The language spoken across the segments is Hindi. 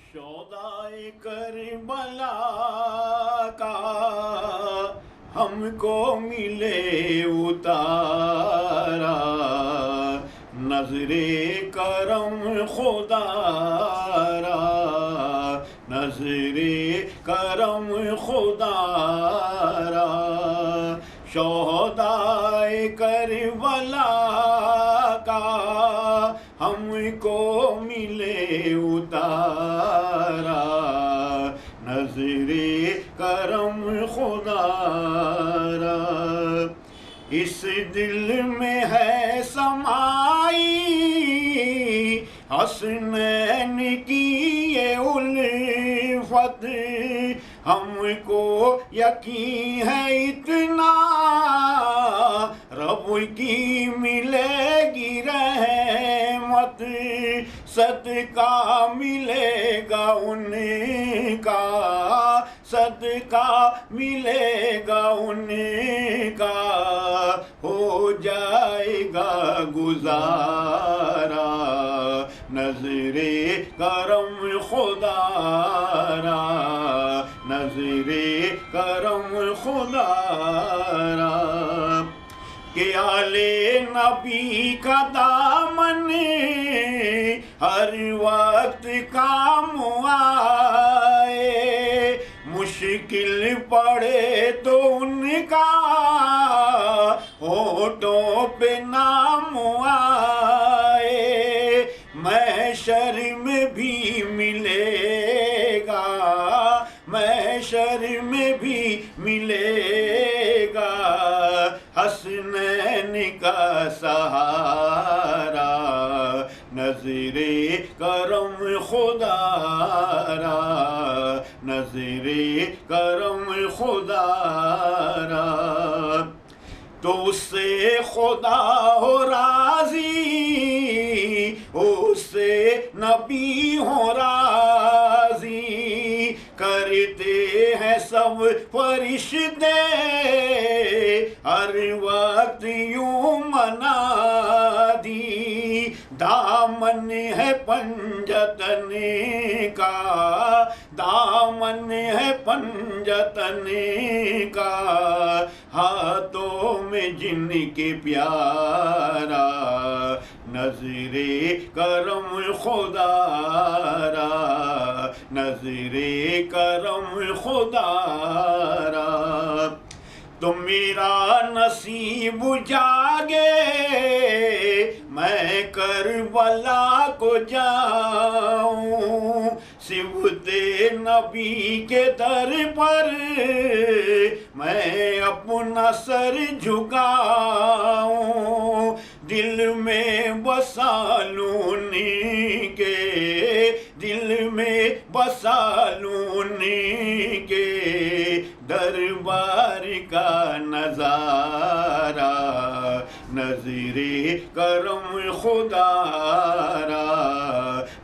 शोदाए करबला का हमको मिले उतारा, नजरे करम खुदारा, नजरे करम खुदारा। शोदाए करबला का हमको मिले उतारा, नजरे करम खुदारा। इस दिल में है समाई हसनैन की ये उल्फत, हमको यकीन है इतना रब की मिलेगी रहमत, सदका मिलेगा उनका, सदका मिलेगा उनका, हो जाएगा गुजारा, नजरे करम खुदारा, नजरे करम खुदारा। के आले नबी का दामन हर वक्त काम आए, मुश्किल पड़े तो उनका होठों पे नाम आए, महशर में भी मिलेगा, महशर में भी मिलेगा हसनैन का सहारा, नजरे करम खुदारा, नजरे करम खुदारा। तो उससे खुदा हो राजी, उससे नबी हो राजी, करते हैं सब फरिश्ते हर वक्त यूं मनादी, दामन है पंजतन का, दामन है पंजतन का, हाथों में जिनके प्यारा, नजरे करम खुदारा, नजरे करम खुदारा। तो मेरा नसीब जागे मैं करबला को जाऊं, सिबते नबी के दर पर मैं अपना सर झुकाऊं, दिल में बसा लूं उनके, दिल में बसा लूं उनके दरबार का नजारा, नजरे करम खुदारा,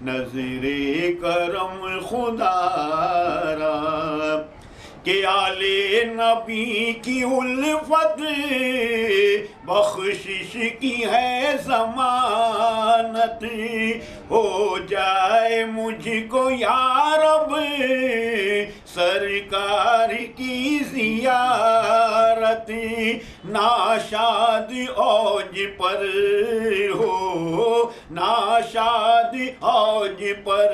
नजरे करम खुदारा। के आले नबी की उल्फत बख्शिश की है ज़मानत, हो जाए मुझको या रब सरकार की ज़ियारत, नाशाद औज पर हो, नाशाद औज पर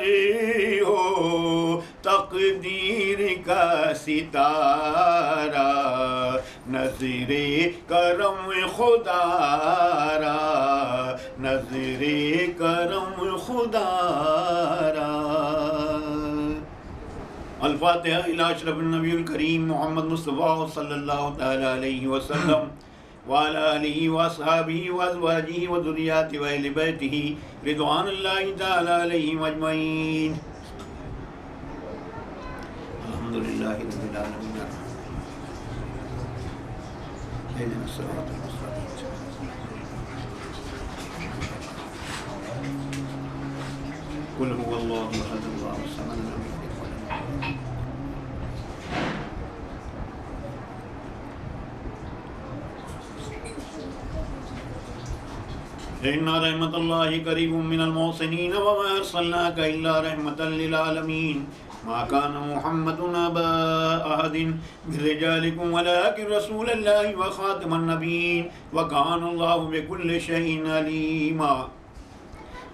हो तकदीर का सितारा, नजरे करम खुदारा, नजरे करम खुदारा। अल-फातिहा इला अशरफिन नबील करीम मोहम्मद मुस्तफ़ा सल्लल्लाहु तआला अलैहि वसल्लम व अला आलिहि व अस्हाबिहि व अज़वाजिहि व ज़ुर्रिय्यतिहि व अहलि बैतिहि रिज़वानुल्लाहि तआला अलैहिम अजमईन। अल्हम्दुलिल्लाहि रब्बिल आलमीन। इहदिनस सिरातल मुस्तक़ीम। कुल हुवल्लाहु अहद अल्लाहु समद लम यलिद वलम यूलद। इन्ना रहमतुल्लाहि करीबुम मिनल मोहसिनीन व मा अरसलनाका इल्ला रहमतल लिल आलमीन मा कान मुहम्मदुन अबा अहदिन मिन रिजालिकुम वलाकिन रसूलल्लाहि व खातिमन नबीय्यीन व कान अल्लाहु बिकुल्लि शैइन अलीमा।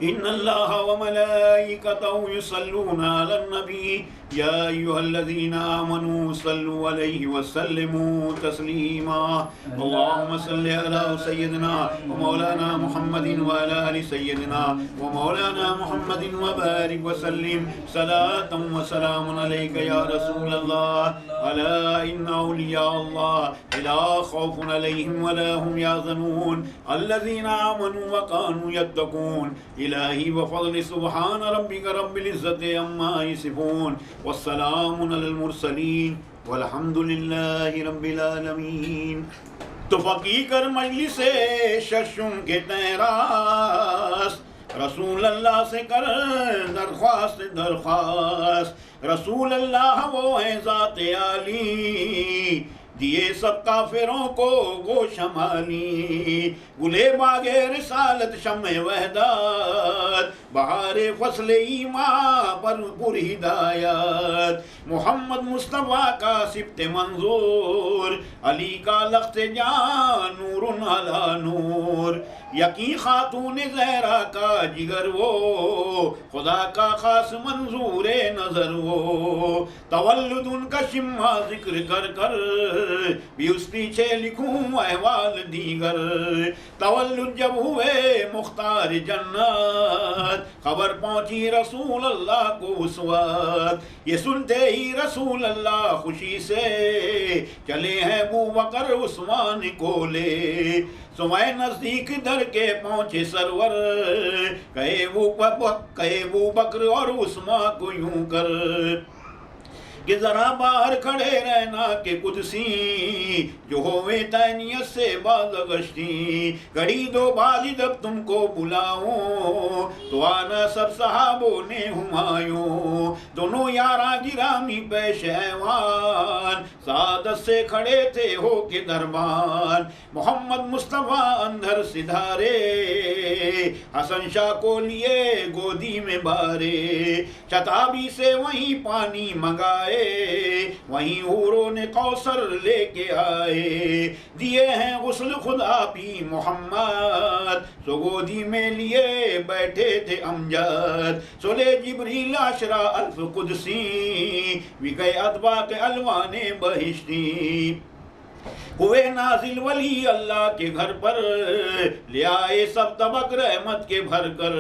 इन्नल्लाह व मलाइकतहु युसल्लूना अलन नबी या अय्युहल्लज़ीना आमनू सल्लु अलैहि व सल्लिमू तस्लीमा। अल्लाहुम्मा सल्लि अला सय्यिदिना व मौलाना मुहम्मदिन व अला आलि सय्यिदिना व मौलाना मुहम्मदिन व बारिक व सल्लिम सलातन व सलामुन अलैका या रसूलल्लाह। अला इन्ना औलिया अल्लाह ला खौफुन अलैहिम व ला हुम यहज़नून अल्लज़ीना आमनू व कानू यत्तकून। इलाही व फ़ज़्लि सुब्हान रब्बिका रब्बिल इज़्ज़ति अम्मा यसिफून वस्सलामुन अलल मुरसलीन वल्हम्दुलिल्लाहि रब्बिल आलमीन। तो फ़क़ी कर मजलिसे शशुम के तहरास रसूल अल्लाह से कर दरख्वास्त रसूल अल्लाह वो है ज़ाते आली दिए सब काफिरों को गोशमाली। गुले बागे रिसालत शम्मे वहदत बहारे फसले ईमा पर पुर हिदायत। मोहम्मद मुस्तफ़ा का सिफ्ते मंजूर अली का लख्ते जान नूरुन अला नूर। यकी खातून ज़हरा का जिगर वो खुदा का खास मंजूर नजर वो। तवल्लुद उनका शिम्मा जिक्र कर कर भी उस पीछे लिखूं अहवाल दीगर। तवल्लुद जब हुए मुख्तार जन्नत खबर पहुंची रसूल अल्लाह को उस वक्त। ये सुनते ही रसूल अल्लाह खुशी से चले हैं अबू बकर उस्मान को ले। सुबह नजदीक दर के पहुंचे सरवर कहे वो बकर और उस्मान को यूं कर कि जरा बाहर खड़े रहना के कुदसी जो होवे तैनियत से बाज़गश्ती। घड़ी दो बाजी जब तुमको बुलाऊं तो आना सब सहाबों ने हुमायूं। दोनों यारा गिरामी पेश ऐवान सादत से खड़े थे हो के दरबार। मोहम्मद मुस्तफ़ा अंदर सिधारे हसन शाह को लिए गोदी में बारे। शताबी से वहीं पानी मंगाए वहीं हूरों ने कौसर लेके आए। दिए हैं गुस्ल खुदा पी मोहम्मद सो गोदी में लिए बैठे थे अमजद। सोले जिब्रील अशरा अल्फ कुदसी विकय अदबा के अलवाने बहिश्ती। हुए नाजिल वली अल्लाह के घर पर ले आए सब तबक रहमत के भर कर।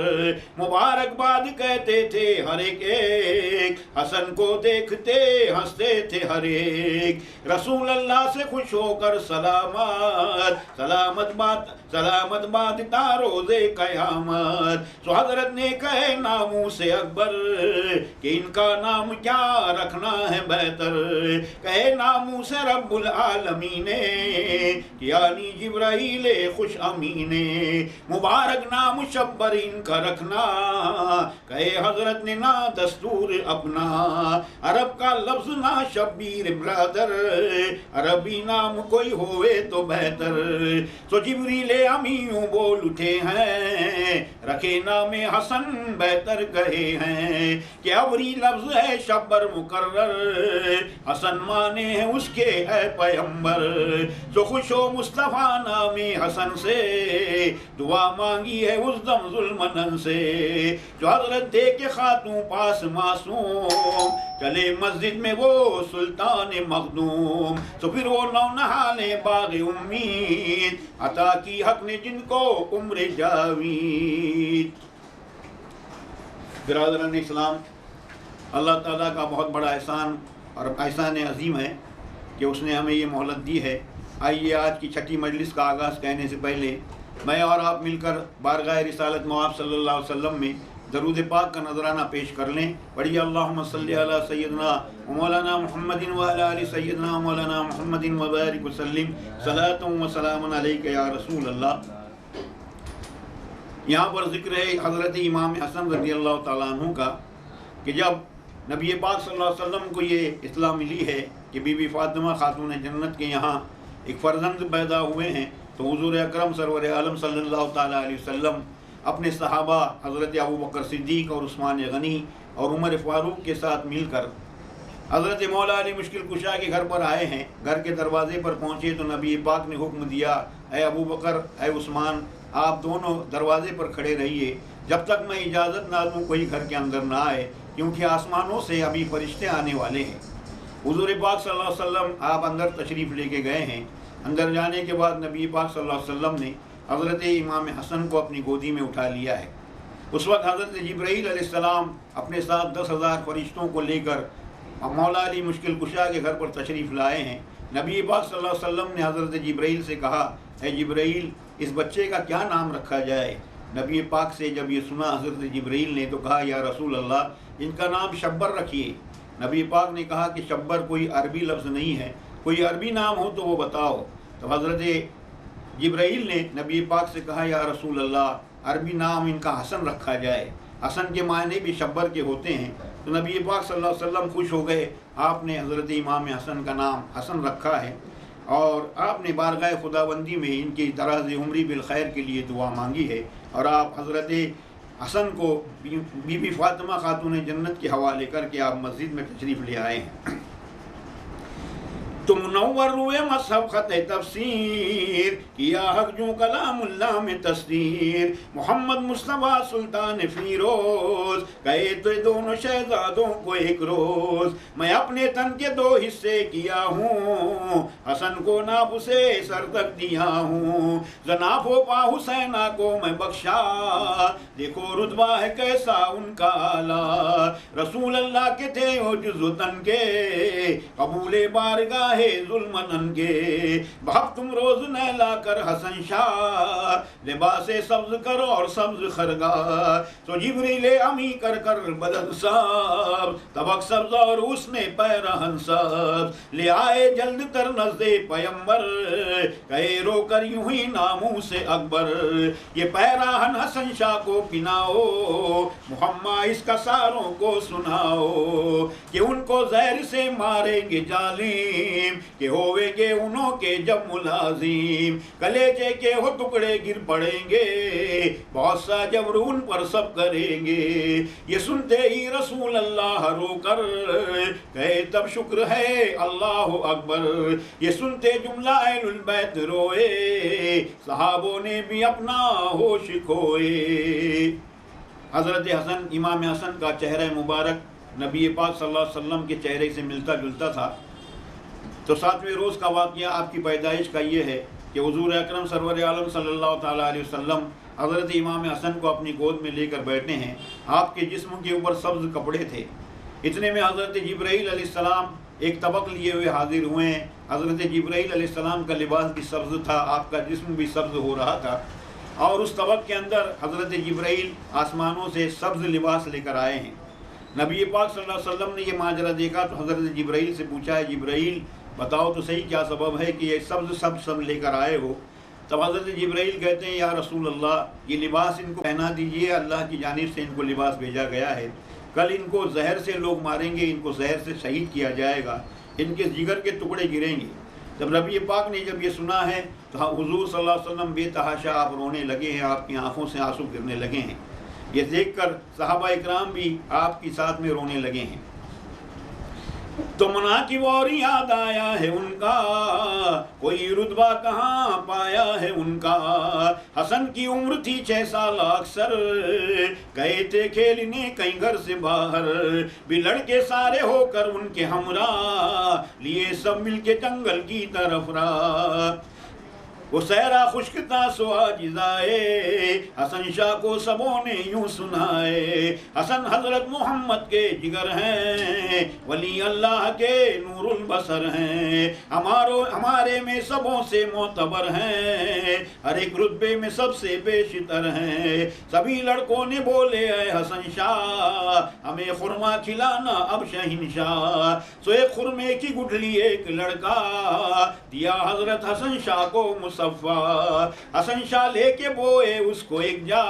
मुबारकबाद कहते थे हर एक हसन को देखते हंसते थे हर एक। रसूल अल्लाह से खुश होकर सलामत बात तारोज़े क़यामत। सो हज़रत ने कहे नामों से अकबर कि इनका नाम क्या रखना है बेहतर। कहे नामों से रब्बुल आलमीन यानी जिब्राइल खुश अमीने। मुबारक नाम शब्बर इनका रखना कहे हजरत ने ना दस्तूर अपना। अरब का लफ्ज ना शब्बीर ब्रदर अरबी नाम कोई होवे तो बेहतर। तो जिब्रील अमीयों बोल उठे हैं रखे नामे हसन बेहतर कहे हैं कि अबरी लफ्ज है शब्बर मुकर्रर हसन माने हैं उसके है पैगंबर। जो खुश हो मुस्तफ़ा नामे हसन से दुआ मांगी है उस दम जुल्मनन से। जो हजरत दे के खातून पास मासूम चले मस्जिद में वो सुल्तान मखदूम। तो फिर वो नौनहाले बाग उम्मीद अता की हक ने जिनको उम्र जावीद। बिरादरान इस्लाम अल्लाह ताला का बहुत बड़ा एहसान और एहसान अजीम है कि उसने हमें ये मोहलत दी है। आइए आज की छठी मजलिस का आगाज़ कहने से पहले मैं और आप मिलकर बारगाह रिसालत मवाब सल्लल्लाहु अलैहि वसल्लम में दरूद पाक का नजराना पेश कर लें। पढ़िए अल्लाहुम्मा सल्ली अला सय्यदना व मौलाना मुहम्मदिन व अला आलि सय्यदना मौलाना मुहम्मदिन व बारिक व सल्लिम सलातन व सलामुन अलैका या रसूल अल्लाह। यहाँ पर जिक्र है हज़रत इमाम हसन रज़ियल्लाहु ताला अन्हु का कि जब नबी पाक सल्लल्लाहु अलैहि वसल्लम को ये इत्तला मिली है कि बीबी फातिमा खातून जन्नत के यहाँ एक फ़र्जंद पैदा हुए हैं तो हुजूर अकरम सरवर आलम सल्लल्लाहु ताला अलैहि वसल्लम अपने सहाबा हज़रत अबू बकर सिद्दीक़ और उस्मान गनी और उमर फ़ारूक के साथ मिलकर हज़रत मौला अली मुश्किल कुशा के घर पर आए हैं। घर के दरवाज़े पर पहुँचे तो नबी पाक ने हुक्म दिया, ऐ अबू बकर, ऐ उस्मान, आप दोनों दरवाज़े पर खड़े रहिए जब तक मैं इजाज़त ना दूँ कोई घर के अंदर ना आए, क्योंकि आसमानों से अभी फरिश्ते आने वाले हैं। हुज़ूर पाक सल्लल्लाहु अलैहि वसल्लम आप अंदर तशरीफ़ लेके गए हैं। अंदर जाने के बाद नबी पाक सल्लल्लाहु अलैहि वसल्लम ने हज़रत इमाम हसन को अपनी गोदी में उठा लिया है। उस वक्त हज़रत जिब्राईल अलैहिस्सलाम अपने साथ 10,000 फरिश्तों को लेकर मौला अली मुश्किल कुशा के घर पर तशरीफ़ लाए हैं। नबी पाक सल्लल्लाहु अलैहि वसल्लम ने हज़रत जिब्राईल से कहा, ऐ जिब्राईल, इस बच्चे का क्या नाम रखा जाए? नबी पाक से जब ये सुना हज़रत जिब्राईल ने तो कहा, या रसूल अल्लाह, इनका नाम शब्बर रखिए। नबी पाक ने कहा कि शब्बर कोई अरबी लफ्ज़ नहीं है, कोई अरबी नाम हो तो वो बताओ। तो हज़रत जिब्राईल ने नबी पाक से कहा, या रसूल अल्लाह, अरबी नाम इनका हसन रखा जाए। हसन के मायने भी शब्बर के होते हैं। तो नबी पाक सल्लल्लाहु अलैहि वसल्लम खुश हो गए। आपने हज़रत इमाम हसन का नाम हसन रखा है और आपने बारगाह खुदाबंदी में इनकी दराज़ उम्री बिल खैर के लिए दुआ मांगी है। और आप हज़रत हसन को बीबी फ़ातिमा खातून जन्नत के हवाले करके आप मस्जिद में तशरीफ़ ले आए हैं। तो मुनव्वर रुए मसहब ख़त तफसीर किया हक जो कलामुल्लाह में तस्दीर, मोहम्मद मुस्तफ़ा सुल्तान फ़िरोज़ कहे तो दोनों शहज़ादों को एक रोज़, मैं अपने तन के 2 हिस्से किया हूँ, हसन को नाप से सर तक दिया हूँ, जनाफो पा हुसैना को मैं बख्शा, देखो रुतबा है कैसा उनका आला, रसूल अल्लाह के थे वो जुज़्व तन के, कबूले बारगाह जुल्मन के, भाव तुम रोज न लाकर हसन शाह, लिबासे सब्ज करो और सब्ज खरगा, तो जिब्रील अमी कर कर बदन साब, तबक सब्ज और उसमें पैरहन सब, ले आए जल्द तर नज़्दे पैगंबर, कहे रो कर यूं ही नामों से अकबर, ये पैराहन हसन शाह को पिनाओ, मुहम्मद इसका सारों को सुनाओ, कि उनको जहर से मारेंगे जालिम, के होवेंगे उन्हों के जब मुलाजिम, कलेजे के हो टुकड़े गिर पड़ेंगे, बहुत सा जबर उन पर सब करेंगे, ये सुनते ही रसूल अल्लाह रोकर कहे तब शुक्र है अल्लाह अकबर, ये सुनते जुमला अहलुल बैत रोए, सहाबों ने भी अपना होश खोए। हज़रत हसन, इमाम हसन का चेहरा मुबारक नबी पाक सल्लल्लाहु अलैहि वसल्लम के चेहरे से मिलता जुलता था। तो 7वें रोज़ का वाक़या आपकी पैदाइश का ये है कि हुज़ूर अकरम सरवर आलम सल्लल्लाहु ताला अलैहि वसल्लम हज़रत इमाम हसन को अपनी गोद में लेकर बैठे हैं। आपके जिस्म के ऊपर सब्ज़ कपड़े थे। इतने में हज़रत जिब्राईल अलैहिस्सलाम एक तबक लिए हुए हाजिर हुए हैं। हज़रत जिब्राईल अलैहिस्सलाम का लिबास भी सब्ज़ था, आपका जिस्म भी सब्ज़ हो रहा था, और उस तबक के अंदर हज़रत जिब्राईल आसमानों से सब्ज़ लिबास लेकर आए हैं। नबी पाक सल्लल्लाहु अलैहि वसल्लम ने यह माजरा देखा तो हज़रत जिब्राईल से पूछा, है जिब्राईल बताओ तो सही क्या सबब है कि ये सब लेकर आए हो? तब हज़रत जिब्राईल कहते हैं, या रसूल अल्लाह, ये लिबास इनको पहना दीजिए, अल्लाह की जानिब से इनको लिबास भेजा गया है, कल इनको जहर से लोग मारेंगे, इनको जहर से शहीद किया जाएगा, इनके जिगर के टुकड़े गिरेंगे। जब नबी पाक ने जब ये सुना है तो हुज़ूर सल्लल्लाहु अलैहि वसल्लम बेतहाशा आप रोने लगे हैं, आपकी आँखों से आंसू गिरने लगे हैं। ये देखकर सहाबा इकराम भी आपके साथ में रोने लगे हैं। तो मुनाकिब और याद आया है उनका, कोई रुतबा कहाँ पाया है उनका, हसन की उम्र थी 6 साल अक्सर, गए थे खेलने कहीं घर से बाहर, भी लड़के सारे होकर उनके हमरा, लिए सब मिलके जंगल की तरफ रहा, वो सहरा खुश्कता सुआजिज़ाए, हसन शाह को सबों ने यूं सुनाए, हसन हजरत मोहम्मद के जिगर हैं, वली अल्लाह के नूरुल बसर हैं, हमारे में सबों से मोतबर हैं, हर एक रुतबे में सबसे बेशितर हैं। सभी लड़कों ने बोले, ऐ हसन शाह हमें खुरमा खिलाना अब शहंशाह, सो एक खुरमे की गुठली एक लड़का दिया हजरत हसन शाह को मुसफ़ा। हसन शाह लेके बोए उसको एक जा,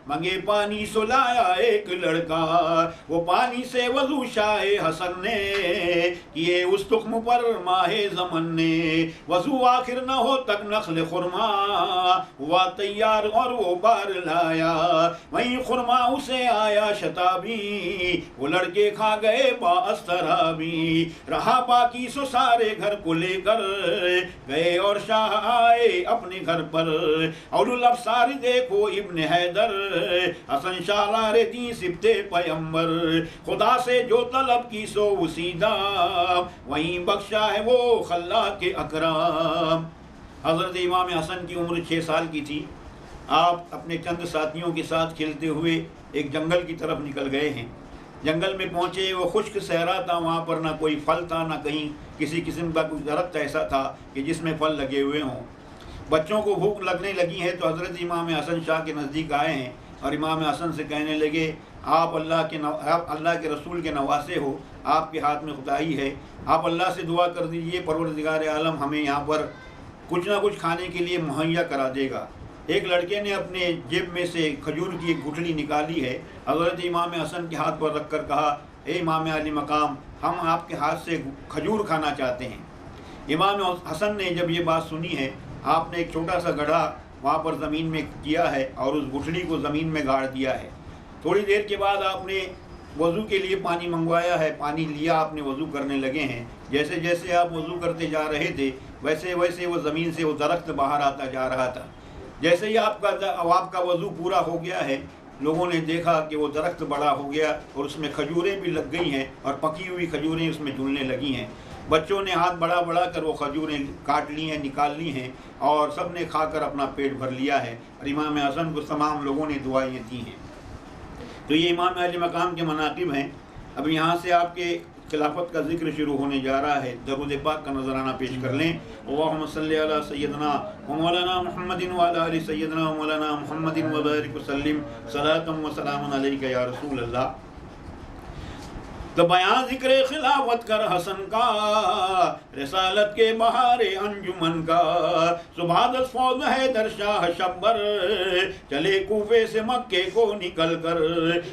मंगे पानी सुलाया एक लड़का। वो पानी से वज़ू शाह हसन ने किए उस तुख्म पर माहे ज़मन ने। वज़ू आखिर न हो तक नख्ल खुरमा हुआ तैयार और वो बार लाया। वहीं खुरमा उसे आया शताबी, वो लड़के खा गए बाअस्तराबी। रहा बाकी सो सारे घर को लेकर गए और शाह आए अपने घर पर। औलुल अफसार देखो इब्न हैदर, हसन शाह लारे दी सिब्ते पैगंबर। खुदा से जो तलब की सो उसी दाम, वहीं बख्शा है वो खल्ला के अकराम। हज़रत इमाम हसन की उम्र 6 साल की थी। आप अपने चंद साथियों के साथ खेलते हुए एक जंगल की तरफ निकल गए हैं। जंगल में पहुँचे, वो खुश्क सहरा था, वहाँ पर ना कोई फल था, ना कहीं किसी किस्म का कुछ दरख्त ऐसा था कि जिसमें फल लगे हुए हों। बच्चों को भूख लगने लगी है तो हज़रत इमाम हसन शाह के नज़दीक आए हैं और इमाम हसन से कहने लगे, आप अल्लाह के रसूल के नवासे हो, आपके हाथ में खुदाई है, आप अल्लाह से दुआ कर दीजिए, परवरदिगार आलम हमें यहाँ पर कुछ ना कुछ खाने के लिए मुहैया करा देगा। एक लड़के ने अपने जेब में से खजूर की एक गुठली निकाली है, हज़रत इमाम हसन के हाथ पर रखकर कहा, ए इमाम आली मकाम, हम आपके हाथ से खजूर खाना चाहते हैं। इमाम हसन ने जब ये बात सुनी है, आपने एक छोटा सा गड्ढा वहाँ पर ज़मीन में किया है और उस गुठली को ज़मीन में गाड़ दिया है। थोड़ी देर के बाद आपने वज़ू के लिए पानी मंगवाया है, पानी लिया, आपने वज़ू करने लगे हैं। जैसे जैसे आप वज़ू करते जा रहे थे वैसे वैसे वो ज़मीन से वो दरख्त बाहर आता जा रहा था। जैसे ही आपका वज़ू पूरा हो गया है, लोगों ने देखा कि वो दरख्त बड़ा हो गया और उसमें खजूरें भी लग गई हैं और पकी हुई खजूरें उसमें झूलने लगी हैं। बच्चों ने हाथ बड़ा बड़ा कर वो खजूरें काट ली हैं, निकाल ली हैं और सब ने खाकर अपना पेट भर लिया है और इमाम हसन को तमाम लोगों ने दुआएँ दी हैं। तो ये इमाम आले मकाम के मनाकिब हैं। अब यहाँ से आपके खिलाफत का जिक्र शुरू होने जा रहा है। दरूद पाक का नजराना पेश कर लें। अल्लाहुम्मा सल्ली अला सय्यदना व मौलाना मुहम्मदिन व अला आलि सय्यदना व मौलाना मुहम्मदिन व बारिक व सल्लिम सलातम व सलामन अलैका या रसूल अल्लाह। तो बयान जिक्र खिलाफत कर हसन का, रिसालत के बहारे अंजुमन का। सुबह फौज है दरशाह शब्बर, चले कूफे से मक्के को निकल कर।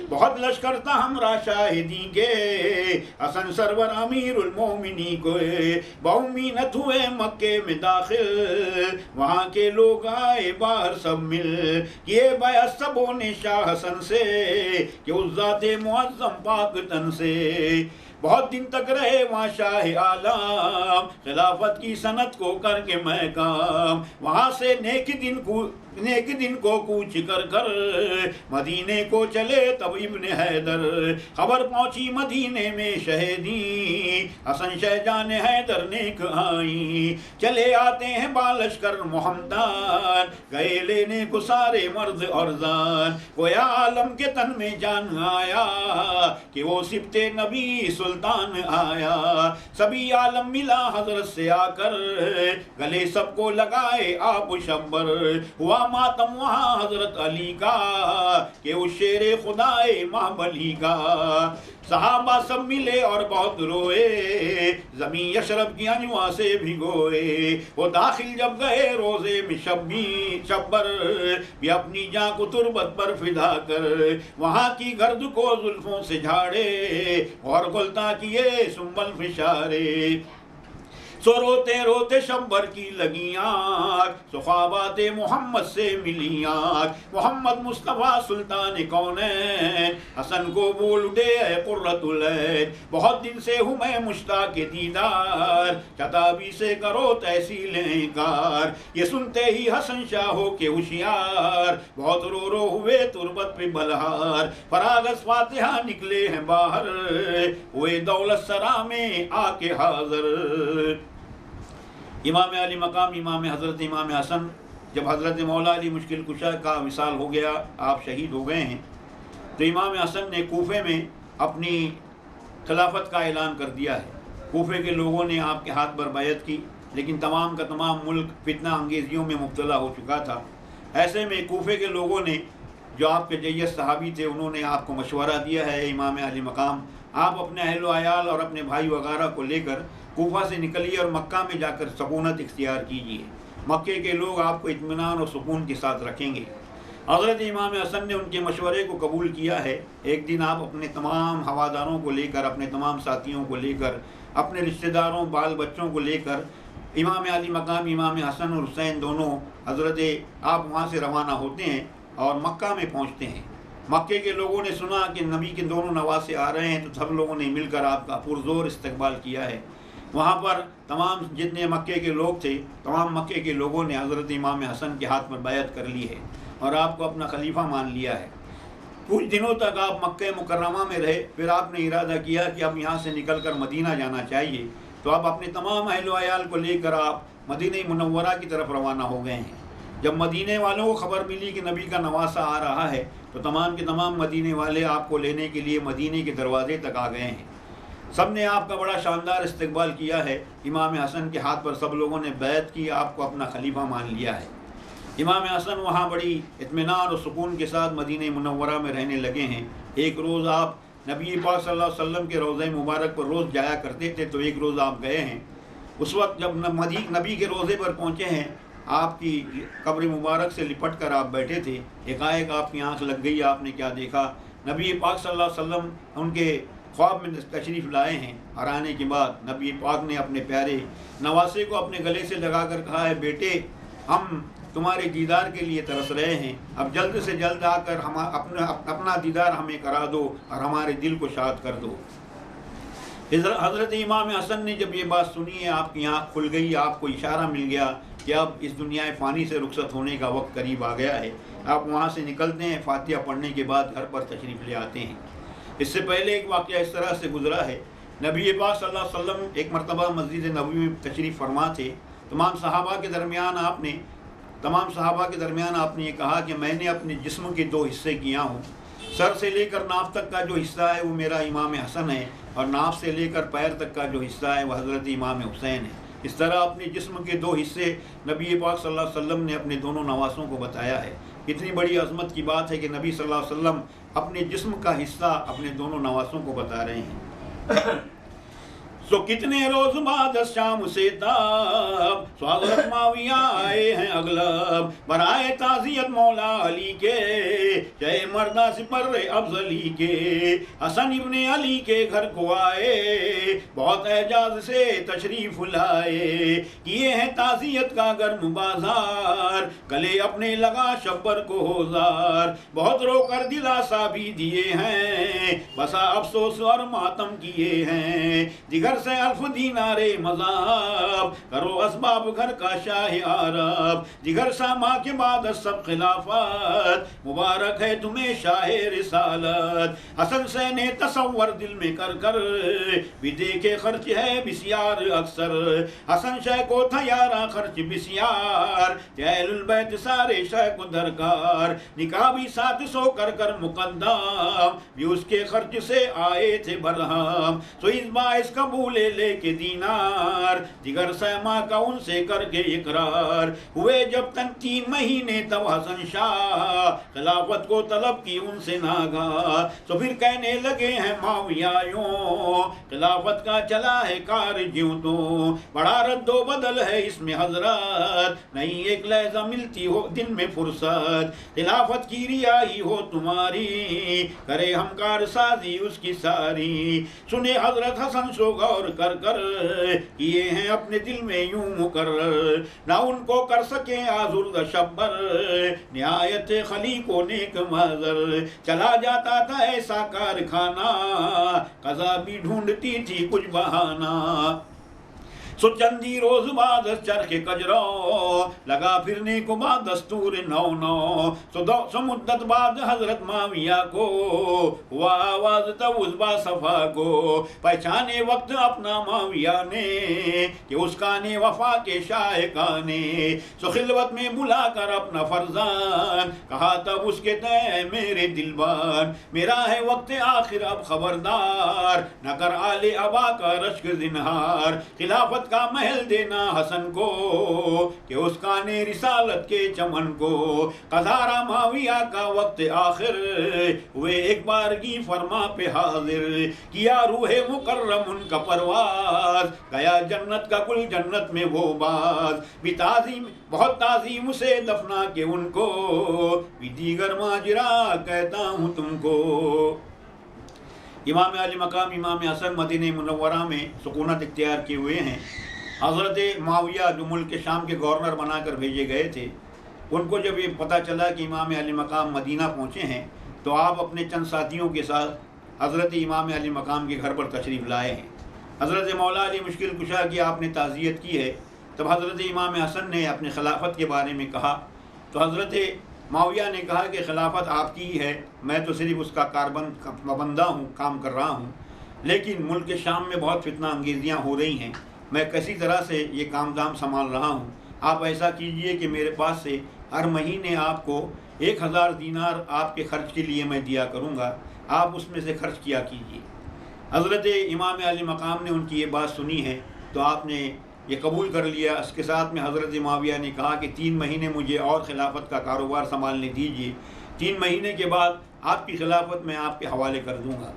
बहुत लश्कर था हमरा शाहिदी के, हसन सरवर अमीरुल मोमिनी को। बहुमीनत हुए मक्के में दाखिल, वहाँ के लोग आए बाहर सब मिल। किए बयास सबों ने शाह हसन से, कि उस ज़ाते मुअज़्ज़म पाक तन से। बहुत दिन तक रहे वहाँ शाह आलम, खिलाफत की सनत को करके मैं काम। वहाँ से नेक दिन को कूच कर कर मदीने को चले तब इब्न हैदर। खबर पहुंची मदीने में शहीदी, हसन शहजान हैदर नेक आई। चले आते हैं बालश्कर मोहम्मदान, गए लेने को सारे मर्द और जान। गोया आलम के तन में जान आया, कि वो सिब्ते नबी सुल्तान आया। सभी आलम मिला हजरत से आकर, गले सबको लगाए आप शब्बर। हुआ मातम वहाँ हजरत अली का, कि उस शेरे खुदाए महाबली का। सहाबा सब मिले और बहुत रोए, ज़मीं यशरब की अंजुआ से भिगोए। वो दाखिल जब गए रोज़े में शब्बर, भी अपनी जान को तुरबत पर फिदा कर। वहाँ की गर्द को जुल्फों से झाड़े और गुलता किए सुंबल फिशारे। सो रोते रोते शब्बर की लगी आँख, सुखाबाते मोहम्मद से मिली आँख। मोहम्मद मुस्तफ़ा सुल्तान कौनैन, हसन को बोल उठे है कुर्रतुल ऐन। बहुत दिन से हूँ मैं मुश्ताक दीदार, शताबी से करो तहसील कार। ये सुनते ही हसन शाह हो के होशियार, बहुत रो रो हुए तुरबत पे बलहार। फरागस फातिहा निकले हैं बाहर, हुए दौलत सरा में आके हाजिर। इमाम अली मकाम इमाम हज़रत इमाम हसन, जब हज़रत मौला अली मुश्किल कुशा का विसाल हो गया, आप शहीद हो गए हैं, तो इमाम हसन ने कूफे में अपनी खिलाफत का ऐलान कर दिया है। कूफे के लोगों ने आपके हाथ पर बैत की, लेकिन तमाम का तमाम मुल्क फितना अंगेजियों में मुब्तला हो चुका था। ऐसे में कूफे के लोगों ने, जो आपके जय्यद सहाबी थे, उन्होंने आपको मशवरा दिया है, इमाम अली मकाम आप अपने अहलो अयाल और अपने भाई वगैरह को लेकर कूफा से निकलिए और मक्का में जाकर सकूनत इख्तियार कीजिए। मक्के के लोग आपको इत्मीनान और सुकून के साथ रखेंगे। हज़रत इमाम हसन ने उनके मशवरे को कबूल किया है। एक दिन आप अपने तमाम हवादारों को लेकर, अपने तमाम साथियों को लेकर, अपने रिश्तेदारों बाल बच्चों को लेकर इमाम अली मकाम इमाम हसन और हुसैन दोनों हज़रत आप वहाँ से रवाना होते हैं और मक्का में पहुँचते हैं। मक्के के लोगों ने सुना कि नबी के दोनों नवासे आ रहे हैं, तो सब लोगों ने मिलकर आपका पुरजोर इस्तकबाल किया है। वहाँ पर तमाम जितने मक्के के लोग थे, तमाम मक्के के लोगों ने हज़रत इमाम हसन के हाथ पर बैअत कर ली है और आपको अपना खलीफा मान लिया है। कुछ दिनों तक आप मक्के मुकर्रमा में रहे, फिर आपने इरादा किया कि अब यहाँ से निकल कर मदीना जाना चाहिए। तो आप अपने तमाम अहल व अयाल को लेकर आप मदीना मुनव्वरा की तरफ रवाना हो गए हैं। जब मदीने वालों को खबर मिली कि नबी का नवासा आ रहा है, तो तमाम के तमाम मदीने वाले आपको लेने के लिए मदीने के दरवाजे तक आ गए हैं। सब ने आपका बड़ा शानदार इस्तकबाल किया है। इमाम हसन के हाथ पर सब लोगों ने बैत की, आपको अपना खलीफा मान लिया है। इमाम हसन वहाँ बड़ी इत्मीनान और सुकून के साथ मदीने मुनव्वरा में रहने लगे हैं। एक रोज़ आप नबी पाक सल्लल्लाहु अलैहि वसल्लम के रोज़े मुबारक पर रोज़ जाया करते थे, तो एक रोज़ आप गए हैं। उस वक्त जब नबी के रोज़े पर पहुँचे हैं, आपकी कब्र मुबारक से लिपट कर आप बैठे थे। एकाएक आपकी आँख लग गई। आपने क्या देखा? नबी पाक सल्लल्लाहु अलैहि वसल्लम उनके ख्वाब में तशरीफ़ लाए हैं। और आने के बाद नबी पाक ने अपने प्यारे नवासे को अपने गले से लगा कर कहा है, बेटे हम तुम्हारे दीदार के लिए तरस रहे हैं, अब जल्द से जल्द आकर हम अपना दीदार हमें करा दो और हमारे दिल को शाद कर दो। हज़रत इमाम हसन ने जब ये बात सुनी है, आपकी आँख खुल गई, आपको इशारा मिल गया कि अब इस दुनिया फ़ानी से रुखसत होने का वक्त करीब आ गया है। आप वहाँ से निकलते हैं, फातिहा पढ़ने के बाद घर पर तशरीफ़ ले आते हैं। इससे पहले एक वाक़या इस तरह से गुजरा है। नबी पाक सल्लल्लाहु अलैहि वसल्लम एक मरतबा मस्जिद नबवी में तशरीफ़ फरमा थे। तमाम सहाबा के दरमियान आपने ये कहा कि मैंने अपने जिस्म के दो हिस्से किया हूँ। सर से लेकर नाफ तक का जो हिस्सा है वो मेरा इमाम हसन है, और नाफ से लेकर पैर तक का जो हिस्सा है वह हज़रत इमाम हुसैन है। इस तरह अपने जिस्म के दो हिस्से नबी पाक सल्लल्लाहु अलैहि वसल्लम ने अपने दोनों नवासों को बताया है। कितनी बड़ी अज़मत की बात है कि नबी सल्लल्लाहु अलैहि वसल्लम अपने जिस्म का हिस्सा अपने दोनों नवासों को बता रहे हैं। सो कितने रोज बाद शाम से ताब स्वागत माविया आए हैं अगलब, बराए ताज़ियत मौला अली के, जय मर्दा सिपर अफजली के, हसन इब्ने अली के घर को आए, बहुत एजाज से तशरीफ लाए, किए हैं ताज़ियत का गर्म बाजार, गले अपने लगा शब्बर को होजार, बहुत रोकर दिलासा भी दिए हैं, बसा अफसोस और मातम किए हैं, जिगर से अल्फ दीनारे मज़ाब, करो असबाब घर का शाह आरब, जिगर सामा के बाद सब खिलाफत, मुबारक है तुम्हें शाह रिसालत, हसन से ने तसव्वुर दिल में कर कर, भी देखे खर्च है बिस्यार अक्सर, हसन शाह को था यारा खर्च बिस्यार, अहलुल बैत सारे शाह को दरकार, निकाह भी 700 कर कर मुकद्दम, भी उसके खर्च से आए थे बरहम, तो इस बाइस कबूल लेके दीनार, जिगर सहमा का उनसे करके इकरार, हुए जब तक 3 महीने तब हसन शाह खिलाफत को तलब की उनसे नागा, तो फिर कहने लगे हैं माविया यूं, खिलाफत का चला है कार ज्यों तो, बड़ा रद्दो बदल है इसमें हजरत, नहीं एक लहजा मिलती हो दिन में फुर्सत, खिलाफत की रियाई हो तुम्हारी, करे हम कारसाजी उसकी सारी, सुने हजरत हसन सो गौर कर कर, किए हैं अपने दिल में यूं मुकर्रर, ना उनको कर सके आजुर्द शब्बर, निहायत खली को नेक महजर, चला जाता था ऐसा कारखाना, कज़ा भी ढूंढती थी कुछ बहाना, सो चंदी रोज बाद चरखे कजरो, लगा फिरने को बाद दस्तूर नौ नौ, सो मुद्दत बाद हजरत माविया को हुआ आवाज तब उजबा सफा को, पहचाने वक्त अपना माविया ने कि उसका ने वफा के शायका ने, सो खिलवत में बुलाकर अपना फरजान, कहा तब उसके तय मेरे दिलबान, मेरा है वक्त आखिर अब खबरदार, न कर आले अबा का रश्क जिन्हार, खिलाफत खिलाफत का महल देना हसन को कि उसका ने रिसालत के चमन को। कज़ारा माविया का वक्त आखिर वे एक बार की फरमा पे हाजिर, किया रूहे मुकर्रम उनका परवाज, गया जन्नत का कुल जन्नत में वो बाज। भी ताज़ीम बहुत ताज़ीम से दफना के उनको, भी दीगर माजरा कहता हूँ तुमको। इमाम आली मकाम इमाम हसन मदीने मुनव्वरा में सुकूनत इख्तियार किए हुए हैं। हज़रत माविया जो मुल्क के शाम के गवर्नर बनाकर भेजे गए थे, उनको जब ये पता चला कि इमाम अली मकाम मदीना पहुँचे हैं, तो आप अपने चंद साथियों के साथ हज़रत इमाम अली मकाम के घर पर तशरीफ़ लाए हैं। हज़रत मौला अली मुश्किल कुशा की आपने ताज़ियत की है। तब हज़रत इमाम हसन ने अपने खिलाफत के बारे में कहा, तो हज़रत माविया ने कहा कि खिलाफत आपकी ही है, मैं तो सिर्फ उसका बंदा हूँ, काम कर रहा हूँ, लेकिन मुल्क के शाम में बहुत फितना अंगेज़ियाँ हो रही हैं, मैं किसी तरह से ये काम धाम संभाल रहा हूँ। आप ऐसा कीजिए कि मेरे पास से हर महीने आपको 1000 दीनार आपके खर्च के लिए मैं दिया करूँगा, आप उसमें से खर्च किया कीजिए। हज़रत इमाम अली मकाम ने उनकी ये बात सुनी है, तो आपने ये कबूल कर लिया। इसके साथ में हज़रत माविया ने कहा कि 3 महीने मुझे और खिलाफत का कारोबार संभालने दीजिए, 3 महीने के बाद आपकी खिलाफत मैं आपके हवाले कर दूँगा।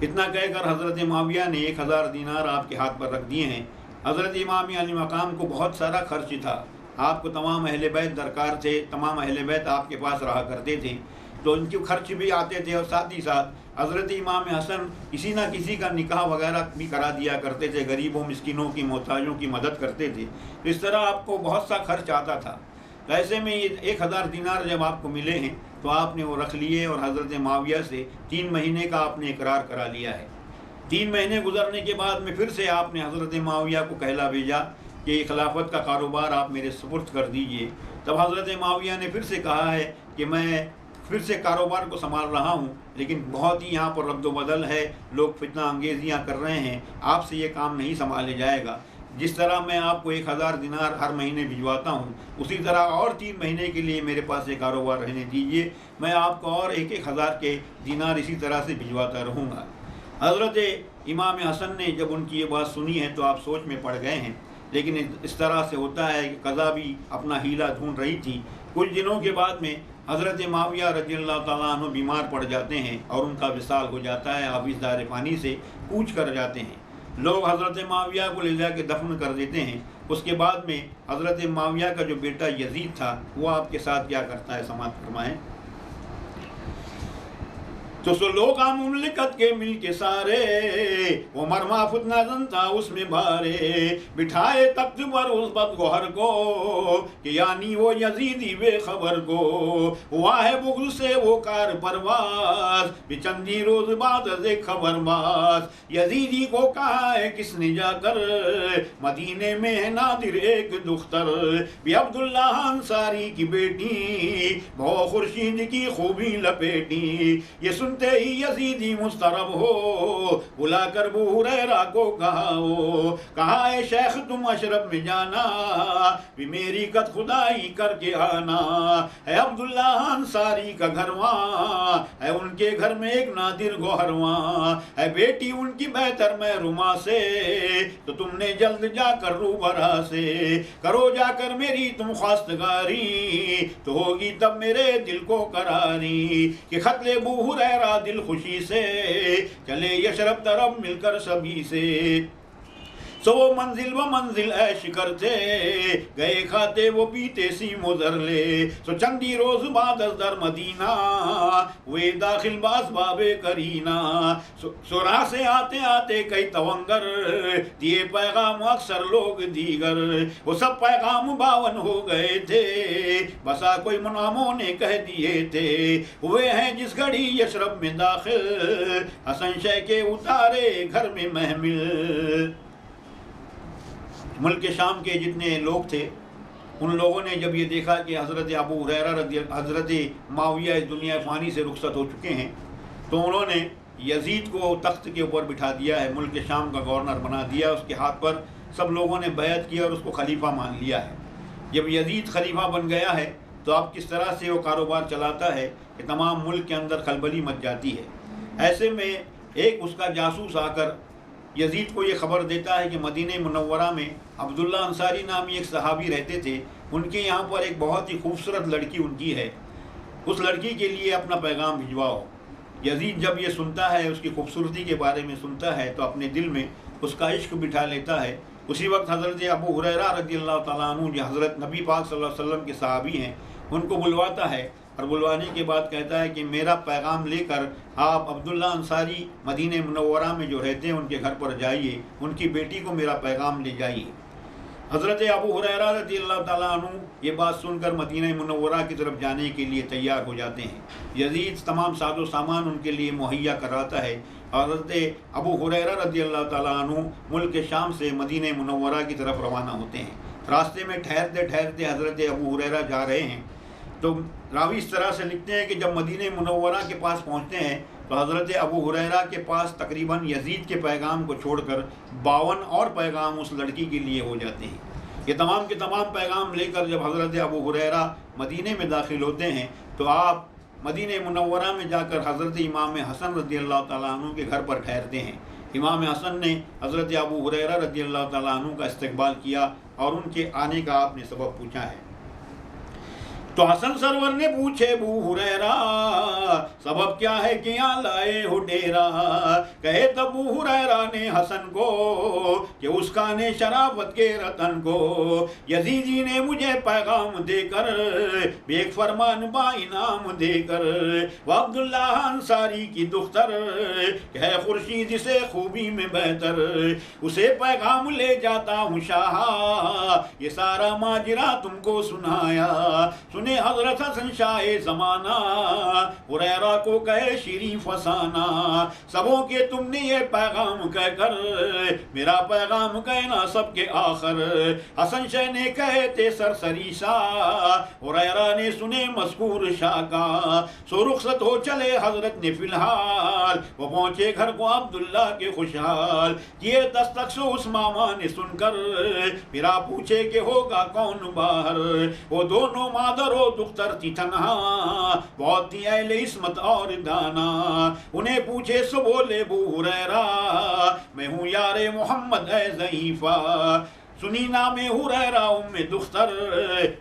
इतना कहकर हज़रत माविया ने 1000 दीनार आपके हाथ पर रख दिए हैं। हज़रत इमाम अली मकाम को बहुत सारा खर्च था, आपको तमाम अहले बैत दरकार थे, तमाम अहले बैत आपके पास रहा करते थे, तो उनके खर्च भी आते थे। और साथ ही साथ हज़रत इमाम हसन किसी न किसी का निकाह वगैरह भी करा दिया करते थे, गरीबों मिस्किनों की मोहताजों की मदद करते थे। तो इस तरह आपको बहुत सा खर्च आता था। तो ऐसे में ये 1000 दीनार जब आपको मिले हैं, तो आपने वो रख लिए और हज़रत माविया से 3 महीने का आपने इकरार करा लिया है। 3 महीने गुजरने के बाद में फिर से आपने हज़रत माविया को कहला भेजा कि खिलाफत का कारोबार आप मेरे सुपुर्द कर दीजिए। तब हज़रत माविया ने फिर से कहा है कि मैं फिर से कारोबार को संभाल रहा हूँ, लेकिन बहुत ही यहाँ पर रद्दोबदल है, लोग फितना अंगेजियाँ कर रहे हैं, आपसे ये काम नहीं संभाले जाएगा। जिस तरह मैं आपको 1000 दिनार हर महीने भिजवाता हूँ, उसी तरह और 3 महीने के लिए मेरे पास ये कारोबार रहने दीजिए, मैं आपको और 1-1000 के दिनार इसी तरह से भिजवाता रहूँगा। हज़रत इमाम हसन ने जब उनकी ये बात सुनी है, तो आप सोच में पड़ गए हैं। लेकिन इस तरह से होता है कि कज़ा भी अपना हीला ढूंढ रही थी। कुछ दिनों के बाद में हज़रत माविया रज़ियल्लाहु ताला अन्हु बीमार पड़ जाते हैं और उनका विसाल हो जाता है, हाफिज़ दार फ़ानी से कूच कर जाते हैं। लोग हज़रत माविया को ले जाके दफन कर देते हैं। उसके बाद में हज़रत माविया का जो बेटा यजीद था, वो आपके साथ क्या करता है, समाप्त फरमाएँ। तो सो लोग मुमलिकत के मिल के सारे, उमर माफुत नजन था उसमें भारे, बिठाए तख्त पर उस बदगोहर को कि यानी वो यजीदी बेखबर को, हुआ है बुग़्ज़ से वो कार परवास, चंदी रोज बाद से खबरबाज। यजीदी को कहा है किसने जाकर, मदीने में है नादिर एक दुख्तर, भी अब्दुल्ला अंसारी की बेटी, बहु खुर्शीद की खूबी लपेटी। ये सुनते ही यजीदी मुस्तरब हो, बुलाकर अबू हुरैरा को कहा हो, कहा है शेख तुम अशरफ में जाना, भी मेरी कद खुदाई करके आना। है अब्दुल्ला अंसारी का घर वहाँ, है उनके घर में एक नादिर गौहरवा, है बेटी उनकी बेहतर महरुमा से, तो तुमने जल्द जाकर रूबरा से करो जाकर मेरी तुम ख्वास्तगारी, तो होगी तब मेरे दिल को करारी कि खतले अबू हुरैरा दिल खुशी से चले यशरब तरफ मिलकर सभी से। सो वो मंजिल ऐश करते गए, खाते वो पीते सी मुजरले, सो चंदी रोज बाद दर मदीना, वे दाखिल बास बाबे करीना। सो राह से आते आते कई तवंगर, दिए पैगाम अक्सर लोग दीगर, वो सब पैगाम 52 हो गए थे, बसा कोई मुनामों ने कह दिए थे, वे हैं जिस घड़ी यशरब में दाखिल, हसन शह के उतारे घर में महमिल। मुल्क शाम के जितने लोग थे, उन लोगों ने जब ये देखा कि हज़रत अबू हुरैरा हज़रत माविया इस दुनिया फ़ानी से रुखसत हो चुके हैं, तो उन्होंने यजीद को तख्त के ऊपर बिठा दिया है, मुल्क शाम का गवर्नर बना दिया। उसके हाथ पर सब लोगों ने बैत किया और उसको खलीफा मान लिया है। जब यजीद खलीफा बन गया है, तो अब किस तरह से वो कारोबार चलाता है कि तमाम मुल्क के अंदर खलबली मच जाती है। ऐसे में एक उसका जासूस आकर यजीद को ये ख़बर देता है कि मदीने मुनव्वरा में अब्दुल्ला अंसारी नामी एक सहाबी रहते थे, उनके यहाँ पर एक बहुत ही खूबसूरत लड़की उनकी है, उस लड़की के लिए अपना पैगाम भिजवाओ। यजीद जब ये सुनता है, उसकी खूबसूरती के बारे में सुनता है, तो अपने दिल में उसका इश्क बिठा लेता है। उसी वक्त हज़रत अबू हुरैरा रज़ियल्लाहु ताला अन्हु, जो हज़रत नबी पाक सल्लल्लाहु अलैहि वसल्लम के सहाबी हैं, उनको बुलवाता है और बुलवाने के बाद कहता है कि मेरा पैगाम लेकर आप अब्दुल्ला अंसारी मदीने मुनव्वरा में जो रहते हैं उनके घर पर जाइए, उनकी बेटी को मेरा पैगाम ले जाइए। हज़रत अबू हुरैरा रज़ियल्लाहु ताला अन्हु ये बात सुनकर मदीना मुनव्वरा की तरफ जाने के लिए तैयार हो जाते हैं। यजीद तमाम साजो सामान उनके लिए मुहैया कराता है। हज़रत अबू हुरैरा रज़ियल्लाहु ताला अन्हु मुल्क शाम से मदीना मुनव्वरा की तरफ रवाना होते हैं। रास्ते में ठहरते ठहरते हज़रत अबू हुरैरा जा रहे हैं, तो रावी इस तरह से लिखते हैं कि जब मदीने मुनव्वरा के पास पहुँचते हैं तो हज़रत अबू हुरैरा के पास तकरीबन यजीद के पैगाम को छोड़कर 52 और पैगाम उस लड़की के लिए हो जाते हैं। ये तमाम के तमाम पैगाम लेकर जब हज़रत अबू हुरैरा मदीने में दाखिल होते हैं तो आप मदीने मुनव्वरा में जाकर हज़रत इमाम हसन रज़ियल्लाहु ताला अन्हु के घर पर ठहरते हैं। इमाम हसन ने हज़रत अबू हुरैरा रज़ियल्लाहु ताला अन्हु का इस्तकबाल किया और उनके आने का आपने सबब पूछा है। तो हसन सरवर ने पूछे अबू हुरैरा सबब क्या है कि यहाँ लाए हो डेरा। कहे तब अबू हुरैरा ने हसन को कि उसका ने शराफत के रतन को यजीदी ने मुझे पैगाम देकर बेक फरमान बा इनाम देकर वो अब्दुल्ला अंसारी की दुख्तर है खुर्शीद से खूबी में बेहतर उसे पैगाम ले जाता हूँ शाह ये सारा माजरा तुमको सुनाया। सुने हजरत हसन शाह ज़माना हुरैरा को कहे शरीफ फसाना सबों के तुमने ये पैगाम कहकर मेरा पैगाम कहना सबके आखिर। हसन शाह ने कहे थे सरसरी शाह हुरैरा ने सुने मज़कूर शाह का सो रुखसत हो चले हजरत ने फिलहाल वो पहुंचे घर को अब्दुल्ला के खुशहाल किए दस्तक से उस मामा ने सुनकर फिरा पूछे के होगा कौन बाहर। वो दोनों मादर दुख्तर थी तन्हा बहुत थी अहले इस्मत और दाना उन्हें पूछे सो बोले अबू हुरैरा मैं हूँ यारे मोहम्मद है ज़ईफ़ा। सुनी नामे हुरैरा उम्मे दुख्तर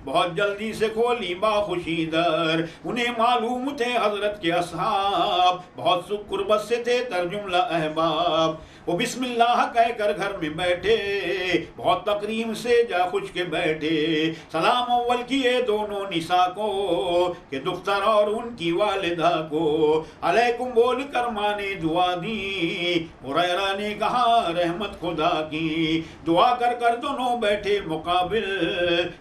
बहुत जल्दी से खोली बाखुशी दर उन्हें मालूम थे हजरत के असहाब बहुत सुख कुर्बत से थे तरजुमला अहबाब। वो बिस्मिल्लाह कहकर घर में बैठे बहुत तकरीम से जा खुश के बैठे सलाम अव्वल किए दोनों निसा को कि दुख्तर और उनकी वालिदा को अलैकुम बोल कर माने दुआ दी। हुरैरा ने कहा रहमत खुदा की दुआ कर कर दोनों बैठे मुकाबिल।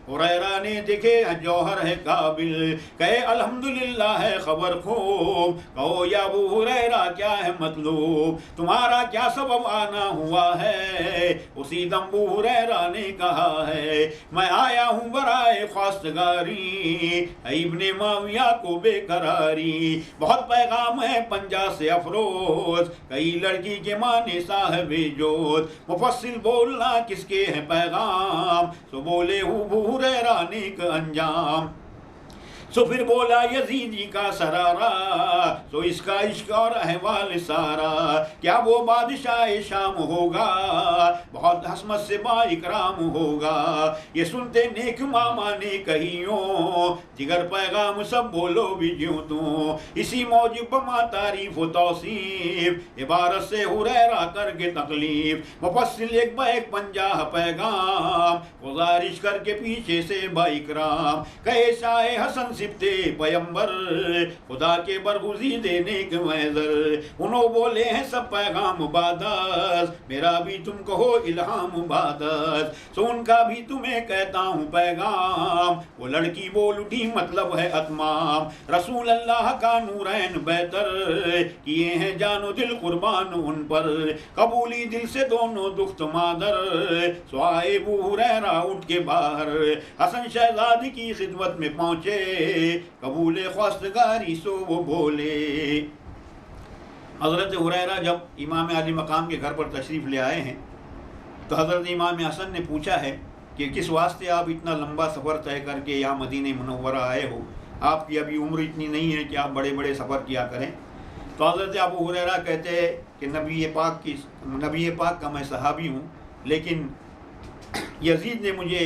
हुरैरा ने देखे जौहर है काबिल कहे अल्हम्दुलिल्लाह है खबर खूब। कहो या अबू हुरैरा क्या है मतलब तुम्हारा क्या सबब आना हुआ है। उसी दम अबू हुरैरा ने कहा है मैं आया हूँ बराए ख्वास्तगारी इब्ने माविया को बेकरारी बहुत पैगाम है पंजा से अफरोज कई लड़की के माने साहब जोत मुफस्सिल बोलना किसके हैं पैगाम सो बोले अबू हुरैरा ने का अंजाम। सो फिर बोला यजीदी का सरारा सो इसका इश्क और अहवाल सारा क्या वो बादशाह शाम होगा बहुत हसमत से बाइकराम होगा। ये सुनते नेक मामा ने कहियो जिगर पैगाम सब बोलो भी ज्यों तो इसी मौजूब मा तारीफ व तौसीफ इबारत से हुरैरा करके तकलीफ मुफस्सिल एक बैक 50 पैगाम गुजारिश करके पीछे से बाइकराम कहे शाह हसन सिफ्ते पैगंबर खुदा के बरगुजी देने के महजर उन्हों बोले हैं सब पैगाम बादस मेरा भी तुम कहो इल्हाम बादस सो उनका भी तुम्हें कहता हूँ पैगाम। वो लड़की बोल उठी मतलब है अतमाम रसूल अल्लाह का नूरैन बेहतर किए हैं जानो दिल कुर्बान उन पर कबूली दिल से दोनों दुख्त मादर। सो आए अबू हुरैरा उठ के बाहर हसन शहजादी की खिदमत में पहुंचे कबूले ख्वास्तगारी सो वो बोले। हज़रत हुरैरा जब इमाम अली मकाम के घर पर तशरीफ़ ले आए हैं तो हज़रत इमाम हसन ने पूछा है कि किस वास्ते आप इतना लंबा सफ़र तय करके यहाँ मदीने मुनव्वरा आए हो। आपकी अभी उम्र इतनी नहीं है कि आप बड़े बड़े सफ़र किया करें। तो हज़रत अबू हुरैरा कहते हैं कि नबी पाक का मैं सहाबी हूँ, लेकिन यजीद ने मुझे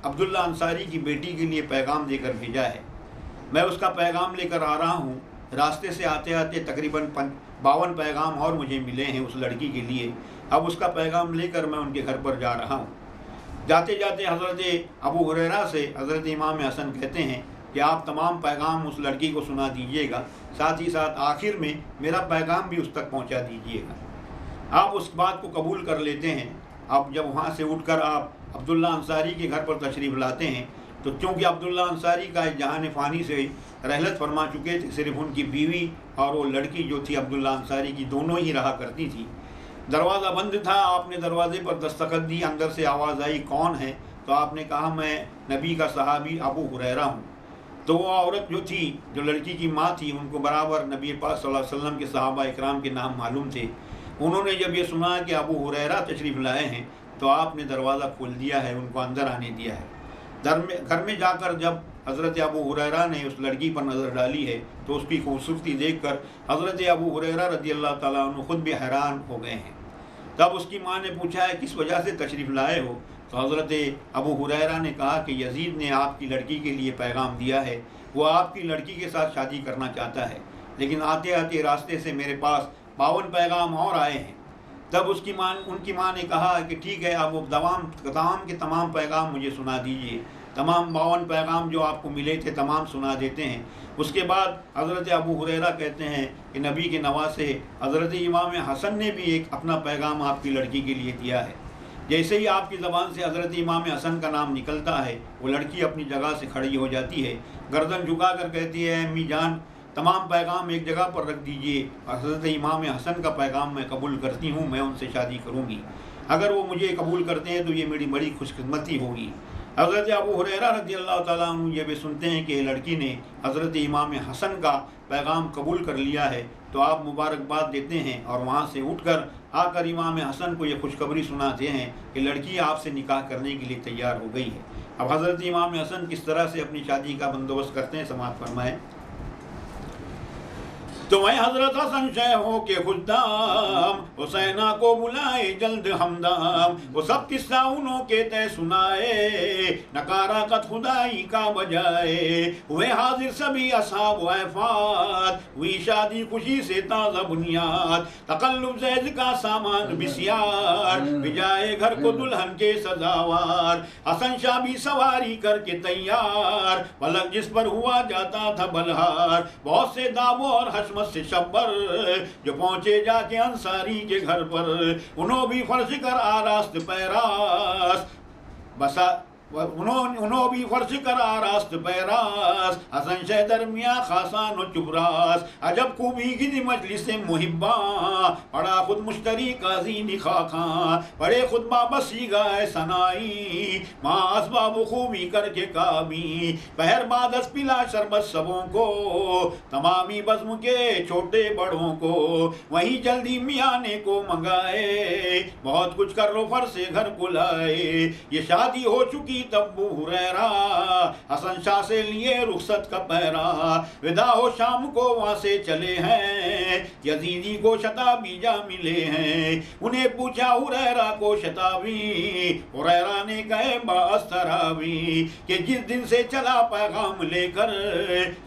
अब्दुल्ला अंसारी की बेटी के लिए पैगाम देकर भेजा है। मैं उसका पैगाम लेकर आ रहा हूँ। रास्ते से आते आते तकरीबन 52 पैगाम और मुझे मिले हैं उस लड़की के लिए। अब उसका पैगाम लेकर मैं उनके घर पर जा रहा हूँ। जाते जाते हज़रत अबू हुरैरा से हज़रत इमाम हसन कहते हैं कि आप तमाम पैगाम उस लड़की को सुना दीजिएगा, साथ ही साथ आखिर में मेरा पैगाम भी उस तक पहुँचा दीजिएगा। आप उस बात को कबूल कर लेते हैं। अब जब वहाँ से उठकर आप अब्दुल्ला अंसारी के घर पर तशरीफ़ लाते हैं, तो चूँकि अब्दुल्ला अंसारी का जहान फ़ानी से रहलत फरमा चुके थे, सिर्फ उनकी बीवी और वो लड़की जो थी अब्दुल्ला अंसारी की, दोनों ही रहा करती थी। दरवाज़ा बंद था। आपने दरवाज़े पर दस्तखत दी, अंदर से आवाज़ आई, कौन है? तो आपने कहा मैं नबी का सहाबी अबू हुरैरा हूँ। तो वो औरत जो थी, जो लड़की की माँ थी, उनको बराबर नबी पाक सल्लल्लाहु अलैहि वसल्लम के सहाबा इकराम के नाम मालूम थे। उन्होंने जब ये सुना कि अबू हुरैरा तशरीफ़ लाए हैं, तो आपने दरवाज़ा खोल दिया है, उनको अंदर आने दिया है। घर में जाकर जब हज़रत अबू हुरैरा ने उस लड़की पर नज़र डाली है, तो उसकी खूबसूरती देखकर हज़रत अबू हुरैरा रज़ियल्लाहु ताला अन्हु खुद भी हैरान हो गए हैं। तब उसकी माँ ने पूछा है किस वजह से तशरीफ़ लाए हो? तो हज़रत अबू हुरैरा ने कहा कि यजीद ने आपकी लड़की के लिए पैगाम दिया है, वो आपकी लड़की के साथ शादी करना चाहता है, लेकिन आते आते रास्ते से मेरे पास 52 पैगाम और आए हैं। तब उनकी माँ ने कहा कि ठीक है, आप वो तमाम पैगाम मुझे सुना दीजिए। तमाम 52 पैगाम जो आपको मिले थे तमाम सुना देते हैं। उसके बाद हज़रत अबू हुरैरा कहते हैं कि नबी के नवासे हज़रत इमाम हसन ने भी एक अपना पैगाम आपकी लड़की के लिए दिया है। जैसे ही आपकी ज़बान से हज़रत इमाम हसन का नाम निकलता है, वो लड़की अपनी जगह से खड़ी हो जाती है, गर्दन झुका कर कहती है, अम्मी जान तमाम पैगाम एक जगह पर रख दीजिए, हज़रत इमाम हसन का पैगाम मैं कबूल करती हूँ, मैं उनसे शादी करूँगी। अगर वो मुझे कबूल करते हैं तो ये मेरी बड़ी खुशकिस्मती होगी। हज़रत अबू हुरैरा रज़ियल्लाहु ताला अन्हु ये भी सुनते हैं कि लड़की ने हज़रत इमाम हसन का पैगाम कबूल कर लिया है, तो आप मुबारकबाद देते हैं और वहाँ से उठकर आकर इमाम हसन को ये खुशखबरी सुनाते हैं कि लड़की आपसे निकाह करने के लिए तैयार हो गई है। अब हज़रत इमाम हसन किस तरह से अपनी शादी का बंदोबस्त करते हैं, समाअत फरमाएं। तो मैं हजरत हसन शह हो के खुदाम हुसैना को बुलाए जल्द हमदाम, वो सब किस्सा उन्हों के तय सुनाए, नकारा कत खुदाई का बजाए, हुए हाजिर सभी असहाब वफात, हुई शादी खुशी से ताज़ा बुनियाद, तकल्लुब ज़ैद का सामान बिस्यार, बिजाए घर को दुल्हन के सजावार, हसन शाह भी सवारी करके तैयार, पलक जिस पर हुआ जाता था बलहार, बहुत से दावों और हश्म से शब्बर जो पहुंचे जाके अंसारी के घर पर, उन्हों भी फर्श कर आरास्त पैरास बसा, उन्हों भी फर्श कर आरास्त पैरास, हसन शह दरमिया खासान चुबरास, अजब खूबी की मजलिस मुहिब्बा, पड़ा खुद मुश्तरी काजी निखाखा, पड़े खुद बाबसी गाय सनाई, माँ असबाब खूबी करके काबी, पहर बादस पिला शरबत सबों को, तमामी बज़्म के छोटे बड़ों को, वहीं जल्दी मियाने को मंगाए, बहुत कुछ कर लो फर से घर को लाए, ये शादी हो चुकी तब अबू हुरैरा हसन शाह से लिए रुखसत का पहरा, विदा हो शाम को वहां से चले हैं, यजीदी को शताबी जा मिले हैं, उन्हें पूछा हुरैरा को शताबी, हुरैरा ने कहे बास्तरावी कि जिस दिन से चला पैगाम लेकर,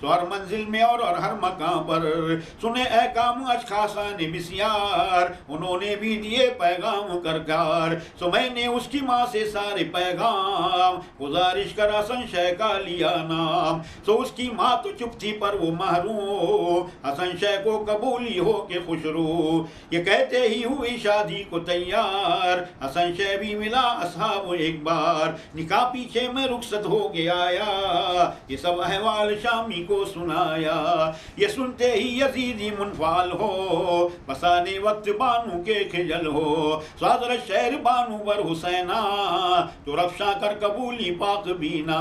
तो हर मंजिल में और हर मकाम पर सुने अहकाम अशखासा ने बिस्यार, उन्होंने भी दिए पैगाम करकार, सो मैंने उसकी माँ से सारे पैगाम गुजारिश कर हसन शह का लिया नाम, सो उसकी माँ तो चुप थी पर वो महरूम, हसन शह को कबूली हो के खुशरू, ये कहते ही हुई शादी को तैयार, हसन शह भी मिला असहाब एक बार, निकाह पीछे में रुखसत हो गया आया, ये सब अहवाल शामी को सुनाया, ये सुनते ही यजीदी मुनफाल हो, बसाने वक्त बानू के खिजल हो, सादर शहर बानू बर हुसैना, तो रफ्शा कर कबूली पाक बीना।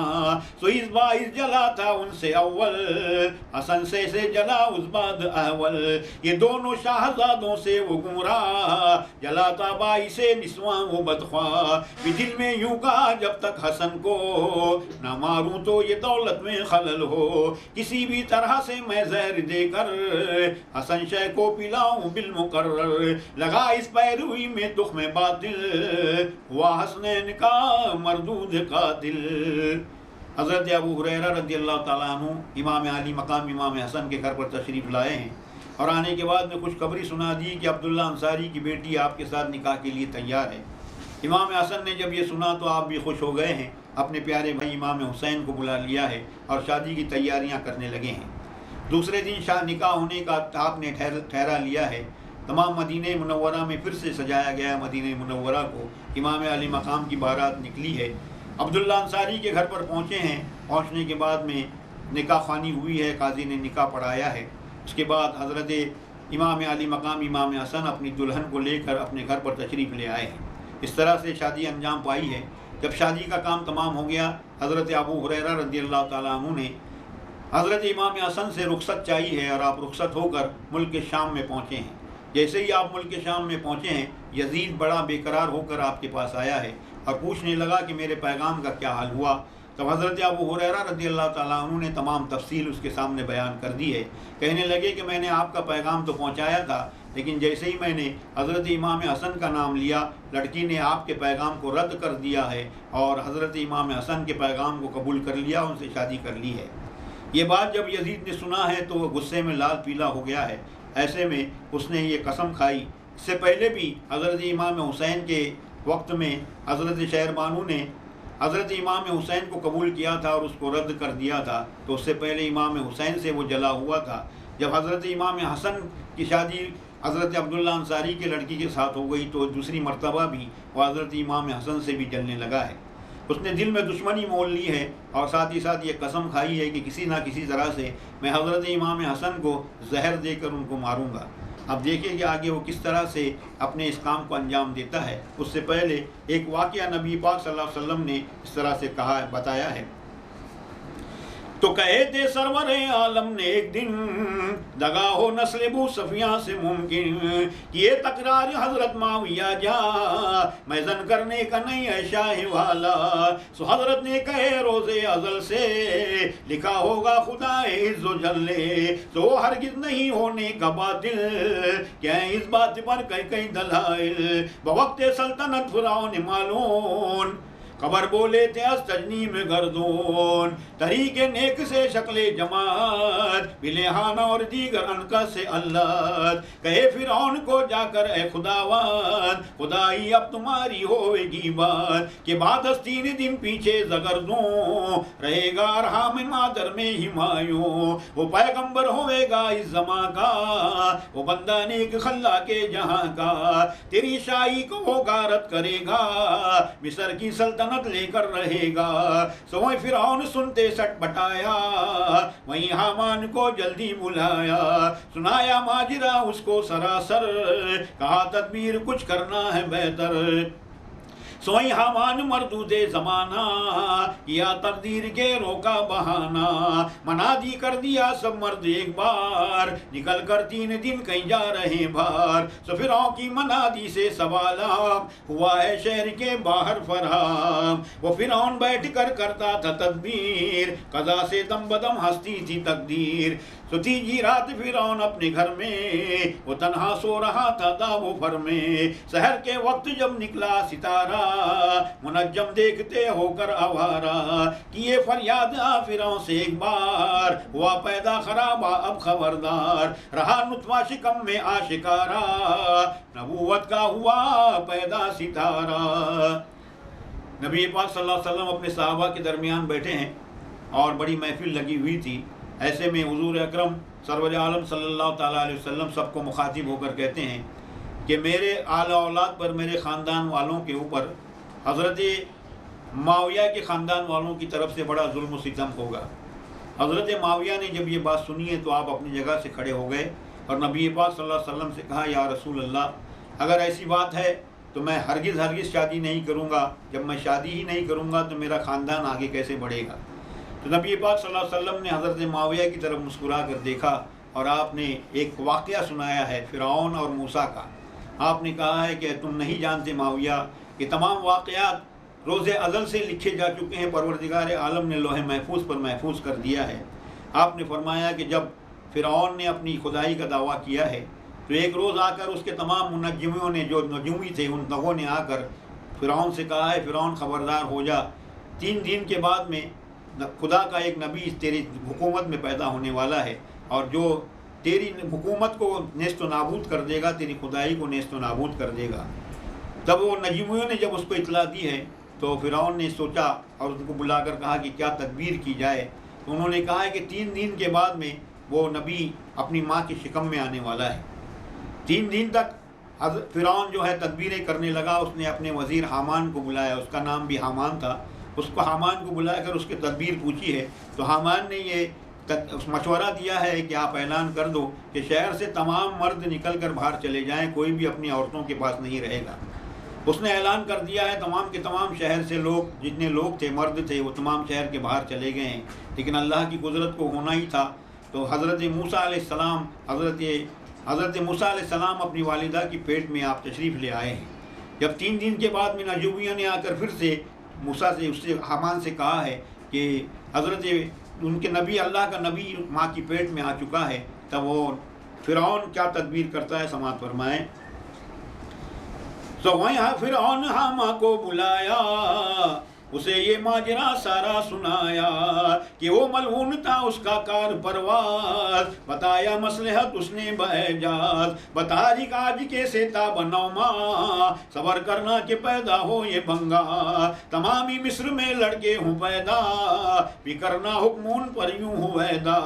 सो इस बाइस जला था उनसे अव्वल, हसन से जला उस बाद अव्वल। ये दोनों शाहजादों से वो गुमराह, जला था बाई से निस्वां वो बदख्वाह। दिल में यूं कहा जब तक हसन को ना मारूं तो ये दौलत में खलल हो। किसी भी तरह से मैं जहर देकर हसन शह को पिलाऊं बिल मुकर्रर। लगा इस पैरवी में दुख में बातिल, हुआ हसनैन का मरदूद कातिल। हज़रत अबू हुरैरा रज़ियल्लाहु ताला अन्हु इमाम अली मकाम इमाम हसन के घर पर तशरीफ़ लाए हैं और आने के बाद में खुशखबरी सुना दी कि अब्दुल्ला अंसारी की बेटी आपके साथ निकाह के लिए तैयार है। इमाम हसन ने जब ये सुना तो आप भी खुश हो गए हैं, अपने प्यारे भाई इमाम हुसैन को बुला लिया है और शादी की तैयारियां करने लगे हैं। दूसरे दिन शाह निकाह होने का आपने ठहरा लिया है। तमाम मदीने मुनव्वरा में फिर से सजाया गया मदीने मुनव्वरा को। इमाम अली मकाम की बारात निकली है, अब्दुल्ला अंसारी के घर पर पहुँचे हैं। पहुँचने के बाद में निकाह ख़ानी हुई है, काजी ने निकाह पढ़ाया है। उसके बाद हज़रत इमाम अली मकाम इमाम हसन अपनी दुल्हन को लेकर अपने घर पर तशरीफ़ ले आए हैं। इस तरह से शादी अंजाम पाई है। जब शादी का काम तमाम हो गया, हज़रत अबू हुरैरा रज़ियल्लाहु ताला अन्हु ने हज़रत इमाम हसन से रुखसत चाहिए है और आप रुखसत होकर मुल्क के शाम में पहुँचे हैं। जैसे ही आप मुल्क के शाम में पहुँचे हैं, यजीद बड़ा बेकरार होकर आपके पास आया है और पूछने लगा कि मेरे पैगाम का क्या हाल हुआ। तब हज़रत अबू हुरैरा रज़ियल्लाहु ताला अन्हु ने तमाम तफसील उसके सामने बयान कर दी है। कहने लगे कि मैंने आपका पैगाम तो पहुँचाया था, लेकिन जैसे ही मैंने हज़रत इमाम हसन का नाम लिया, लड़की ने आपके पैगाम को रद्द कर दिया है और हज़रत इमाम हसन के पैगाम को कबूल कर लिया, उनसे शादी कर ली है। ये बात जब यजीद ने सुना है तो वह गुस्से में लाल पीला हो गया है। ऐसे में उसने ये कसम खाई, इससे पहले भी हज़रत इमाम हुसैन के वक्त में हज़रत शहरबानू ने हज़रत इमाम हुसैन को कबूल किया था और उसको रद्द कर दिया था। तो उससे पहले इमाम हुसैन से वो जला हुआ था। जब हज़रत इमाम हसन की शादी हज़रत अब्दुल्ला अंसारी के लड़की के साथ हो गई तो दूसरी मर्तबा भी वो हज़रत इमाम हसन से भी जलने लगा है। उसने दिल में दुश्मनी मोल ली है और साथ ही साथ ये कसम खाई है कि किसी ना किसी तरह से मैं हज़रत इमाम हसन को जहर देकर उनको मारूंगा। अब देखिए कि आगे वो किस तरह से अपने इस काम को अंजाम देता है। उससे पहले एक वाक़या नबी पाक सल्लल्लाहु अलैहि वसल्लम ने इस तरह से कहा बताया है। तो कहे थे सरवर आलम ने एक दिन, दगा हो नस्ल बू सफिया से मुमकिन, कि ये तकरार हजरत माविया जा मैजन करने का नहीं है शाह वाला। सो हजरत ने कहे रोज़े अजल से लिखा होगा खुदा इज़्ज़ो जल्ले, तो हरगिज़ नहीं होने का बातिल, क्या इस बात पर कई कई दलाइल। बवक्त सल्तनत फ़िरौन मालून, खबर बोले थे अस्तजनी में गर्दोन, तरीके नेक से शक्ले जमात, बिलेहाना और दीगर अनका से अल्लाह। कहे फिरौन को जाकर ए खुदावन, खुदाई अब तुम्हारी होएगी बात, कि बाद 3 दिन पीछे जगरदों, रहेगा रहा में मादर में हिमायूं। वो पैगंबर होएगा इस जमा का, वो बंदा नेक खल्ला के जहां का, तेरी शाही को वो गारत करेगा, मिस्र की सल्तनत लेकर रहेगा। सोए फिरौन सुनते सट बटाया, वहीं हामान को जल्दी बुलाया, सुनाया माजरा उसको सरासर, कहा तदबीर कुछ करना है बेहतर। सोई हामान मरदूदे जमाना, किया तकदीर के रोका बहाना, मनादी कर दिया सब मर्द एक बार, निकल कर 3 दिन कहीं जा रहे बाहर। सो फिरौन की मनादी से सवाला, हुआ है शहर के बाहर फरहाम। वो फिरौन बैठ कर करता था तदबीर, कज़ा से दम बदम हंसती थी तकदीर। सो तीजी रात फिरौन अपने घर में, वो तन्हा सो रहा था दावो भर में। सहर के वक्त जब निकला सितारा, मुनज्जम देखते होकर आवारा, किए फरियाद फिरौन से एक बार, हुआ पैदा खराबा अब खबरदार। रहा नुतवा शिकम में आशिकारा, नबूवत का हुआ पैदा सितारा। नबी पाक सल्लल्लाहु अलैहि वसल्लम अपने सहाबा के दरमियान बैठे हैं और बड़ी महफिल लगी हुई थी। ऐसे में हुजूर अकरम सरवर आलम सल्लल्लाहु ताला अलैहि वसल्लम सबको मुखातिब होकर कहते हैं कि मेरे आला औलाद पर, मेरे ख़ानदान वालों के ऊपर हज़रत माविया के ख़ानदान वालों की तरफ से बड़ा जुल्म व सितम होगा। हज़रत माविया ने जब ये बात सुनी है तो आप अपनी जगह से खड़े हो गए और नबी पाक सल्लल्लाहु अलैहि वसल्लम से कहा, या रसूल अल्लाह, अगर ऐसी बात है तो मैं हरगिज़ हरगिज़ शादी नहीं करूँगा। जब मैं शादी ही नहीं करूँगा तो मेरा ख़ानदान आगे कैसे बढ़ेगा। तो नबी पाक सल्लल्लाहु अलैहि वसल्लम ने हज़रत मुआविया की तरफ मुस्कुरा कर देखा और आपने एक वाक़या सुनाया है फ़िरऔन और मूसा का। आपने कहा है कि तुम नहीं जानते मुआविया, कि तमाम वाक़यात रोज़े अज़ल से लिखे जा चुके हैं, परवरदिगार आलम ने लोहे महफूज पर महफूज कर दिया है। आपने फरमाया कि जब फ़िरऔन ने अपनी खुदाई का दावा किया है तो एक रोज़ आकर उसके तमाम मुनज्जिमों ने, जो नजूमी थे, उन लोगों ने आकर फ़िरऔन से कहा है, फ़िरऔन ख़बरदार हो जा, 3 दिन के बाद में खुदा का एक नबी तेरी हुकूमत में पैदा होने वाला है और जो तेरी हुकूमत को नेस्त नाबूद कर देगा, तेरी खुदाई को नेस्त नाबूद कर देगा। तब वो नजूमियों ने जब उसको इतला दी है तो फ़िरऔन ने सोचा और उनको बुलाकर कहा कि क्या तदबीर की जाए। तो उन्होंने कहा है कि 3 दिन के बाद में वो नबी अपनी माँ की शिकम में आने वाला है। 3 दिन तक फ़िरऔन जो है तदबीरें करने लगा। उसने अपने वज़ीर हामान को बुलाया, उसका नाम भी हामान था। उसको हामान को बुलाकर उसके तदबीर पूछी है तो हामान ने ये मशवरा दिया है कि आप ऐलान कर दो कि शहर से तमाम मर्द निकल कर बाहर चले जाएं, कोई भी अपनी औरतों के पास नहीं रहेगा। उसने ऐलान कर दिया है, तमाम के तमाम शहर से लोग, जितने लोग थे, मर्द थे, वो तमाम शहर के बाहर चले गए हैं। लेकिन अल्लाह की कुदरत को होना ही था। तो हज़रत मूसा अलैहिस्सलाम अपनी वालिदा की पेट में आप तशरीफ़ ले आए हैं। जब 3 दिन के बाद में नजूमियों ने आकर फिर से मूसा से, उससे हामान से कहा है कि हज़रत उनके नबी, अल्लाह का नबी माँ की पेट में आ चुका है, तब वो फ़िरऔन क्या तदबीर करता है, समात फरमाएं। तो वहाँ फ़िरऔन हामा को बुलाया, उसे ये माजरा सारा सुनाया कि वो मलऊन था उसका कार परवाज, बताया मसलहत उसने बहजाज, बता दी आज कैसे था बनौमा, सबर करना के पैदा हो ये बंगा, तमामी मिस्र में लड़के हूँ पैदा, भी करना हुक्मून पर यूँ हुवैदा,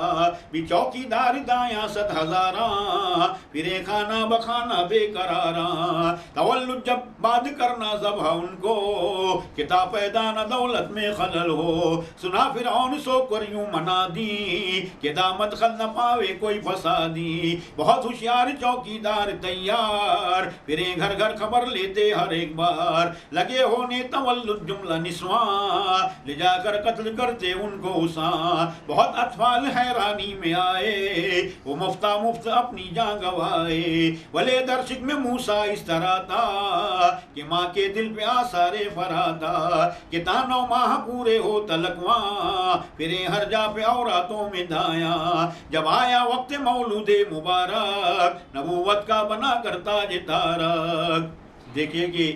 भी चौकीदार दाया 7,000, फिरे खाना बखाना बेकरारा, तवल्लुद जब बाद करना ज़बह उनको, किताब पैदा न दौलत में खलल हो, सुना फ़िरऔन सो कर यूं मना दी, कि दामद खल न पावे कोई फसादी, बहुत होशियार चौकीदार तैयार, फिरे घर घर खबर लेते हर एक बार, लगे होने तवल्लुद जुमला निस्वा, ले जाकर कत्ल करते उनको उसा, बहुत अतफाल हैरानी में आए, वो मुफ्ता मुफ्त अपनी जान गवाए, भले दर्शक में मूसा इस तरह था, कि माँ के दिल पे आसारे फरा था, कि 9 माह पूरे हो तलकवा, फिरे हर जा पे औरातों में दाया, जब आया वक्त मौलूदे मुबारक, नबूवत का बना करता जे तारक। देखिए कि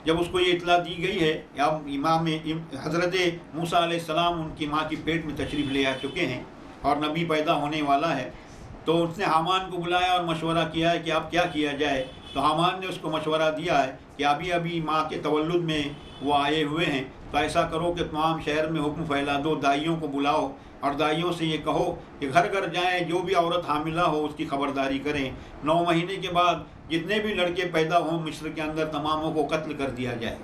जब उसको ये इतला दी गई है, अब इमाम हज़रत मूसा अलैहिस्सलाम उनकी माँ की पेट में तशरीफ़ ले आ चुके हैं और नबी पैदा होने वाला है, तो उसने हामान को बुलाया और मशवरा किया है कि अब क्या किया जाए। तो हामान ने उसको मशवरा दिया है कि अभी अभी माँ के तवल्लुद में वो आए हुए हैं, तो ऐसा करो कि तमाम शहर में हुक्म फैला दो, दाइयों को बुलाओ और दाइयों से ये कहो कि घर घर जाएं, जो भी औरत हामिला हो उसकी खबरदारी करें। 9 महीने के बाद जितने भी लड़के पैदा हों मिस्र के अंदर, तमामों को कत्ल कर दिया जाए।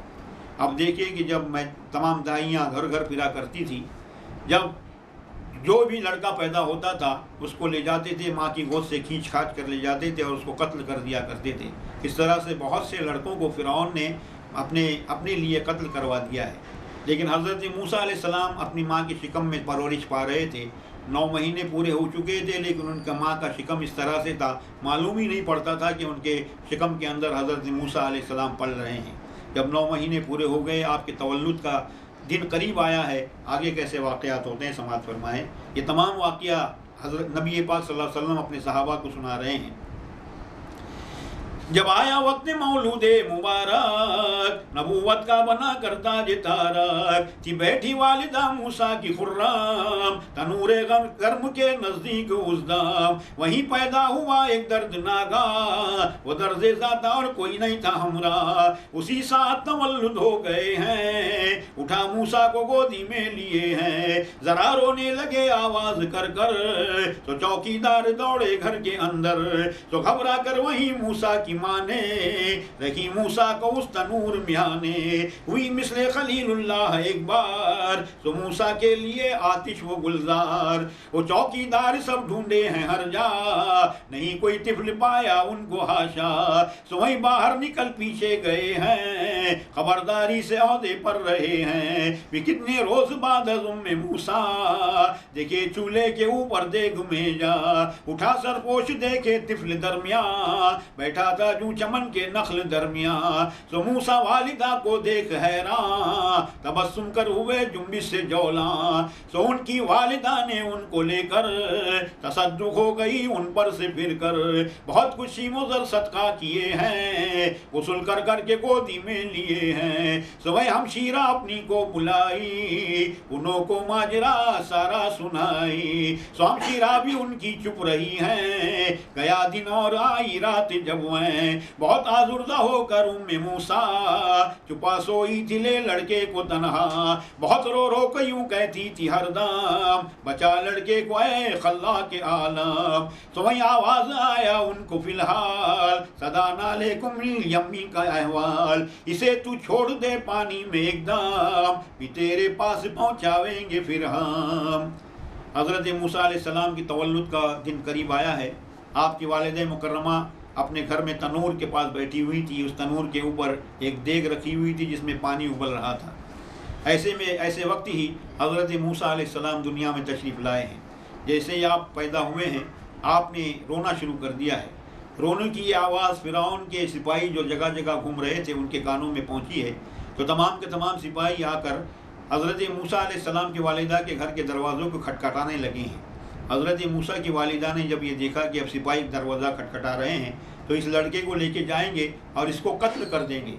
अब देखिए कि जब मैं तमाम दाइयाँ घर घर फिरा करती थी, जब जो भी लड़का पैदा होता था उसको ले जाते थे, माँ की गोद से खींच खाच कर ले जाते थे और उसको कत्ल कर दिया करते थे। इस तरह से बहुत से लड़कों को फ़िरऔन ने अपने लिए कत्ल करवा दिया है। लेकिन हज़रत मूसा अलैहिस्सलाम अपनी माँ की शिकम में परवरिश पा रहे थे, 9 महीने पूरे हो चुके थे, लेकिन उनका माँ का शिकम इस तरह से था, मालूम ही नहीं पड़ता था कि उनके शिकम के अंदर हज़रत मूसा अलैहिस्सलाम पल रहे हैं। जब 9 महीने पूरे हो गए, आपके तवल्लुद का दिन करीब आया है, आगे कैसे वाक़यात होते हैं समात फरमाएँ। ये तमाम वाक़या हज़रत नबी पाक सल्लल्लाहु अलैहि वसल्लम अपने सहाबा को सुना रहे हैं। जब आया वक्त मौलूदे मुबारक, नबूवत का बना करता जे तारक, थी बैठी वालिदा मूसा की खुर्राम, तनूरे गर्म के नजदीक उज़दाम, वहीं पैदा हुआ एक दर्द नागा, वो दर्द ज़ाता और कोई नहीं था हमरा, उसी साथ तवल्लुद हो गए हैं, उठा मूसा को गोदी में लिए हैं, जरा रोने लगे आवाज कर कर, तो चौकीदार दौड़े घर के अंदर, तो घबरा कर वहीं मूसा की की माँ ने रखी मूसा को उस तनूर म्याने, हुई मिसले खलीलुल्लाह एक बार, तो मूसा के लिए आतिश वो गुलजार। वो चौकीदार सब ढूंढे हैं हर जा, नहीं कोई तिफल पाया उनको हाशा। सो वहीं बाहर निकल पीछे गए हैं, खबरदारी से औहदे पर रहे हैं। वे कितने रोज बाद उम्मे मूसा, देखे चूल्हे के ऊपर देख में जा। उठा सरपोश देखे तिफल दरमिया, बैठा था जू चमन के नखल दरमिया। सो मूसा वालिदा को देख हैरान, तबस्सुम कर हुए जुम्बिश से जौला। सो उनकी वालिदा ने उनको लेकर तसद्दुक हो गई उन पर से फिर कर। बहुत कुछ शीमोजर सदका किए हैं, गुस्ल कर कर के गोदी में लिए हैं। सुबह हम शीरा अपनी को बुलाई, उन्हों को माजरा सारा सुनाई। सो हम शीरा भी उनकी चुप रही हैं, गया दिन और आई रात जब वह बहुत आजुर्दा होकर उम्मे मूसा चुपा सोई थी ले लड़के को तनहा। बहुत रो रो के यूं कहती थी हरदम, बचा लड़के को ऐ खल्ला के आलम। तो वही आवाज आया उनको फिलहाल, सदा नाले कुमिल यम्मी का अहवाल। इसे तू छोड़ दे पानी में एकदम, भी तेरे पास पहुंचावेंगे फिर हम। हजरत मूसा अलैहिस्सलाम की तवल्लुद का दिन करीब आया है। आपकी वालिदा मुकर्रमा अपने घर में तनूर के पास बैठी हुई थी। उस तनूर के ऊपर एक देग रखी हुई थी जिसमें पानी उबल रहा था। ऐसे वक्त ही हजरत मूसा अलैहिस्सलाम दुनिया में तशरीफ़ लाए हैं। जैसे ही आप पैदा हुए हैं आपने रोना शुरू कर दिया है। रोने की आवाज़ फ़िरौन के सिपाही जो जगह जगह घूम रहे थे उनके कानों में पहुंची है। तो तमाम के तमाम सिपाही आकर हज़रत मूसा अलैहिस्सलाम की वालिदा के घर के दरवाज़ों को खटखटाने लगे हैं। हज़रत मूसा की वालिदा ने जब ये देखा कि अब सिपाही दरवाज़ा खटखटा रहे हैं तो इस लड़के को लेके जाएंगे और इसको कत्ल कर देंगे।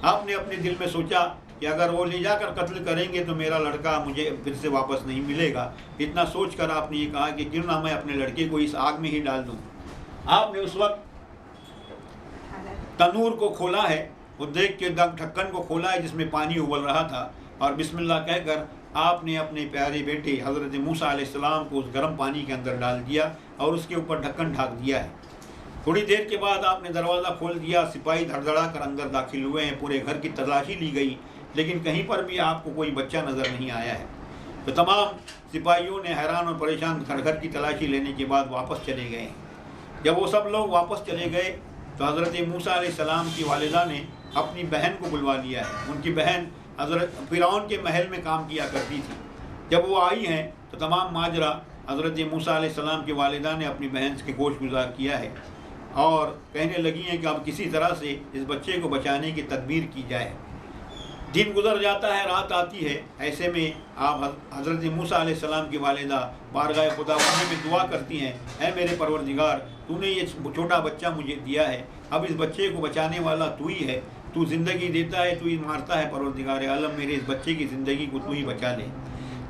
आपने अपने दिल में सोचा कि अगर वो ले जाकर कत्ल करेंगे तो मेरा लड़का मुझे फिर से वापस नहीं मिलेगा। इतना सोचकर आपने ये कहा कि क्यों ना मैं अपने लड़के को इस आग में ही डाल दूँ। आपने उस वक्त तनूर को खोला है, वो देख के ढक्कन को खोला है जिसमें पानी उबल रहा था, और बिस्मिल्लाह कहकर आपने अपने प्यारे बेटे हज़रत मूसा अलैहिस्सलाम को उस गर्म पानी के अंदर डाल दिया और उसके ऊपर ढक्कन ढक दिया है। थोड़ी देर के बाद आपने दरवाज़ा खोल दिया। सिपाही धड़धड़ा कर अंदर दाखिल हुए हैं। पूरे घर की तलाशी ली गई लेकिन कहीं पर भी आपको कोई बच्चा नज़र नहीं आया है। तो तमाम सिपाहियों ने हैरान और परेशान घर घर की तलाशी लेने के बाद वापस चले गए। जब वो सब लोग वापस चले गए तो हज़रत मूसा अलैहिस्सलाम की वालिदा ने अपनी बहन को बुलवा लिया है। उनकी बहन हज़रत फ़िरौन के महल में काम किया करती थी। जब वो आई हैं तो तमाम माजरा हज़रत मूसा अलैहिस्सलाम की वालिदा ने अपनी बहन के गोश गुजार किया है और कहने लगी हैं कि अब किसी तरह से इस बच्चे को बचाने की तदबीर की जाए। दिन गुजर जाता है, रात आती है। ऐसे में आप हज़रत मूसा अलैहिस्सलाम की वालिदा बारगाह खुदावंदी में दुआ करती हैं, ऐ मेरे परवरदिगार, तूने ये छोटा बच्चा मुझे दिया है, अब इस बच्चे को बचाने वाला तू ही है। तू ज़िंदगी देता है, तू ही मारता है। परवरदिगार आलम, मेरे इस बच्चे की ज़िंदगी को तू ही बचा ले।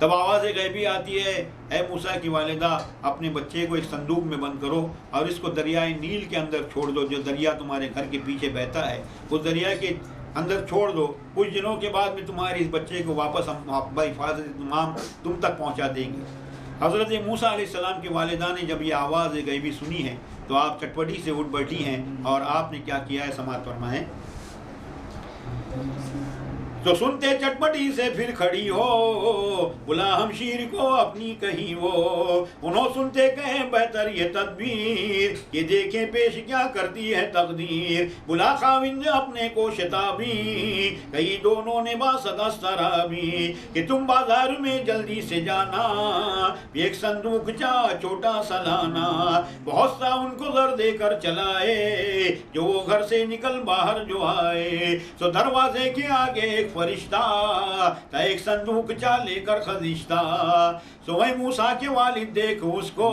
तब आवाज़ गैबी आती है, ऐ मूसा की वालिदा, अपने बच्चे को एक संदूक में बंद करो और इसको दरियाए नील के अंदर छोड़ दो, जो दरिया तुम्हारे घर के पीछे बहता है उस दरिया के अंदर छोड़ दो। कुछ दिनों के बाद में तुम्हारे इस बच्चे को वापस हम हिफाज़त तमाम तुम तक पहुंचा देंगे। हज़रत मूसा अलैहिस्सलाम की वालिदा ने जब ये आवाज़ गैबी सुनी है तो आप चटपटी से उठ बैठी हैं और आपने क्या किया है समाअत फरमाएं। तो सुनते चटपटी से फिर खड़ी हो, बुला हमशीर को अपनी कहीं वो। उन्हों सुनते कहें बेहतर ये तदबीर, ये देखें पेश क्या करती है तकदीर। बुला खाविंद अपने को शताबी, कही दोनों ने बासदस्तराबी, कि तुम बाजार में जल्दी से जाना, एक संदूक चा छोटा सा लाना। बहुत सा उनको जर देकर चलाए, जो वो घर से निकल बाहर जो आए। तो दरवाजे के आगे फरिश्ता था एक संदूक चा लेकर खजिश्ता। सो वही मूसा के वालिद देख उसको,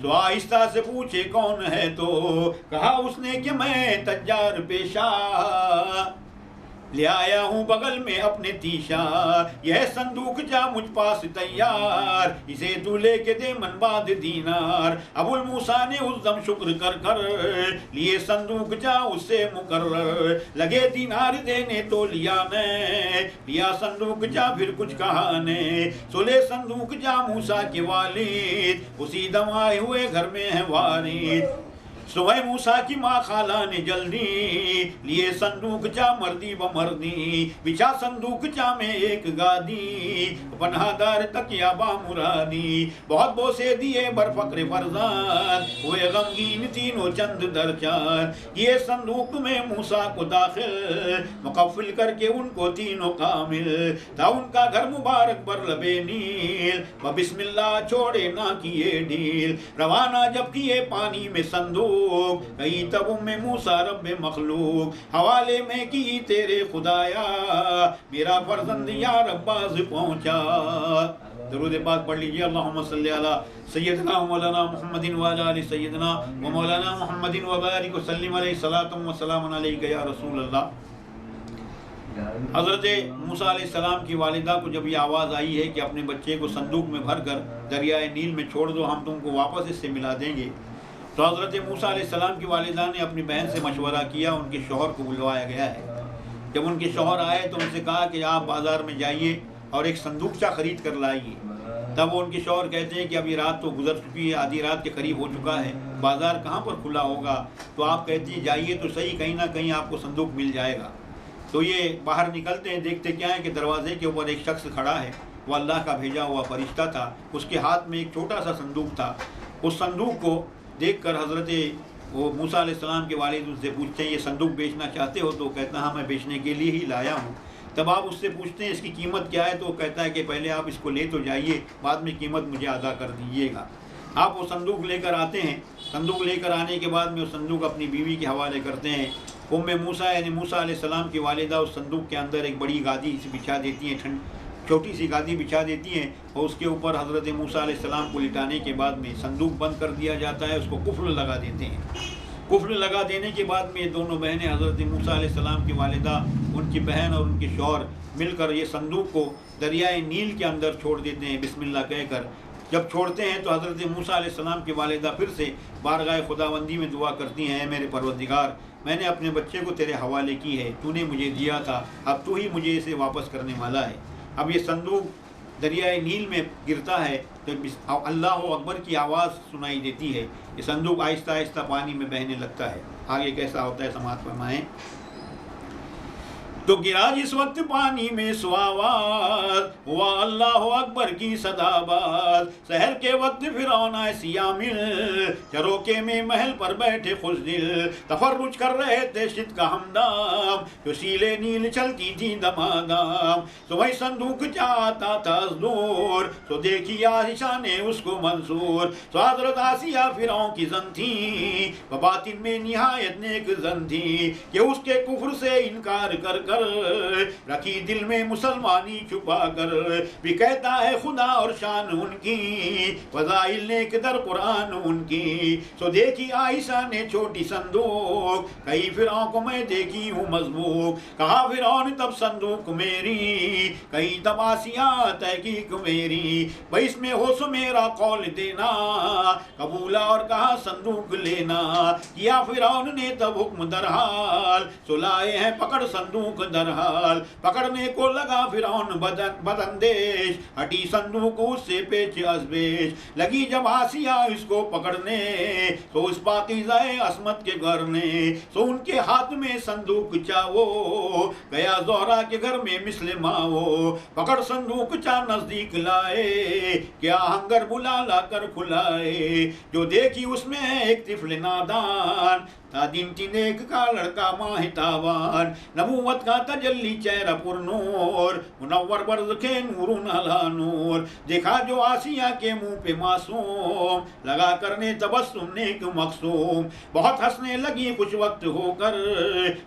सो आहिस्ता से पूछे कौन है, तो कहा उसने कि मैं तज्जार पेशा ले आया हूँ बगल में अपने तीशा। यह संदूक जा मुझ पास तैयार, इसे तू लेके दे मनबाद दीनार। अबुल मूसा ने उस दम शुक्र कर कर लिए संदूक जा उससे मुकर्रर। लगे दीनार देने तो लिया ने, लिया संदूक जा फिर कुछ कहा ने। सुले संदूक जा मूसा के वालिद, उसी दम आए हुए घर में है वारिद। सुबह मूसा की माँ खाला ने जल्दी लिए संदूक चा मर्दी व मर्दी, बिछा संदूक चा में एक गादी, पन्हादार तकिया बा मुरादी, बहुत बोसे दिए बर फक्र फरजान, हुए गमगीन तीनों चंद दर चार, ये संदूक में मूसा को दाखिल, मुकफ्फिल करके उनको तीनों कामिल, था उनका घर मुबारक पर लबे नील, व बिस्मिल्लाह छोड़े ना किए ढील, रवाना जब किए पानी में संदूक, कहीं तब उम्मे मूसा रब्बे मखलूक, हवाले में की तेरे खुदाया, मेरा फर्जंद या रब्बाज पहुंचा। दरूद पाक पढ़ लीजिए। अल्लाहुम्मा सल्ली अला सय्यदना मौलाना मुहम्मदिन व अला आलि सय्यदना व मौलाना मुहम्मदिन व बारिक व सल्लिम अलैहि सलातुम व सलामुन अलैका या रसूल अल्लाह। हज़रत मूसा अलैहिस्सलाम की वालिदा को जब ये आवाज़ आई है कि अपने बच्चे को संदूक में भर कर दरियाए नील में छोड़ दो, हम तुमको वापस इससे मिला देंगे, तो हज़रत मूसा अलैहिस्सलाम की वालिदा ने अपनी बहन से मशवरा किया। उनके शौहर को बुलवाया गया है। जब उनके शौहर आए तो उनसे कहा कि आप बाज़ार में जाइए और एक संदूकचा ख़रीद कर लाइए। तब वो उनके शौहर कहते हैं कि अभी रात तो गुजर चुकी है, आधी रात के करीब हो चुका है, बाज़ार कहाँ पर खुला होगा। तो आप कहती हैं जाइए तो सही, कहीं ना कहीं आपको संदूक मिल जाएगा। तो ये बाहर निकलते हैं, देखते क्या है कि दरवाजे के ऊपर एक शख्स खड़ा है। वो अल्लाह का भेजा हुआ फरिश्ता था। उसके हाथ में एक छोटा सा संदूक था। उस संदूक को देखकर हज़रत वो मूसा अलैहिस्सलाम के वालिद उससे पूछते हैं ये संदूक बेचना चाहते हो? तो कहता है हाँ मैं बेचने के लिए ही लाया हूँ। तब आप उससे पूछते हैं इसकी कीमत क्या है? तो वो कहता है कि पहले आप इसको ले तो जाइए, बाद में कीमत मुझे अदा कर दीजिएगा। आप वो संदूक लेकर आते हैं। संदूक लेकर आने के बाद में वो संदूक अपनी बीवी के हवाले करते हैं। उम्मे मूसा यानी मूसा अलैहिस्सलाम की वालिदा उस संदूक के अंदर एक बड़ी गादी बिछा देती हैं, छोटी सी गादी बिछा देती हैं और उसके ऊपर हज़रत मूसा अलैहिस्सलाम को लिटाने के बाद में संदूक बंद कर दिया जाता है। उसको कुफ्ल लगा देते हैं। कुफ्ल लगा देने के बाद में दोनों बहनें हज़रत मूसा अलैहिस्सलाम की वालिदा, उनकी बहन और उनके शौहर मिलकर ये संदूक को दरियाए नील के अंदर छोड़ देते हैं बिस्मिल्लाह कहकर। जब छोड़ते हैं तो हज़रत मूसा अलैहिस्सलाम की वालिदा फिर से बारगाह खुदाबंदी में दुआ करती हैं, मेरे परवरदिगार मैंने अपने बच्चे को तेरे हवाले की है, तूने मुझे दिया था, अब तू ही मुझे इसे वापस करने वाला है। अब ये संदूक दरियाए नील में गिरता है तो अल्लाह अकबर की आवाज़ सुनाई देती है। ये संदूक आहिस्ता आहिस्ता पानी में बहने लगता है। आगे कैसा होता है समाअत फरमाएं। तो गिरा जिस वक्त पानी में सुआवाज, हुआ अल्लाह अकबर की सदाबाज। सहर के वक्त फिरौन सियामिल, चरोके में महल पर बैठे खुश दिल। तफर्रुज कर रहे थे शिद का हमदाम, जो सीले नील चलती थी दमादम। तो वही संदूक चाहता था दूर, तो देखी आयशा ने उसको मंसूर। तो हज़रत आसिया फिरौन की जन थी, बातिन में निहायत नेक जन थी, कि उसके कुफ्र से इनकार कर रखी दिल में मुसलमानी छुपा कर। भी कहता है खुदा और शान उनकी, फज़ाइल ने किधर कुरान उनकी। सो देखी आयशा ने छोटी संदूक, कई फिरौन को मैं देखी हूँ मजबूक। कहा फिरौन तब संदूक मेरी, कहीं तब आसिया तहकीक मेरी। भाई इसमें हो सो मेरा कौल देना, कबूला और कहा संदूक लेना। किया फिरौन ने तब हुक्म दरहाल, सुलाए हैं पकड़ संदूक दरहाल। पकड़ने को लगा फिरौन बदंदेश, हटी संदूक उससे पेच अजबेश। लगी जब आसिया इसको पकड़ने, तो उस पाकीज़ाए अस्मत के घर ने। तो उनके हाथ में संदूक चावो, गया ज़ोहरा के घर में मिस्ले माओ। पकड़ संदूक चा नजदीक लाए, क्या हंगर बुला ला कर खुलाए। जो देखी उसमें एक तिफल नादान, तादिन नेक का लड़का माहितावान। नबूवत का तजल्ली चेहरा पुरनूर, मुनव्वर बर्ज़ के नूरुन अला नूर। देखा जो आसिया के मुंह पे मासूम, लगा करने तबस्सुम नेक मकसूम। बहुत हंसने लगी कुछ वक्त होकर,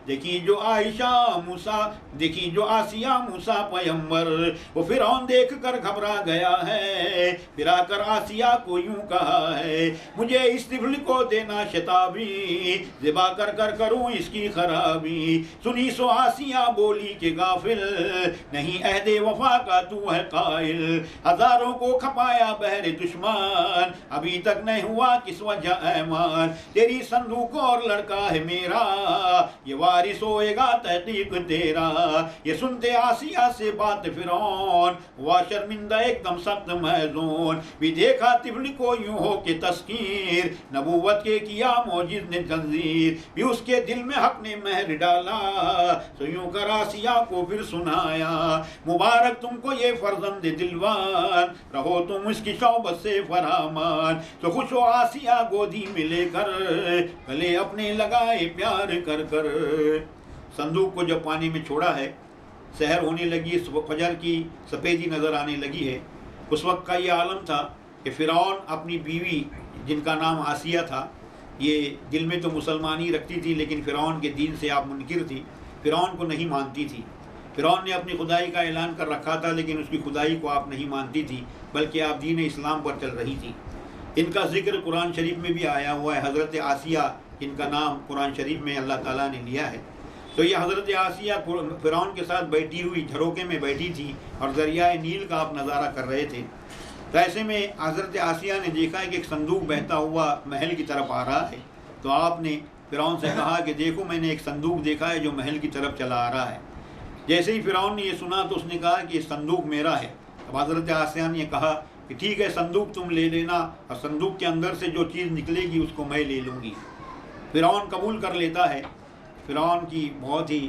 देखी जो आयशा मूसा, देखी जो आसिया मूसा पैगंबर। वो फिरौन देख कर घबरा गया है, फिरा कर आसिया को यूं कहा है, मुझे इस तिफल को देना शताबी, ज़िबा कर कर करूं इसकी खराबी। सुनी सो आसिया बोली के गाफिल, नहीं अहदे वफा का तू है कायल। हजारों को खपाया बहरे दुश्मन, अभी तक नहीं हुआ किस वजह ऐमान। तेरी संदूक और लड़का है मेरा, ये वारिस होएगा तहकीक तेरा। ये सुनते आसिया से बात फिरौन हुआ शर्मिंदा एकदम सख्त महजून। भी देखा तिफल को यूं हो के तस्कीर नबूवत के किया मौजिद ने तंजीर। भी उसके दिल में हक ने महर डाला तो यूं कर आसिया को फिर सुनाया। मुबारक तुमको ये फर्जंद दिलवान रहो तुम इसकी शौबत से फरामान। तो खुश हो आसिया गोदी में लेकर गले अपने लगाए प्यार कर कर। संदूक को जब पानी में छोड़ा है, सहर होने लगी, फजर की सफ़ेदी नज़र आने लगी है। उस वक्त का ये आलम था कि फ़िरौन अपनी बीवी जिनका नाम आसिया था, ये दिल में तो मुसलमान ही रखती थी लेकिन फ़िरौन के दीन से आप मुनकिर थी, फ़िरौन को नहीं मानती थी। फ़िरौन ने अपनी खुदाई का ऐलान कर रखा था लेकिन उसकी खुदाई को आप नहीं मानती थी, बल्कि आप दीन इस्लाम पर चल रही थी। इनका जिक्र कुरान शरीफ में भी आया हुआ है। हज़रत आसिया इनका नाम कुरान शरीफ में अल्लाह ताला ने लिया है। तो ये हज़रत आसिया फ़िरौन के साथ बैठी हुई झरोके में बैठी थी और दरियाए नील का आप नज़ारा कर रहे थे। तो ऐसे में हज़रत आसिया ने देखा है कि एक संदूक बहता हुआ महल की तरफ आ रहा है। तो आपने फ़िरौन से कहा कि देखो मैंने एक संदूक देखा है जो महल की तरफ चला आ रहा है। जैसे ही फ़िरौन ने ये सुना तो उसने कहा कि संदूक मेरा है। अब हज़रत आसिया ने कहा कि ठीक है, संदूक तुम ले लेना और संदूक के अंदर से जो चीज़ निकलेगी उसको मैं ले लूँगी। फ़िरौन कबूल कर लेता है। फ़िरौन की बहुत ही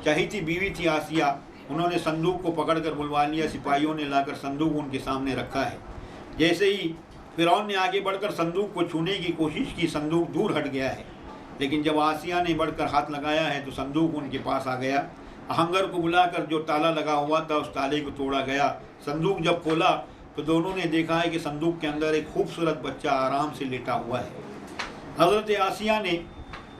चहेती बीवी थी आसिया। उन्होंने संदूक को पकड़ कर बुलवा लिया, सिपाहियों ने लाकर संदूक उनके सामने रखा है। जैसे ही फ़िरौन ने आगे बढ़कर संदूक को छूने की कोशिश की, संदूक दूर हट गया है। लेकिन जब आसिया ने बढ़कर हाथ लगाया है तो संदूक उनके पास आ गया। आहंगर को बुलाकर जो ताला लगा हुआ था उस ताले को तोड़ा गया। संदूक जब खोला तो दोनों ने देखा है कि संदूक के अंदर एक खूबसूरत बच्चा आराम से लेटा हुआ है। हज़रत आसिया ने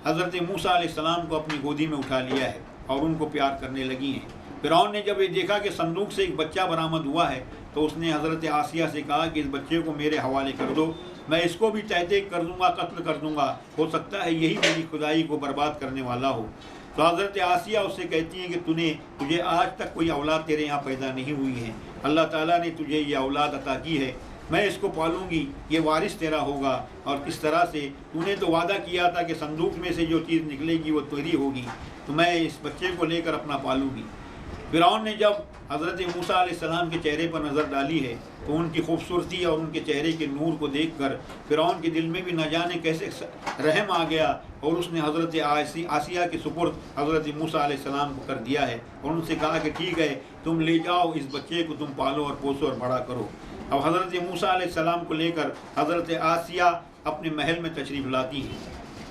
हज़रत मूसा अलैहिस्सलाम को अपनी गोदी में उठा लिया है और उनको प्यार करने लगी हैं। फ़िरौन ने जब ये देखा कि संदूक से एक बच्चा बरामद हुआ है तो उसने हज़रत आसिया से कहा कि इस बच्चे को मेरे हवाले कर दो, मैं इसको भी तहक़ीक़ कर दूँगा, कत्ल कर दूँगा, हो सकता है यही मेरी खुदाई को बर्बाद करने वाला हो। तो हज़रत आसिया उससे कहती हैं कि तुझे आज तक कोई औलाद तेरे यहाँ पैदा नहीं हुई है, अल्लाह ताला ने तुझे ये औलाद अता की है, मैं इसको पालूंगी, ये वारिस तेरा होगा। और किस तरह से तूने तो वादा किया था कि संदूक में से जो चीज़ निकलेगी वो तेरी होगी, तो मैं इस बच्चे को लेकर अपना पालूंगी। फ़िरौन ने जब हज़रत मूसा अलैहिस्सलाम के चेहरे पर नज़र डाली है तो उनकी खूबसूरती और उनके चेहरे के नूर को देखकर फ़िरौन के दिल में भी न जाने कैसे रहम आ गया और उसने हज़रत आसिया के सुपुर्द हज़रत मूसा अलैहिस्सलाम को कर दिया है और उनसे कहा कि ठीक है, तुम ले जाओ इस बच्चे को, तुम पालो और पोसो और बड़ा करो। अब हज़रत मूसा अलैहिस्सलाम को लेकर हज़रत आसिया अपने महल में तशरीफ़ लाती हैं।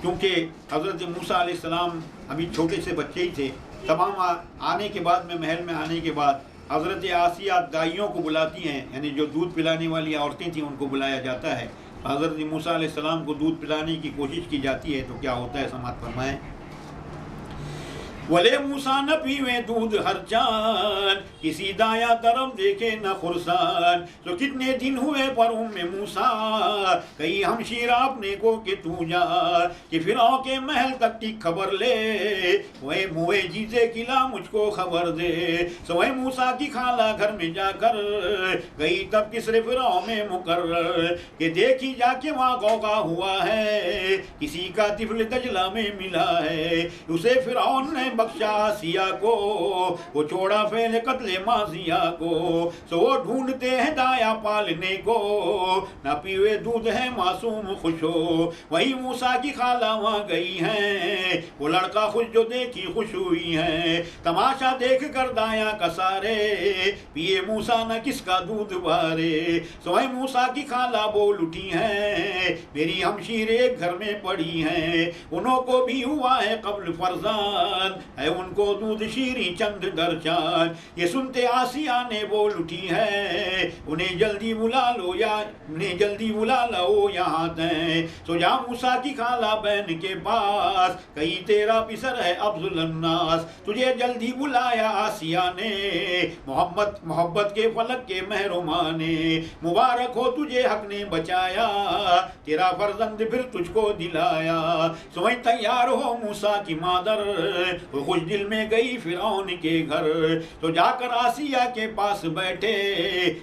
क्योंकि हज़रत मूसा अलैहिस्सलाम अभी छोटे से बच्चे ही थे। तमाम आने के बाद में महल में आने के बाद हज़रत आसिया दाइयों को बुलाती हैं, यानी जो दूध पिलाने वाली औरतें थीं उनको बुलाया जाता है। हज़रत मूसा अलैहिस्सलाम को दूध पिलाने की कोशिश की जाती है तो क्या होता है, समात फरमाएं। वले मूसा न पीवे दूध हर चान, किसी दाया तरफ देखे न खुरसान। तो कितने दिन हुए पर उम्मे मूसा, कहीं हम शीरा अपने को कि तू जा, कि फिरौन के महल तक की खबर ले, वही मुए जीते किला मुझको खबर दे। सो वही मूसा की खाला घर में जाकर गई तब किसरे फिरौन में मुकर्रर, कि देखी जाके वहाँ गौगा हुआ है, किसी का तिफल दजला में मिला है। उसे फिरौन ने बख्शा आसिया को, वो छोड़ा फैल कत्ले मासिया को। सो वो ढूंढते हैं दाया पालने को, ना पीवे दूध है मासूम खुश हो। वही मूसा की खाला वहाँ गई है, वो लड़का खुश जो देखी खुश हुई है। तमाशा देख कर दाया का सारे, पिए मूसा न किसका दूध बारे। सो वही मूसा की खाला बोल उठी है, मेरी हमशीर एक घर में पड़ी है, उन्हों को भी हुआ है कब्ल फरजान, है उनको दूध शीरी चंद दरचान। ये सुनते आसिया ने बोल उठी है, उन्हें जल्दी बुला लो या उन्हें जल्दी बुला लो यहाँ तय। सो जा मूसा की खाला बहन के पास, कहीं तेरा पिसर है अफजुल अन्नास। तुझे जल्दी बुलाया आसिया ने, मोहब्बत के फलक के महरुमा ने। मुबारक हो तुझे हक ने बचाया, तेरा फर्जंद फिर तुझको दिलाया। सो वही तैयार हो मूसा की मादर, तो खुश दिल में गई फिरौन के घर। तो जाकर आसिया के पास बैठे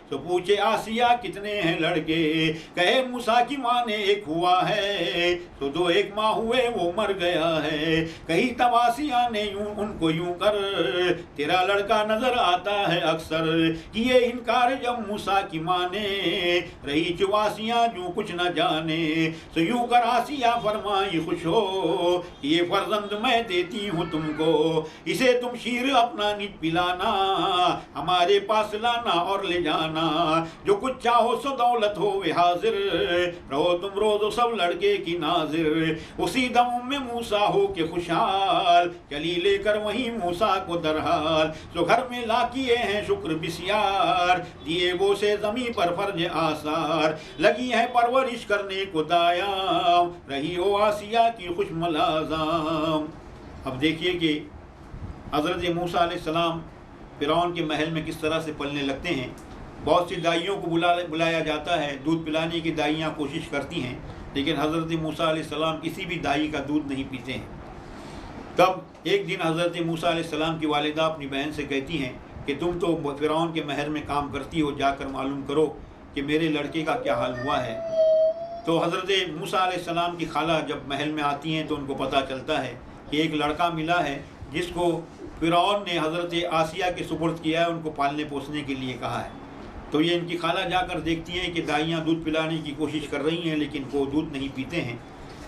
तो पूछे आसिया कितने हैं लड़के, कहे मूसा की माँ ने एक हुआ है, तो दो एक माँ हुए वो मर गया है। कही तब आसिया ने उनको यूं कर, तेरा लड़का नजर आता है अक्सर। किए इनकार जब मूसा की माँ ने, रही चुप आसिया जो कुछ न जाने। तो यूं कर आसिया फरमाई खुश हो, ये फर्जंद मैं देती हूँ तुमको, इसे तुम शीर अपना निज पिलाना, हमारे पास लाना और ले जाना। जो कुछ चाहो सो दौलत हो वे हाजिर, रहो तुम रोज सब लड़के की नाजिर। उसी दम में मूसा हो के खुशहाल, चली लेकर वहीं मूसा को दरहाल। तो घर में ला किए हैं शुक्र बिस्यार, दिए वो से जमी पर फर्ज आसार। लगी है परवरिश करने को दायाम, रही हो आसिया की खुश मलाजाम। अब देखिए कि हज़रत मूसा अलैहिस्सलाम फिरौन के महल में किस तरह से पलने लगते हैं। बहुत सी दाइयों को बुलाया जाता है, दूध पिलाने की दाइयाँ कोशिश करती हैं, लेकिन हज़रत मूसा अलैहिस्सलाम किसी भी दाई का दूध नहीं पीते हैं। तब एक दिन हज़रत मूसा अलैहिस्सलाम की वालिदा अपनी बहन से कहती हैं कि तुम तो फिरौन के महल में काम करती हो, जाकर मालूम करो कि मेरे लड़के का क्या हाल हुआ है। तो हज़रत मूसा अलैहिस्सलाम की खाला जब महल में आती हैं तो उनको पता चलता है कि एक लड़का मिला है जिसको फिरौन ने हज़रत आसिया के सुपुर्द किया है, उनको पालने पोसने के लिए कहा है। तो ये इनकी खाला जाकर देखती हैं कि दाइयाँ दूध पिलाने की कोशिश कर रही हैं लेकिन वो दूध नहीं पीते हैं।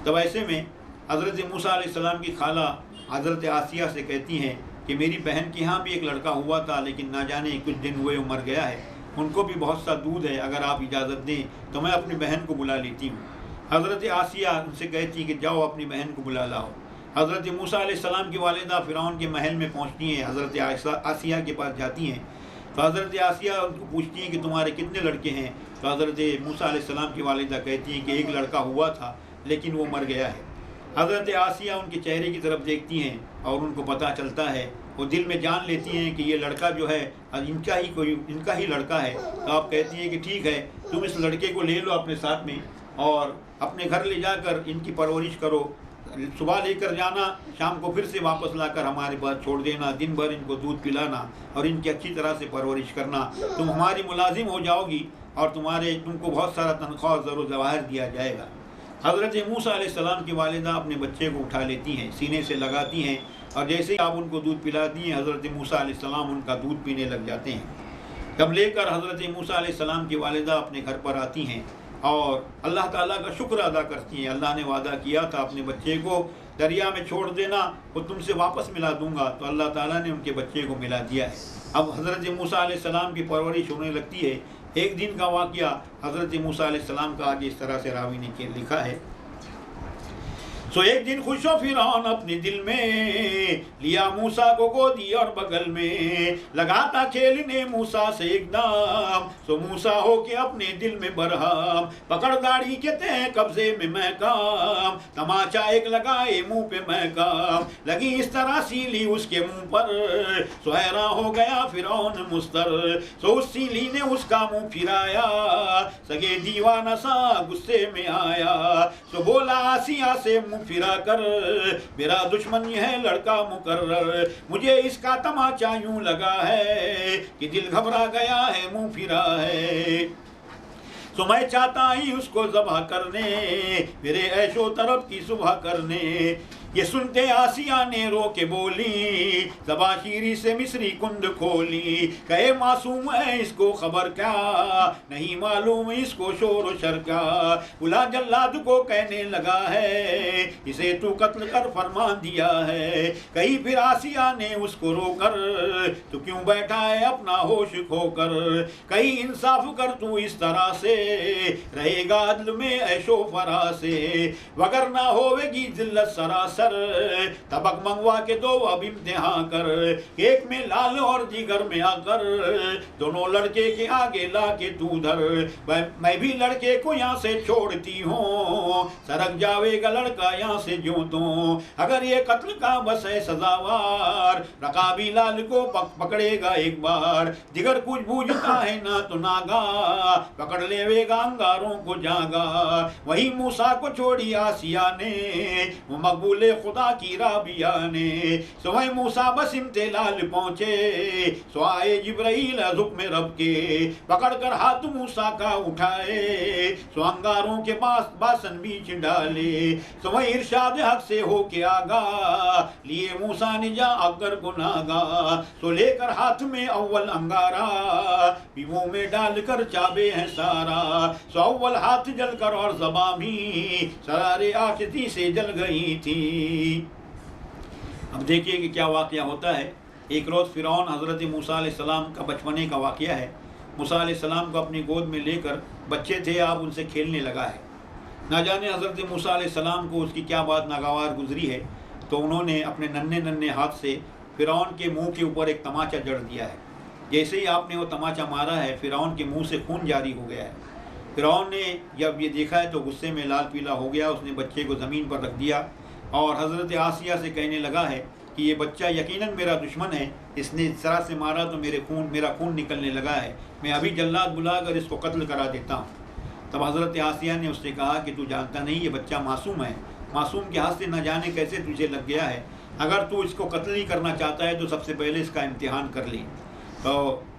तब ऐसे में हज़रत मूसा अलैहिस्सलाम की खाला हज़रत आसिया से कहती हैं कि मेरी बहन के यहाँ भी एक लड़का हुआ था, लेकिन ना जाने कुछ दिन हुए वो मर गया है, उनको भी बहुत सा दूध है, अगर आप इजाज़त दें तो मैं अपनी बहन को बुला लेती हूँ। हज़रत आसिया उनसे कहती कि जाओ अपनी बहन को बुला लाओ। हज़रत मूसा अलैहिस्सलाम की वालिदा फ़िरौन के महल में पहुँचती हैं, हज़रत आसिया के पास जाती हैं। तो हज़रत आसिया उनको पूछती हैं कि तुम्हारे कितने लड़के हैं। तो हज़रत मूसा अलैहिस्सलाम की वालिदा कहती हैं कि एक लड़का हुआ था लेकिन वो मर गया है। हज़रत आसिया उनके चेहरे की तरफ देखती हैं और उनको पता चलता है, वो दिल में जान लेती हैं कि ये लड़का जो है इनका ही लड़का है। तो आप कहती हैं कि ठीक है, तुम इस लड़के को ले लो अपने साथ में और अपने घर ले जाकर इनकी परवरिश करो। सुबह लेकर जाना, शाम को फिर से वापस लाकर हमारे पास छोड़ देना, दिन भर इनको दूध पिलाना और इनकी अच्छी तरह से परवरिश करना। तुम हमारी मुलाजिम हो जाओगी और तुमको बहुत सारा तनख्वाह ज़रूर ज़वाहिर दिया जाएगा। हज़रत मूसा अलैहिस्सलाम की वालिदा अपने बच्चे को उठा लेती हैं, सीने से लगाती हैं और जैसे ही आप उनको दूध पिलाती हैं हज़रत मूसा अलैहिस्सलाम उनका दूध पीने लग जाते हैं। तब लेकर हज़रत मूसा अलैहिस्सलाम की वालिदा अपने घर पर आती हैं और अल्लाह ताला का शुक्र अदा करती हैं। अल्लाह ने वादा किया था अपने बच्चे को दरिया में छोड़ देना, वो तुमसे वापस मिला दूंगा, तो अल्लाह ताला ने उनके बच्चे को मिला दिया है। अब हज़रत मूसा अलैहिस्सलाम की परवरिश होने लगती है। एक दिन का वाक़या हज़रत मूसा अलैहिस्सलाम का आगे इस तरह से रावी ने लिखा है। सो एक दिन खुशो फिरौन अपने दिल में, लिया मूसा को गोदी और बगल में, लगाता खेलने मूसा से एकदम। सो मूसा हो के अपने दिल में बरहम, पकड़ दाढ़ी के तय कब्जे में मैं काम, तमाचा एक लगाए मुंह पे मैं काम। लगी इस तरह सीली उसके मुंह पर, सो हैरान हो गया फिरौन मुस्तर। सो उस सीली ने उसका मुंह फिराया, सगे दीवाना सा गुस्से में आया। सो बोला आसिया से फिरा कर, मेरा दुश्मन यह है लड़का मुकर्रर, मुझे इसका तमाचा यूं लगा है कि दिल घबरा गया है मुंह फिरा है। तो मैं चाहता ही उसको ज़बह करने, मेरे ऐशो तरफ की सुबह करने। ये सुनते आसिया ने रो के बोली, ज़बाशीरी से मिस्री कुंड खोली। कहे मासूम है इसको खबर क्या, नहीं मालूम इसको शोर शर क्या। बुला जल्लाद को कहने लगा है, इसे तू कत्ल कर फरमान दिया है। कहीं फिर आसिया ने उसको रोकर, तू क्यों बैठा है अपना होश खोकर। कहीं इंसाफ कर तू इस तरह से, रहेगा अदल में ऐशो फरा से। वगर ना होवेगी जिल्लत सरासर, तबक मंगवा के दो अब इम्तिहान कर। एक में लाल और जिगर में आकर, दोनों लड़के के आगे ला के तू धर। मैं भी लड़के को यहाँ से छोड़ती हूँ, सरक जावेगा लड़का यहाँ से ज्यों तो। अगर ये कत्ल का बस है सजावार, रकाबी लाल को पकड़ेगा एक बार। जिगर कुछ बूझता है ना तो नागा, पकड़ लेवेगा अंगारों को जागा। वही मूसा को छोड़ी आसिया ने, वो मकबूले हुए खुदा की राबिया ने। सोए मूसा बस इम्तिलाल पहुंचे, सो आए जिब्राइल हुक्म रब के, पकड़ कर हाथ मूसा का उठाए, सो अंगारों के बासन बीच डाले। सो इरशाद हक से हो के आगा, लिए मूसा ने जा अगर गुनागा। सो लेकर हाथ में अव्वल अंगारा, मुंह में डालकर चाबे हैं सारा। सो अव्वल हाथ जलकर और ज़बां भी सरारे आखिरी से जल गई थी। अब देखिए कि क्या वाक़या होता है। एक रोज़ फ़िरौन हज़रत मूसा अलैहिस्सलाम का बचपने का वाक़या है। मूसा अलैहिस्सलाम को अपनी गोद में लेकर, बच्चे थे आप, उनसे खेलने लगा है। ना जाने हज़रत मूसा अलैहिस्सलाम को उसकी क्या बात नागवार गुजरी है, तो उन्होंने अपने नन्हे नन्हे हाथ से फ़िरौन के मुंह के ऊपर एक तमाचा जड़ दिया है। जैसे ही आपने वो तमाचा मारा है, फ़िरौन के मुंह से खून जारी हो गया है। फ़िरौन ने जब ये देखा है तो गुस्से में लाल पीला हो गया। उसने बच्चे को ज़मीन पर रख दिया और हज़रत आसिया से कहने लगा है कि ये बच्चा यकीनन मेरा दुश्मन है, इसने इस तरह से मारा तो मेरा खून निकलने लगा है, मैं अभी जल्लाद बुलाकर इसको कत्ल करा देता हूँ। तब हज़रत आसिया ने उससे कहा कि तू जानता नहीं, ये बच्चा मासूम है, मासूम के हाथ से न जाने कैसे तुझे लग गया है। अगर तू इसको कत्ल नहीं करना चाहता है तो सबसे पहले इसका इम्तिहान कर ले। तो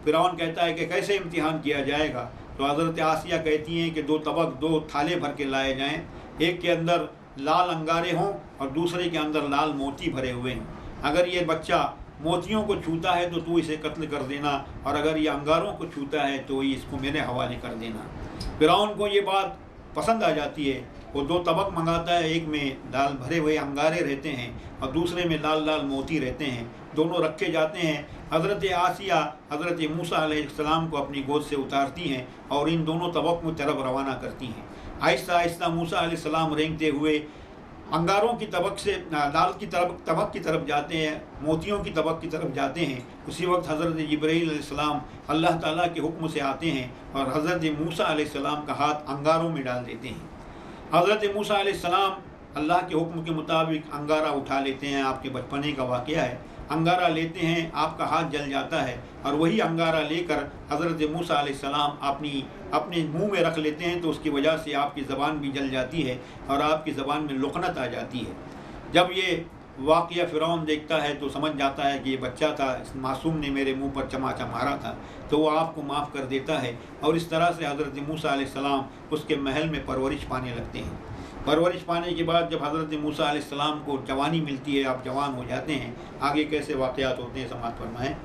फ़िरौन कहता है कि कैसे इम्तिहान किया जाएगा। तो हज़रत आसिया कहती हैं कि 2 थाले भर के लाए जाएँ, एक के अंदर लाल अंगारे हों और दूसरे के अंदर लाल मोती भरे हुए हों। अगर ये बच्चा मोतियों को छूता है तो तू इसे कत्ल कर देना, और अगर ये अंगारों को छूता है तो इसको मेरे हवाले कर देना। फ़िरौन को ये बात पसंद आ जाती है। वो 2 तबक मंगाता है, एक में लाल भरे हुए अंगारे रहते हैं और दूसरे में लाल लाल मोती रहते हैं। दोनों रखे जाते हैं। हज़रत आसिया हज़रत मूसा अलैहिस्सलाम को अपनी गोद से उतारती हैं और इन दोनों तबक की तरफ रवाना करती हैं। आहिस्ता आहिस्ता मूसा अलैहिस्सलाम रेंगते हुए अंगारों की तबक से लाल की तबक की तरफ जाते हैं, मोतियों की तबक की तरफ जाते हैं। उसी वक्त हज़रत जिब्राइल अलैहिस्सलाम अल्लाह ताला के हुक्म से आते हैं और हज़रत मूसा अलैहिस्सलाम का हाथ अंगारों में डाल देते हैं। हज़रत मूसा अलैहिस्सलाम अल्लाह के हुक्म के मुताबिक अंगारा उठा लेते हैं। आपके बचपने का वाक़या है। अंगारा लेते हैं, आपका हाथ जल जाता है और वही अंगारा लेकर हज़रत मूसा अलैहिस्सलाम अपने मुंह में रख लेते हैं, तो उसकी वजह से आपकी ज़बान भी जल जाती है और आपकी ज़बान में लुकनत आ जाती है। जब ये वाक़या फ़िरौन देखता है तो समझ जाता है कि ये बच्चा था, इस मासूम ने मेरे मुंह पर चमाचा मारा था, तो वो आपको माफ़ कर देता है। और इस तरह से हज़रत मूसा अलैहिस्सलाम उसके महल में परवरिश पाने लगते हैं। परवरिश पाने के बाद जब हज़रत मूसा अलैहिस्सलाम को जवानी मिलती है, आप जवान हो जाते हैं, आगे कैसे वाक़यात होते हैं समाअत फरमाएं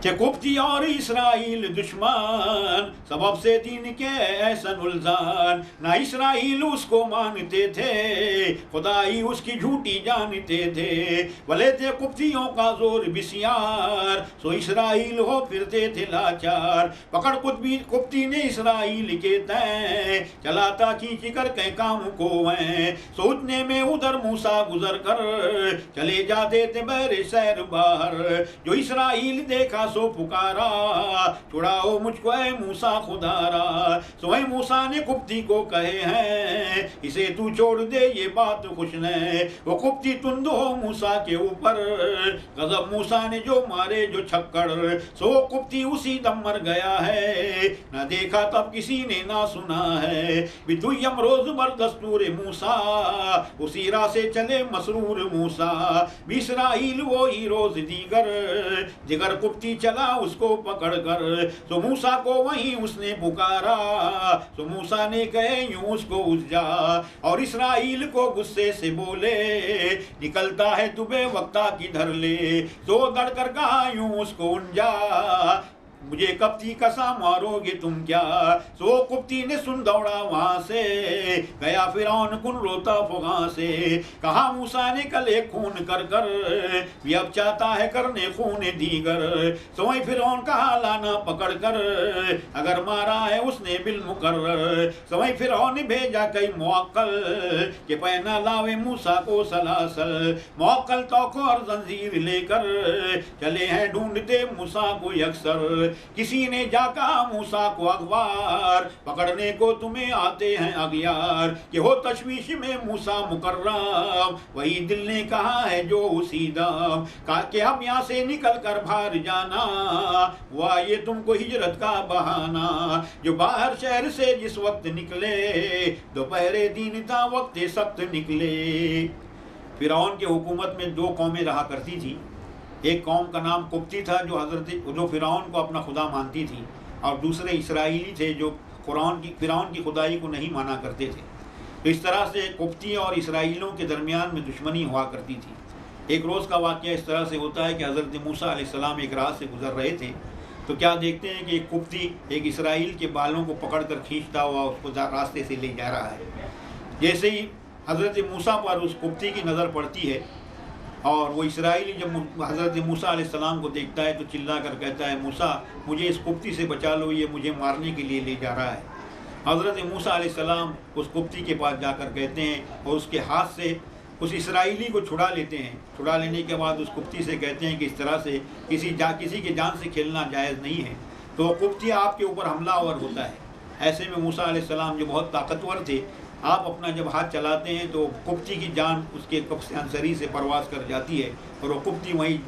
कि कुफ्ती और इसराइल दुश्मन सबब से दीन के ऐसा उल्जान। ना इसराइल उसको मानते थे, खुदाई उसकी झूठी जानते थे। भले थे कुफ्तियों का जोर बिसियार, सो इसराइल हो फिरते थे लाचार। पकड़ कुफ्ती ने इसराइल के तय, चलाता खींच कर कई काम को हैं। सोचने में उधर मूसा गुजर कर, चले जाते थे बहरे शहर बाहर। जो इसराइल देखा सो पुकारा, छुड़ाओ मुझको ऐ मूसा खुदारा। सो ऐ मूसा ने कुफ्ती को कहे हैं, इसे तू छोड़ दे ये बात खुश न। वो कुफ्ती तुंद हो मूसा के ऊपर, गजब मूसा ने जो मारे जो छक्कड़। सो कुफ्ती उसी दम मर गया है, ना देखा तब किसी ने ना सुना है। बिदुयम रोज बर दस्तूर मूसा, उसी राह से चले मसरूर मूसा। बिसराइल वो ही रोज दिगर कुफ्ती चला उसको पकड़ कर। तो मूसा को वहीं उसने पुकारा, तो मूसा ने कहे यूं उसको उज्जा। और इसराइल को गुस्से से बोले, निकलता है तुम्हें वक्ता किधर ले। तो दड़कर कहा यूं उसको उंजा, मुझे कुफ्ती कसा मारोगे तुम क्या। सो कुफ्ती ने सुन दौड़ा वहां से, गया फिरौन कुन रोता फुगा से। कहा मूसा ने कले खून कर कर, भी अब चाहता है करने खून दीगर। सो फिरौन कहा लाना पकड़ कर, अगर मारा है उसने बिल मुकर्रर। सो फिरौन ने भेजा कई मुअक्कल, के पहना लावे मूसा को सलासल। मुअक्कल तोको और जंजीर लेकर, चले हैं ढूंढते मूसा को अक्सर। किसी ने जा कहा मूसा को अखबार, पकड़ने को तुम्हें आते हैं अगियार, कि हो तशवीश में मूसा मुकर्रम, वही दिल ने कहा है जो उसी दम, कहा कि हम यहाँ से निकल कर बाहर जाना, वाह ये तुमको हिजरत का बहाना। जो बाहर शहर से जिस वक्त निकले, दोपहरे दिन था वक्त सख्त निकले। फिरौन के हुकूमत में दो कौमें रहा करती थी। एक कौम का नाम कुप्ती था जो फिरौन को अपना खुदा मानती थी, और दूसरे इसराइली थे जो फिरौन की खुदाई को नहीं माना करते थे। तो इस तरह से कुप्ती और इसराइलियों के दरमियान में दुश्मनी हुआ करती थी। एक रोज़ का वाक़या इस तरह से होता है कि हज़रत मूसा अलैहिस्सलाम एक राह से गुजर रहे थे, तो क्या देखते हैं कि एक कुप्ती एक इसराइल के बालों को पकड़कर खींचता हुआ उसको रास्ते से ले जा रहा है। जैसे ही हज़रत मूसा पर उस कुप्ती की नज़र पड़ती है, और वो इसराइली जब हज़रत मूसा अलैहिस्सलाम को देखता है तो चिल्ला कर कहता है, मूसा मुझे इस कुप्ती से बचा लो, ये मुझे मारने के लिए ले जा रहा है। हज़रत मूसा अलैहिस्सलाम उस कुप्ती के पास जाकर कहते हैं और उसके हाथ से उस इसराइली को छुड़ा लेते हैं। छुड़ा लेने के बाद उस कुप्ती से कहते हैं कि इस तरह से किसी के जान से खेलना जायज़ नहीं है। तो वो कुप्ती आपके ऊपर हमलावर होता है। ऐसे में मूसा अलैहिस्सलाम जो बहुत ताकतवर थे, आप अपना जब हाथ चलाते हैं तो कुप्ती की जान उसके कफ्सरी से परवास कर जाती है और वो कुप्ती वहीं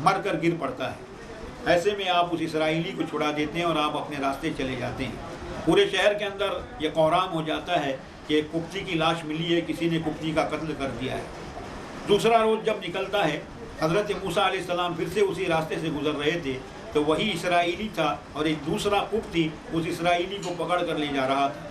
मर कर गिर पड़ता है। ऐसे में आप उस इसराइली को छुड़ा देते हैं और आप अपने रास्ते चले जाते हैं। पूरे शहर के अंदर ये कोहराम हो जाता है कि कुप्ती की लाश मिली है, किसी ने कुप्ती का कत्ल कर दिया है। दूसरा रोज़ जब निकलता है, हज़रत मूसा अलैहिस्सलाम फिर से उसी रास्ते से गुजर रहे थे, तो वही इसराइली था और एक दूसरा कुप्ती उस इसराइली को पकड़ कर ले जा रहा था।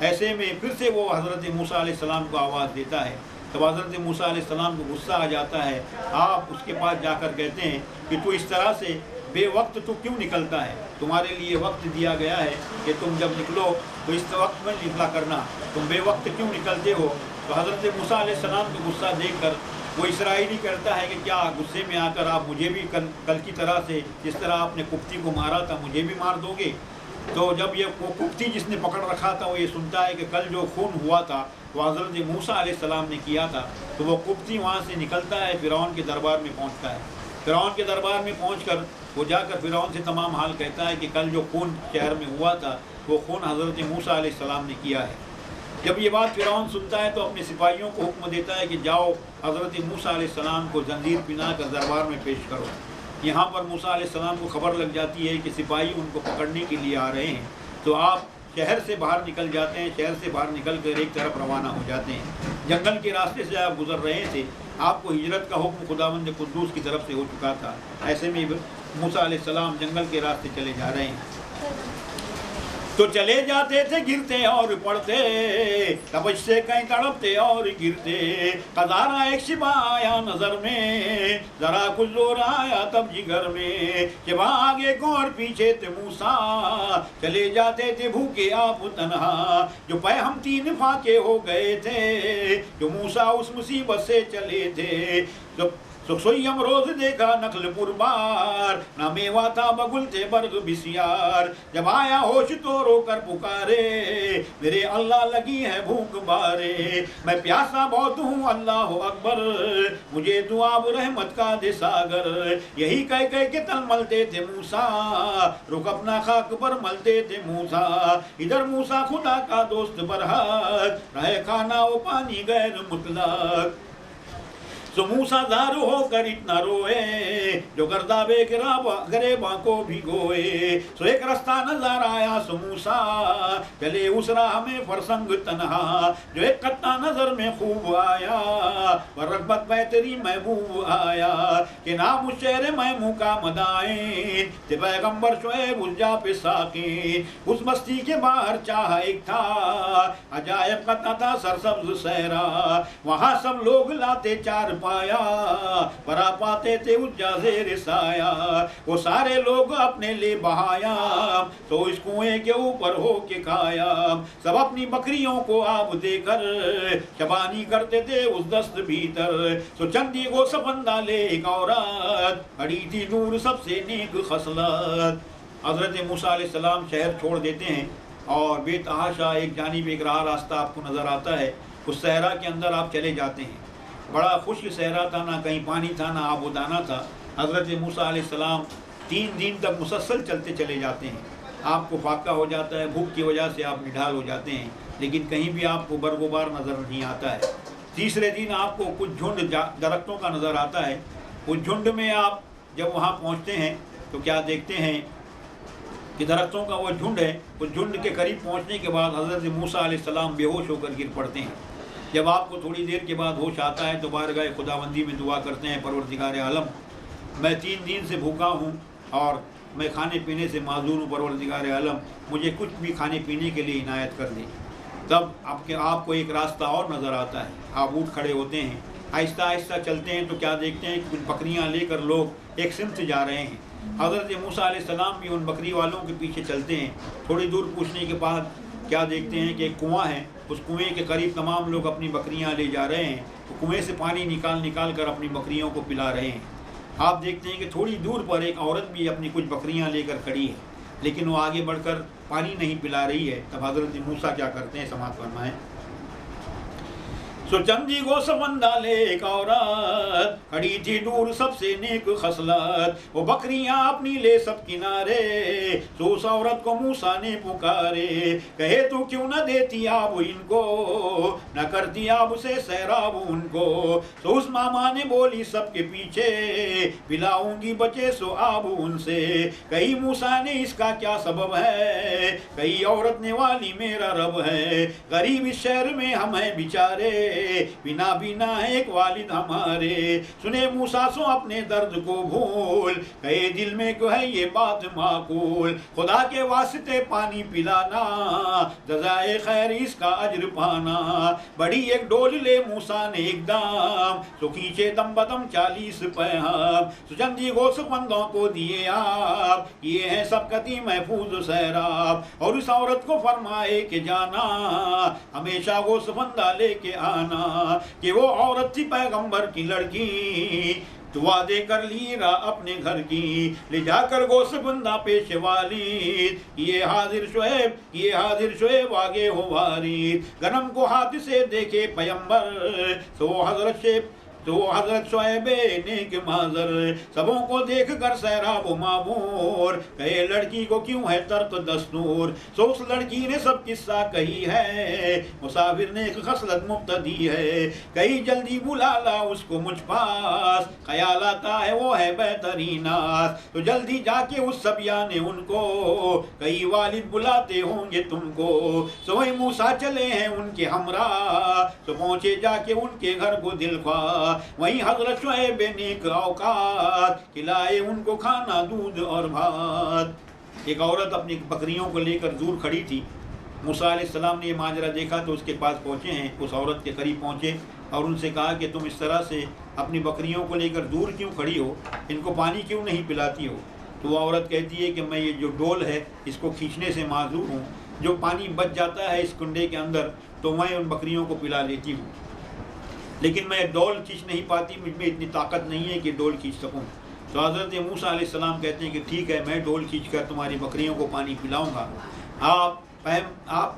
ऐसे में फिर से वो हज़रत मूसा अलैहिस्सलाम को आवाज़ देता है। तब हज़रत मूसा अलैहिस्सलाम को गुस्सा आ जाता है। आप उसके पास जाकर कहते हैं कि तू इस तरह से बेवक्त तो क्यों निकलता है? तुम्हारे लिए वक्त दिया गया है कि तुम जब निकलो तो इस वक्त में निकला करना, तुम बेवक्त क्यों निकलते हो? तो हज़रत मूसा अलैहिस्सलाम को गुस्सा देखकर वो इसराइली करता है कि क्या गुस्से में आकर आप मुझे भी कल की तरह से जिस तरह आपने कुप्ती को मारा था मुझे भी मार दोगे? तो जब ये वो कुप्ती जिसने पकड़ रखा था वो ये सुनता है कि कल जो खून हुआ था वो हज़रत मूसा अलैहिस्सलाम ने किया था, तो वो कुप्ती वहाँ से निकलता है, फिरौन के दरबार में पहुँचता है। फिरौन के दरबार में पहुँचकर वो जाकर फिरौन से तमाम हाल कहता है कि कल जो खून शहर में हुआ था वो खून हज़रत मूसा अलैहिस्सलाम ने किया है। जब ये बात फिरौन सुनता है तो अपने सिपाहियों को हुक्म देता है कि जाओ हज़रत मूसा अलैहिस्सलाम को जंजीर पिना कर दरबार में पेश करो। यहाँ पर मूसा अलैहिस्सलाम को खबर लग जाती है कि सिपाही उनको पकड़ने के लिए आ रहे हैं, तो आप शहर से बाहर निकल जाते हैं। शहर से बाहर निकल कर एक तरफ रवाना हो जाते हैं। जंगल के रास्ते से आप गुजर रहे थे, आपको हिजरत का हुक्म खुदावंद कुद्दूस की तरफ से हो चुका था। ऐसे में मूसा अलैहिस्सलाम जंगल के रास्ते चले जा रहे हैं, तो चले जाते थे गिरते और पड़ते, तपश से कहीं तड़पते और गिरते। कदारा एक शिबा आया नजर में, जरा कुछ जोर आया तब जिगर में। शिबा आगे को और पीछे थे मूसा, चले जाते थे भूखे आप तन्हा। जो पे हम 3 फाके हो गए थे, जो मूसा उस मुसीबत से चले थे। तो सोई हम रोज देखा नखल पुरबार, ना मेवा था बगुल थे बर्ग बिसियार। जब आया होश तो रोकर पुकारे, मेरे अल्लाह लगी है भूख बारे। मैं प्यासा बहुत हूँ अल्लाह अकबर, मुझे दुआब रहमत का दे सागर। यही कह कह के तन मलते थे मूसा, रुक अपना खाक पर मलते थे मूसा। इधर मूसा खुदा का दोस्त बरहक, रहे खाना वो पानी गैर मुतलक। सो मूसा जार होकर इतना रोए, जो गर्दाबे गरेबा को भिगोए। सो एक रास्ता नजर आया सो मूसा, चले उस राह में फरसंग तन्हा। जो एक कत्ता नजर में खूब आया, पर रगबत बेहतरी महबूब आया। कि नाम उस शहर महमू का मदाइन, ते पैगम्बर शुएब उस जा पे साकिन। उस बस्ती के बाहर चाह एक था, अजायब कत्ता था सरसब्ज सहरा। वहाँ सब लोग लाते चार पाया, परा पाते थे उज्जा ज़ेर साया। वो सारे लोग अपने ले बहाया, तो इस कुएं के ऊपर हो के खाया। सब अपनी बकरियों को आब देकर, शबानी करते थे उस दस्त भीतर। तो चंदी को सफंदा ले एक औरत, खड़ी थी नूर सबसे नेक खसलत। हज़रत मूसा अलैहिस्सलाम शहर छोड़ देते हैं और बेतहाशा एक जानिब एक रास्ता आपको नज़र आता है। उस सहरा के अंदर आप चले जाते हैं। बड़ा खुश्क सहरा था, ना कहीं पानी था ना आबोदाना था। हज़रत मूसा अलैहिस्सलाम 3 दिन तक मुसलसल चलते चले जाते हैं। आपको फाका हो जाता है, भूख की वजह से आप निढाल हो जाते हैं, लेकिन कहीं भी आपको बरगुबार नज़र नहीं आता है। तीसरे दिन आपको कुछ झुंड दरख्तों का नज़र आता है। उस झुंड में आप जब वहाँ पहुँचते हैं तो क्या देखते हैं कि दरख्तों का वो झुंड है। उस झुंड के करीब पहुँचने के बाद हज़रत मूसा अलैहिस्सलाम बेहोश होकर गिर पड़ते हैं। जब आपको थोड़ी देर के बाद होश आता है तो बारगाह खुदाबंदी में दुआ करते हैं, परवरदिगार आलम, मैं 3 दिन से भूखा हूँ और मैं खाने पीने से माजूर हूँ, परवरदिगार आलम मुझे कुछ भी खाने पीने के लिए इनायत कर दे। तब आपको एक रास्ता और नज़र आता है। आप उठ खड़े होते हैं, आहिस्ता आहिस्ता चलते हैं तो क्या देखते हैं कि कुछ बकरियाँ लेकर लोग एक सिमत जा रहे हैं। हज़रत मूसा अलैहिस्सलाम भी उन बकरी वालों के पीछे चलते हैं। थोड़ी दूर पूछने के बाद क्या देखते हैं कि एक कुआं है, उस कुएं के करीब तमाम लोग अपनी बकरियां ले जा रहे हैं। तो कुएं से पानी निकाल कर अपनी बकरियों को पिला रहे हैं। आप देखते हैं कि थोड़ी दूर पर एक औरत भी अपनी कुछ बकरियां लेकर खड़ी है, लेकिन वो आगे बढ़कर पानी नहीं पिला रही है। तब हज़रत मूसा क्या करते हैं, समाअत फरमाएं। सो चंदी गो समंदा ले एक औरत खड़ी थी दूर सबसे नेक खसलत, वो बकरियां अपनी ले सब किनारे। सो उस औरत को मूसा ने पुकारे, कहे तू क्यों न देती आब इनको, न करती आब से सैराब उनको। तो उस मामा ने बोली सबके पीछे, पिलाऊंगी बचे सो आब उनसे। कही मूसा ने इसका क्या सबब है, कही औरत ने वाली मेरा रब है। गरीब इस शहर में हम हैं बिचारे, बिना बिना एक वालिद हमारे। सुने मूसा सो अपने दर्द को भूल, कहे दिल में क्यों है ये बात माकूल। खुदा के वास्ते पानी पिलाना, जज़ाए खैर इसका अज्र पाना। बड़ी एक डोल ले मूसा ने एकदम, तो खींचे दम बदम 40 पैम। सुचंदी गोस बंदों को दिए आप, ये है सबकती महफूज सैराब। और उस औरत को फरमाए के जाना, हमेशा गोस बंदा लेके आना। कि वो औरत थी पैगंबर की लड़की, दुआ दे कर ली रा अपने घर की। ले जाकर गोश बंदा पेश वाली, ये हाजिर शुएब आगे हो वारी। गनम को हाथ से देखे पैगंबर, तो हजरत शुएब नेक माजर। सबों को देख कर सैराब मामूर, कहे लड़की को क्यों है तर्क दस्तूर। सो उस लड़की ने सब किस्सा कही है, मुसाफिर ने एक खसलत मुब्तदी है। कही जल्दी बुला ला उसको मुझ पास, ख्याल आता है वो है बेहतरीन नास। तो जल्दी जाके उस सबिया ने उनको, कई वालिद बुलाते होंगे तुमको। सो वही मूसा चले हैं उनके हमरा, तो पहुंचे जाके उनके घर को दिल ख्वाह। वहीं हजरत शुएब ने औकात, खिलाए उनको खाना दूध और भात। एक औरत अपनी बकरियों को लेकर दूर खड़ी थी। मूसा अलैहिस्सलाम ने ये माजरा देखा तो उसके पास पहुँचे हैं, उस औरत के करीब पहुँचे और उनसे कहा कि तुम इस तरह से अपनी बकरियों को लेकर दूर क्यों खड़ी हो, इनको पानी क्यों नहीं पिलाती हो। तो वो औरत कहती है कि मैं ये जो डोल है इसको खींचने से माजूर हूँ, जो पानी बच जाता है इस कुंडे के अंदर तो मैं उन बकरियों को पिला लेती हूँ, लेकिन मैं डोल खींच नहीं पाती, मुझ में इतनी ताकत नहीं है कि डोल खींच सकूं। तो हज़रत मूसा अलैहिस्सलाम कहते हैं कि ठीक है, मैं डोल खींचकर तुम्हारी बकरियों को पानी पिलाऊंगा। आप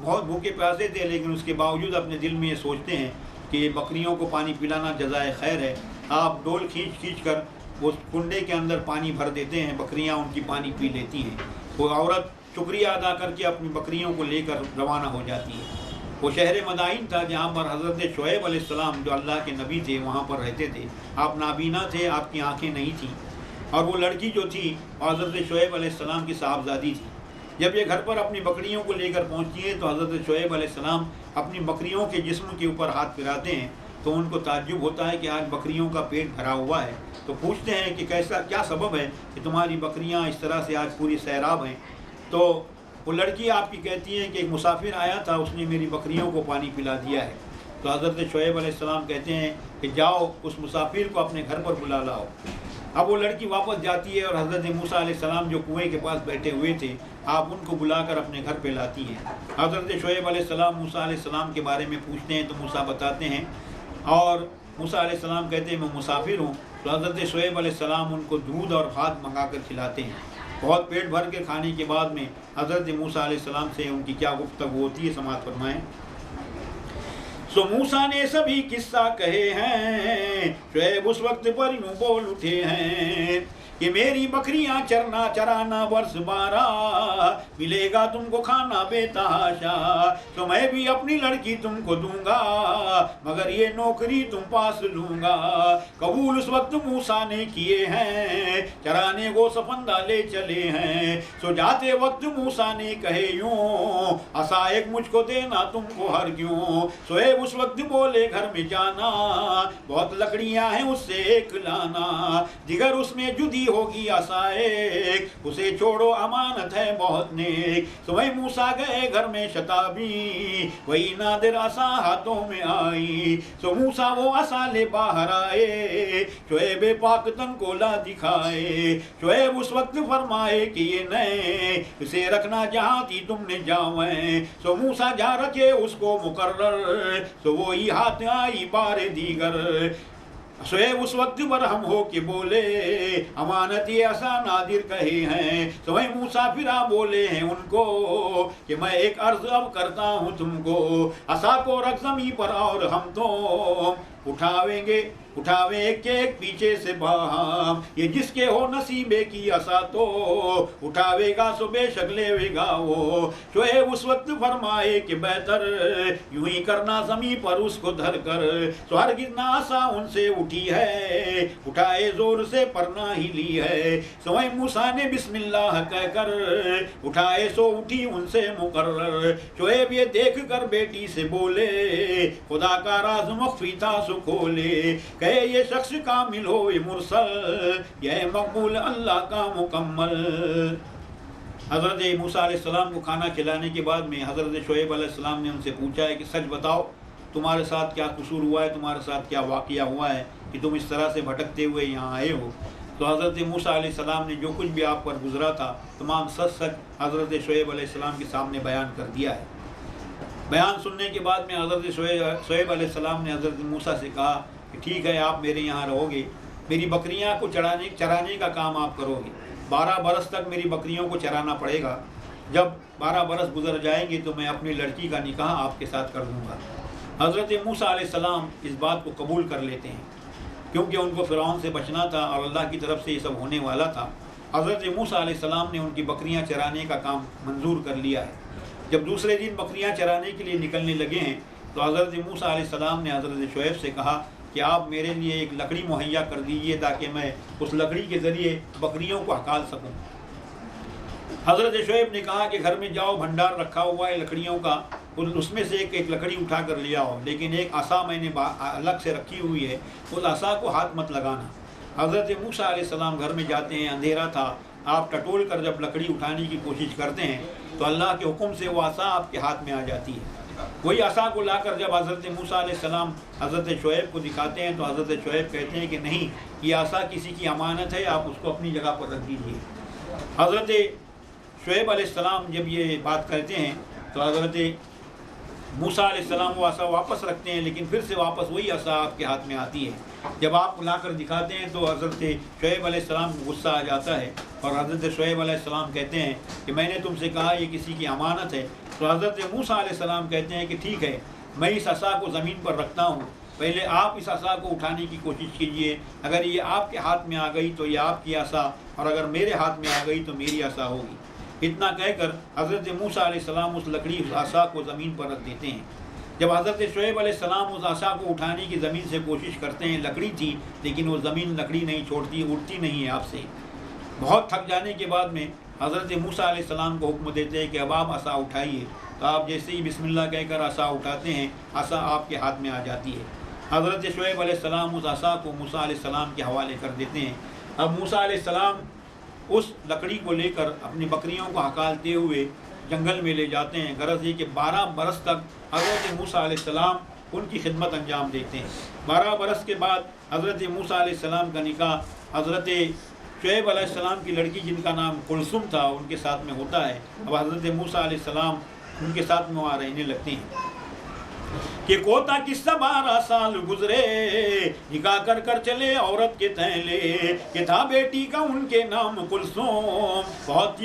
बहुत भूखे प्यासे थे, लेकिन उसके बावजूद अपने दिल में ये सोचते हैं कि बकरियों को पानी पिलाना जज़ाए खैर है। आप डोल खींच कर उस कुंडे के अंदर पानी भर देते हैं, बकरियाँ उनकी पानी पी लेती हैं। वो औरत शुक्रिया अदा करके अपनी बकरियों को लेकर रवाना हो जाती है। वो शहर मदाइन था जहाँ पर हज़रत शुएब अलैहिस्सलाम जो अल्लाह के नबी थे वहाँ पर रहते थे। आप नाबीना थे, आपकी आंखें नहीं थीं, और वो लड़की जो थी हज़रत शुएब अलैहिस्सलाम की साहबजादी थी। जब ये घर पर अपनी बकरियों को लेकर पहुँचती है तो हज़रत शुएब अलैहिस्सलाम अपनी बकरियों के जिस्म के ऊपर हाथ फिराते हैं। तो उनको ताज्जुब होता है कि आज बकरियों का पेट भरा हुआ है। तो पूछते हैं कि क्या सबब है कि तुम्हारी बकरियाँ इस तरह से आज पूरी सैराब हैं। तो वो लड़की आपकी कहती है कि एक मुसाफिर आया था, उसने मेरी बकरियों को पानी पिला दिया है। तो हज़रत शुएब अलैहिस्सलाम कहते हैं कि जाओ उस मुसाफिर को अपने घर पर बुला लाओ। अब वो लड़की वापस जाती है और हज़रत मूसा अलैहिस्सलाम जो कुएं के पास बैठे हुए थे, आप उनको बुलाकर अपने घर पे लाती हैं। हज़रत शुएब अलैहिस्सलाम मूसा अलैहिस्सलाम के बारे में पूछते हैं तो मूसा बताते हैं, और मूसा अलैहिस्सलाम कहते हैं मैं मुसाफिर हूँ। तो हज़रत शुएब अलैहिस्सलाम उनको दूध और भात मंगा कर खिलाते हैं। बहुत पेट भर के खाने के बाद में हज़रत मूसा अलैहिस्सलाम से उनकी क्या गुफ्तगू होती है, समाअत फरमाएं। सो मूसा ने सभी किस्सा कहे हैं, शुएब उस वक्त पर यूँ बोल उठे हैं, कि मेरी बकरियां चरना चराना वर्ष 12, मिलेगा तुमको खाना बेतहाशा, तो मैं भी अपनी लड़की तुमको दूंगा, मगर ये नौकरी तुम पास लूंगा। कबूल उस वक्त मूसा ने किए हैं, चराने को सफंदा ले चले हैं। सो जाते वक्त मूसा ने कहे यूं, असा एक मुझको देना तुमको हर क्यों। सोएब उस वक्त बोले घर में जाना, बहुत लकड़ियां हैं उससे एक लाना, दिगर उसमें जुदी होगी आसा एक, उसे छोड़ो अमानत है बहुत नेक। सुबह मूसा गए घर में शताबी, वही नादिर आसा हाथों में आई। सो मूसा वो आसा ले बाहर आए, शोएब पाक तन को ला दिखाए। शोएब उस वक्त फरमाए कि ये नए इसे रखना जहाँ थी तुमने जावे। सो मूसा जा रखे उसको मुकर्रर, सो वो ही हाथ आई बारे दीगर। शोएब उस वक्त बरहम हो के बोले, अमानत ये असा नादिर कहे हैं। तो वही मूसा फिरा बोले हैं उनको कि मैं एक अर्ज अब करता हूँ तुमको, असा को रख ज़मीं पर और हम तो उठावे एक एक पीछे से बाहम। ये जिसके हो नसीबे की असा तो उठावेगा सो बेशक लेवेगा वो। शोएब उस वक्त फरमाए कि बेहतर यूं ही करना ज़मीं पर उसको धर कर। तो हरगिज़ ना आसा उनसे उठी है, उठाए जोर से पर ना ही ली है। सोए मूसा ने बिस्मिल्लाह कहकर उठाए सो उठी उनसे मुकर्रर। शोएब ये देख कर बेटी से बोले, खुदा का राज मख्फी था सो खोले। कहे ये शख्स कामिल हो ये मुरसल, यह मकबूल अल्लाह का मुकम्मल। हज़रत मूसा अलैहिस्सलाम को खाना खिलाने के बाद में हज़रत शोएब अलैहिस्सलाम ने उनसे पूछा है कि सच बताओ तुम्हारे साथ क्या कसूर हुआ है, तुम्हारे साथ क्या वाक़या हुआ है कि तुम इस तरह से भटकते हुए यहाँ आए हो। तो हज़रत मूसा अलैहिस्सलाम ने जो कुछ भी आप पर गुजरा था तमाम सच हज़रत शोएब अलैहिस्सलाम के सामने बयान कर दिया है। बयान सुनने के बाद में हज़रत शोएब अलैहिस्सलाम ने हज़रत मूसा से कहा कि ठीक है आप मेरे यहाँ रहोगे, मेरी बकरियाँ को चराने का काम आप करोगे। 12 बरस तक मेरी बकरियों को चराना पड़ेगा। जब 12 बरस गुजर जाएंगे तो मैं अपनी लड़की का निकाह आपके साथ कर दूँगा। हज़रत मूसा अलैहिस्सलाम इस बात को कबूल कर लेते हैं क्योंकि उनको फ़िरौन से बचना था और अल्लाह की तरफ से ये सब होने वाला था। हज़रत मूसा अलैहिस्सलाम ने उनकी बकरियाँ चराने का काम मंजूर कर लिया है। जब दूसरे दिन बकरियाँ चराने के लिए निकलने लगे हैं तो हज़रत मूसा अलैहिस्सलाम ने हज़रत शोएब से कहा कि आप मेरे लिए एक लकड़ी मुहैया कर दीजिए ताकि मैं उस लकड़ी के ज़रिए बकरियों को हकाल सकूं। हज़रत शोएब ने कहा कि घर में जाओ, भंडार रखा हुआ है लकड़ियों का, उसमें से एक लकड़ी उठा कर ले आओ, लेकिन एक आसा मैंने अलग से रखी हुई है, उस आसा को हाथ मत लगाना। हज़रत मूसा अलैहिस्सलाम घर में जाते हैं, अंधेरा था। आप टटोल कर जब लकड़ी उठाने की कोशिश करते हैं तो अल्लाह के हुक्म से वो आसा आपके हाथ में आ जाती है। वही आसा को लाकर जब हज़रत मूसा अलैहिस्सलाम हज़रत शोएब को दिखाते हैं तो हज़रत शोएब कहते हैं कि नहीं, ये आसा किसी की अमानत है, आप उसको अपनी जगह पर रख दीजिए। हज़रत शोएब अलैहिस्सलाम जब ये बात करते हैं तो हज़रत मूसा अलैहिस्सलाम वो आसा वापस रखते हैं, लेकिन फिर से वापस वही आसा आपके हाथ में आती है। जब आप लाकर दिखाते हैं तो हज़रत शोएब अलैहिस्सलाम को गुस्सा आ जाता है और हज़रत शोएब अलैहिस्सलाम कहते हैं कि मैंने तुमसे कहा ये किसी की अमानत है। तो हज़रत मूसा अलैहिस्सलाम कहते हैं कि ठीक है, मैं इस आसा को ज़मीन पर रखता हूँ, पहले आप इस आसा को उठाने की कोशिश कीजिए। अगर ये आपके हाथ में आ गई तो ये आपकी आसा, और अगर मेरे हाथ में आ गई तो मेरी आसा होगी। इतना कहकर हज़रत मूसा अलैहिस्सलाम उस लकड़ी उस आसा को ज़मीन पर रख देते हैं। जब हज़रत शोएब अलैहिस्सलाम उस आसा को उठाने की ज़मीन से कोशिश करते हैं, लकड़ी थी लेकिन वो ज़मीन लकड़ी नहीं छोड़ती, उड़ती नहीं है आपसे। बहुत थक जाने के बाद में हज़रत मूसा अलैहिस्सलाम को हुक्म देते हैं कि अब आप आसा उठाइए। तो आप जैसे ही बिस्मिल्लाह कहकर आसा उठाते हैं, आसा आपके हाथ में आ जाती है। हज़रत शोएब अलैहिस्सलाम उस आसा को मूसा अलैहिस्सलाम के हवाले कर देते हैं। अब मूसा अलैहिस्सलाम उस लकड़ी को लेकर अपनी बकरियों को हकालते हुए जंगल में ले जाते हैं। गरज ये कि 12 बरस तक हज़रत मूसा अलैहिस्सलाम उनकी खिदमत अंजाम देते हैं। 12 बरस के बाद हज़रत मूसा अलैहिस्सलाम का निकाह हज़रत शोएब अलैहिस्सलाम की लड़की जिनका नाम कुलसुम था उनके साथ में होता है। अब हज़रत मूसा अलैहिस्सलाम उनके साथ में वहाँ रहने लगते हैं। कि कोता किस्सा 12 साल गुजरे, निकाह कर कर चले औरत के तैले, कि था बेटी का उनके नाम कुलसूम, बहुत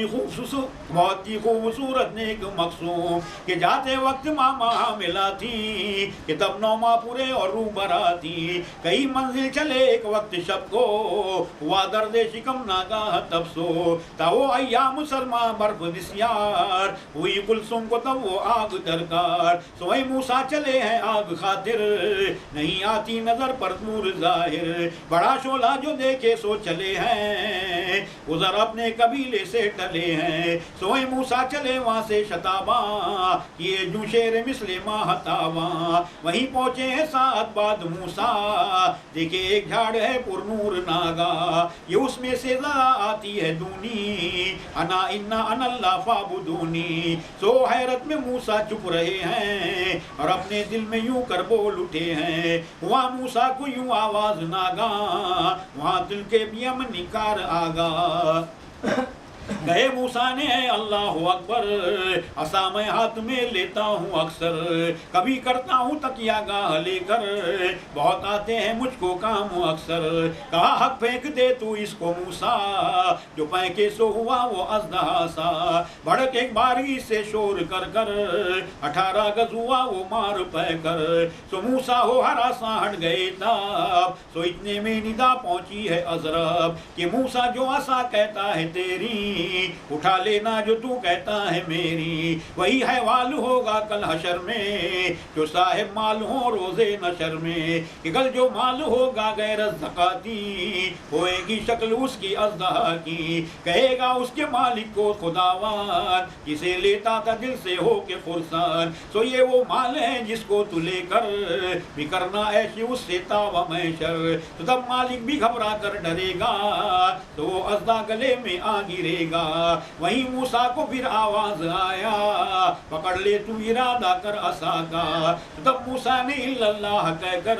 ही खूबसूरत नेक मकसूम, कि जाते वक्त मामा मिला थी, कि तब 9 माह पूरे और रूबरा थी, कई मंजिल चले एक वक्त शब को, हुआ दर्द शिकम नागाह तब सो, था वो अय्याम सरमा बर्फ बिस्यार, हुई कुलसूम को तब वो आग दरकार, सोए मूसा चले हैं आग खातिर, नहीं आती नजर पर नूर जाहिर, बड़ा शोला जो देखे सो चले हैं, उधर अपने कबीले से टले हैं, सोए मूसा चले वहां से शताबा, ये जू शेर मिसले माहताबा, वहीं पहुंचे हैं साथ बाद मूसा, देखे एक झाड़ है पुरनूर नागा, ये उसमें से जरा आती है दूनी, अना इन्ना अनल्ला फाबुदूनी, सो हैरत में मूसा चुप रहे हैं और अपने दिल में यूं कर बोल उठे हैं, वहाँ मूसा को यूं आवाज नागा, वहाँ दिल के बियम निकार आगा, गए मूसा ने अल्लाह अकबर, असा मैं हाथ में लेता हूँ अक्सर, कभी करता हूँ तकिया गाह लेकर, बहुत आते हैं मुझको काम अक्सर, कहा हक फेंक दे तू इसको मूसा, जो पैके सो हुआ वो अज़दहा सा, भड़क एक बारी से शोर कर कर, 18 गज हुआ वो मार पै कर, सो मूसा हो हरा सा हट गए ताब, सो इतने में निदा पहुंची है अजरब, कि मूसा जो आसा कहता है तेरी, उठा लेना जो तू कहता है मेरी, वही है वाल होगा कल हशर में, जो साहिब माल हो रोजे नशर में, कि कल जो माल होगा गैरत ज़काती, होएगी शक्ल उसकी अज़दहा की, कहेगा उसके मालिक को खुदावान, जिसे लेता था दिल से हो के फुरसान, सो ये वो माल है जिसको तू लेकर भी करना ऐसी उससे तावा मैशर, तो तब मालिक भी घबरा कर डरेगा, तो वो अज़दा गले में आ गिरेगा, वहीं मूसा को फिर आवाज आया, पकड़ ले तू इरादा कर असा का, तब मूसा ने इल्लल्लाह कहकर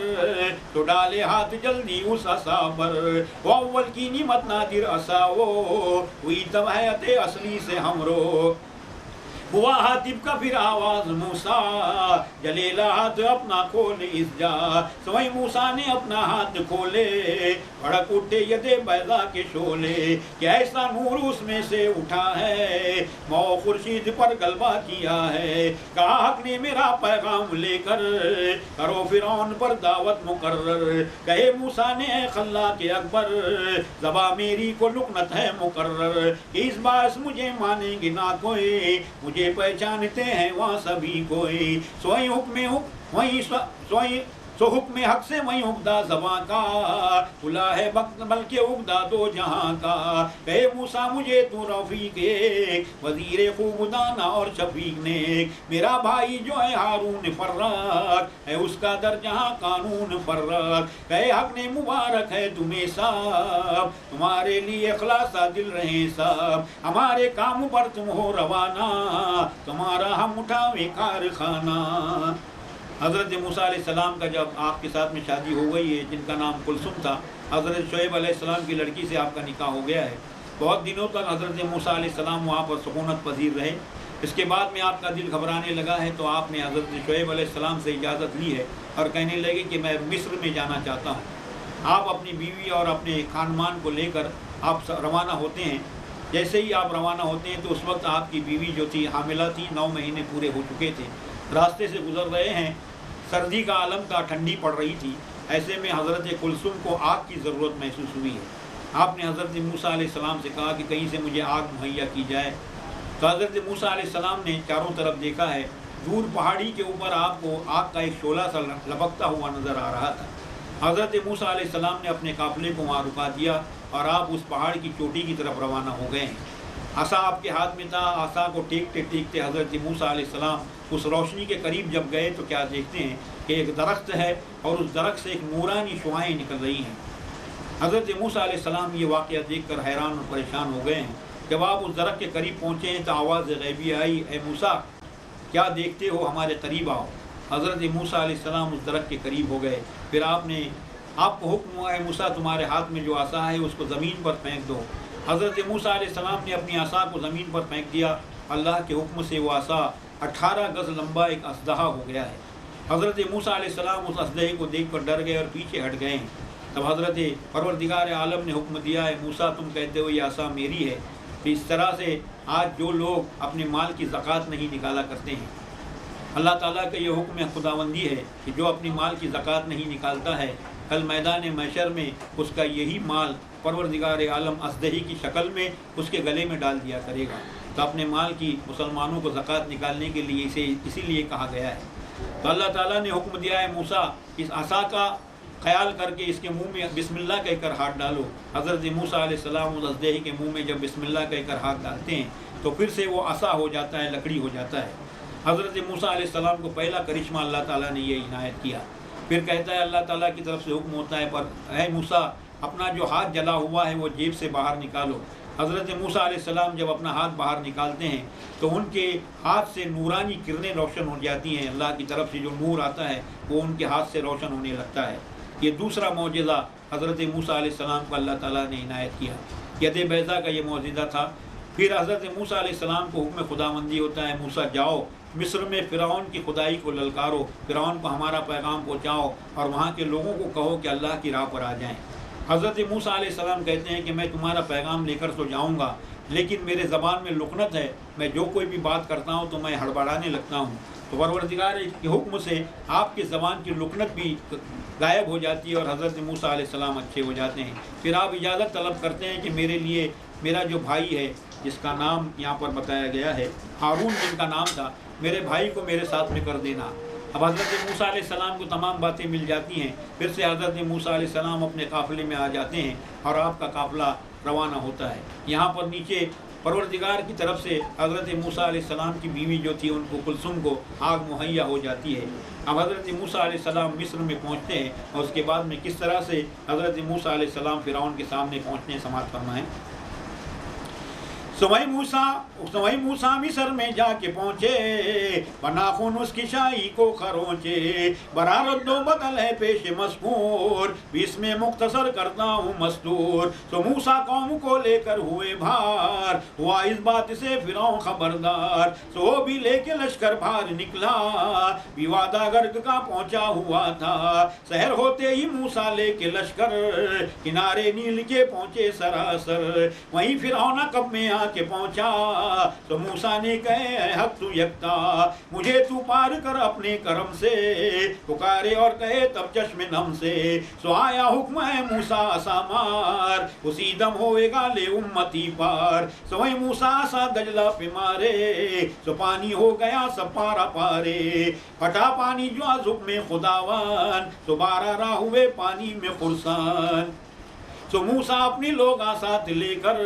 तो डाले हाथ जल्दी उस असा पर, वो अव्वल की निमत नादिर असा वो, हुई तब हैते असली से हमरो, हुआ हातिब का फिर आवाज मूसा, जलेला हाथ अपना खोल इस जा, वही मूसा ने अपना हाथ खोले, भड़क उठे यदे बैदा के शोले, कि ऐसा नूर उसमें से उठा है, मौ खुर्शीद पर गलबा किया है, कहा हक ने मेरा पैगाम लेकर, करो फिरौन पर दावत मुकर्रर, कहे मूसा ने खल्ला के अकबर, ज़बा मेरी को लुकनत है मुकर्रर, कि इस बात मुझे मानेंगे ना कोई, मुझे पहचानते हैं वहाँ सभी कोई, सोई हुक्म वही सोई सो हुक्म हक से वही उगदा ज़बां का, खुला है बल्कि उगदा दो जहां का, कहे मूसा मुझे तू रफीक एक, वजीर खूबदाना और शफीक नेक, मेरा भाई जो है हारून फर्राक, है उसका दर जहां कानून फर्राक, कहे हक ने मुबारक है तुम्हें साहब, तुम्हारे लिए खलासा दिल रहे साहब, हमारे काम पर तुम हो रवाना, तुम्हारा हम उठावे कारखाना। हज़रत मूसा अलैहिस्सलाम का जब आपके साथ में शादी हो गई है, जिनका नाम कुलसुम था, हज़रत शुएब अलैहिस्सलाम की लड़की से आपका निकाह हो गया है, बहुत दिनों तक हज़रत मूसा अलैहिस्सलाम वहाँ पर सुकूनत पजीर रहे, इसके बाद में आपका दिल घबराने लगा है, तो आपने हज़रत शुएब अलैहिस्सलाम से इजाज़त ली है और कहने लगे कि मैं मिस्र में जाना चाहता हूँ। आप अपनी बीवी और अपने खानमान को लेकर आप रवाना होते हैं। जैसे ही आप रवाना होते हैं तो उस वक्त आपकी बीवी जो थी हामिला थी, 9 महीने पूरे हो चुके थे, रास्ते से गुजर रहे हैं, सर्दी का आलम था, ठंडी पड़ रही थी, ऐसे में हज़रत कुलसुम को आग की ज़रूरत महसूस हुई है। आपने हज़रत मूसा अलैहिस्सलाम से कहा कि कहीं से मुझे आग मुहैया की जाए, तो हज़रत मूसा अलैहिस्सलाम ने चारों तरफ देखा है, दूर पहाड़ी के ऊपर आपको आग का एक शोला सा लपकता हुआ नज़र आ रहा था। हज़रत मूसा अलैहिस्सलाम ने अपने काफ़िले को वहाँ रुका दिया और आप उस पहाड़ की चोटी की तरफ रवाना हो गए हैं। आसा आपके हाथ में था, आसा को टेकते टेकते हज़रत मूसा अलैहिस्सलाम उस रोशनी के करीब जब गए तो क्या देखते हैं कि एक दरख्त है और उस दरख्त से एक नूरानी शुआएँ निकल रही हैं। हज़रत मूसा अलैहिस्सलाम ये वाक़या देखकर हैरान और परेशान हो गए हैं। जब आप उस दरख्त के करीब पहुँचे हैं तो आवाज़ गैबी आई, ए मूसा क्या देखते हो, हमारे करीब आओ। हज़रत मूसा अलैहिस्सलाम उस दरख्त के करीब हो गए। फिर आपको हुक्म हुआ है, मूसा तुम्हारे हाथ में जो आसा है उसको ज़मीन पर फेंक दो। हज़रत मूसा अलैहिस्सलाम ने अपनी आसा को ज़मीन पर फेंक दिया। अल्लाह के हुक्म से वो आसा 18 गज़ लंबा एक अज़दहा हो गया है। हज़रत मूसा अलैहिस्सलाम उस असदहे को देख कर डर गए और पीछे हट गए। तब हज़रत परवरदिगार आलम ने हुक्म दिया है, मूसा तुम कहते हो ये आसा मेरी है। तो इस तरह से आज जो लोग अपने माल की ज़कात नहीं निकाला करते हैं, अल्लाह ताला का ये हुक्म खुदावंदी है कि जो अपनी माल की ज़कात नहीं निकालता है, कल मैदान महशर में उसका यही माल परवरदिगार आलम असदही की शक्ल में उसके गले में डाल दिया करेगा। तो अपने माल की मुसलमानों को ज़कात निकालने के लिए इसे इसीलिए कहा गया है। तो अल्लाह ताला ने हुक्म दिया है, मूसा इस आसा का ख्याल करके इसके मुंह में बिस्मिल्लाह कहकर हाथ डालो। हज़रत मूसा अलैहिस्सलाम उस असदही के मुंह में जब बिस्मिल्लाह कहकर हाथ डालते हैं तो फिर से वो आसा हो जाता है, लकड़ी हो जाता है। हज़रत मूसा अलैहिस्सलाम को पहला करिश्मा अल्लाह ताला ने ये इनायत किया। फिर कहता है अल्लाह ताला की तरफ से हुक्म होता है, पर है मूसा अपना जो हाथ जला हुआ है वो जेब से बाहर निकालो। हज़रत मूसा अलैहिस्सलाम जब अपना हाथ बाहर निकालते हैं तो उनके हाथ से नूरानी किरणें रोशन हो जाती हैं। अल्लाह की तरफ से जो नूर आता है वो उनके हाथ से रोशन होने लगता है। ये दूसरा मौजज़ा हज़रत मूसा अलैहिस्सलाम को अल्लाह ताला ने इनायत किया। यद बैज़ा का ये मौजज़ा था। फिर हज़रत मूसा अलैहिस्सलाम को हुक्म खुदाबंदी होता है, मूसा जाओ मिस्र में फ़िरौन की खुदाई को ललकारो, फ़िरौन को हमारा पैगाम पहुँचाओ और वहाँ के लोगों को कहो कि अल्लाह की राह पर आ जाएँ। हज़रत मूसा अलैहिस्सलाम कहते हैं कि मैं तुम्हारा पैगाम लेकर तो जाऊँगा, लेकिन मेरे ज़बान में लुकनत है, मैं जो कोई भी बात करता हूँ तो मैं हड़बड़ाने लगता हूँ। तो परवरदिगार के हुक्म से आपकी ज़बान की लुकनत भी गायब हो जाती है और हज़रत मूसा अलैहिस्सलाम अच्छे हो जाते हैं। फिर आप इजाज़त तलब करते हैं कि मेरे लिए मेरा जो भाई है, जिसका नाम यहाँ पर बताया गया है, हारून जिनका नाम था, मेरे भाई को मेरे साथ में कर देना। अब हज़रत मूसा अलैहिस्सलाम को तमाम बातें मिल जाती हैं। फिर से हज़रत मूसा अलैहिस्सलाम अपने काफ़िले में आ जाते हैं और आपका काफ़िला रवाना होता है। यहाँ पर नीचे परवरदिगार की तरफ से हज़रत मूसा अलैहिस्सलाम की बीवी जो थी उनको कुलसुम को आग मुहैया हो जाती है। अब हज़रत मूसा अलैहिस्सलाम मिस्र में पहुँचते हैं और उसके बाद में किस तरह से हज़रत मूसा अलैहिस्सलाम फ़िरौन के सामने पहुँचते हैं, समाप्त फरमाएं। वही मूसा मिस्र में जाके पहुँचे, बनाखुन उसकी शाही को खरोंचे, बरा रद्दो बदल है पेश मस्कूर, बीच में मुख्तसर करता हूँ मस्तूर। तो मूसा कौम को लेकर हुए भार, हुआ इस बात से फिरौन खबरदार। सो भी लेके लश्कर बाहर निकला, विवादा गर्ग का पहुँचा हुआ था। शहर होते ही मूसा लेके लश्कर, किनारे नील के पहुँचे सरासर। वहीं फिरौन कब में के पहुंचा, तो मूसा ने कहे हक तू यकता, मुझे तू पार कर अपने करम से। पुकारे और कहे तब चश्मे नम से, सो आया हुक्म है मूसा असामार, उसी दम होएगा ले उम्मती पार। सो वही मूसा सा दजला पे मारे, सो पानी हो गया सब पारा पारे। फटा पानी जो आजुब में खुदावन, सो 12 राह हुए पानी में खुरसान। तो मूसा अपनी लोग साथ लेकर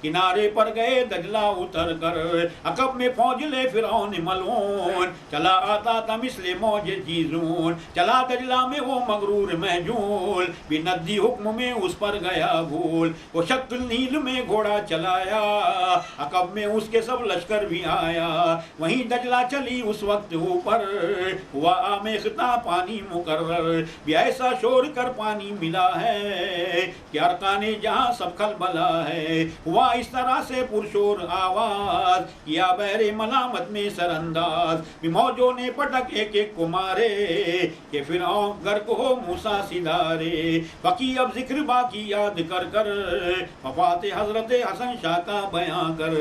किनारे पर गए दजला उतर कर। अकब में फौज ले फिरौन मलून, चला आता था मिसले मौज जीजून। चला दजला में वो मगरूर महजूल, बिनद्दी हुक्म में उस पर गया भूल। वो शक्ल नील में घोड़ा चलाया, अकब में उसके सब लश्कर भी आया। वहीं दजला चली उस वक्त ऊपर, हुआ आमेखता पानी मुकर्रर। भी ऐसा शोर कर पानी मिला है, क्या अरकाने जहाँ सब खलबला है। हुआ इस तरह से पुरशोर आवाज, किया बहरे मलामत में सरअंदाज। मौजों ने पटक एक एक को मारे, कि फिर गर्क हो मूसा सिदारे। बाकी अब जिक्र बाकी याद कर कर, वफात हजरत हसन शाह का बयां कर।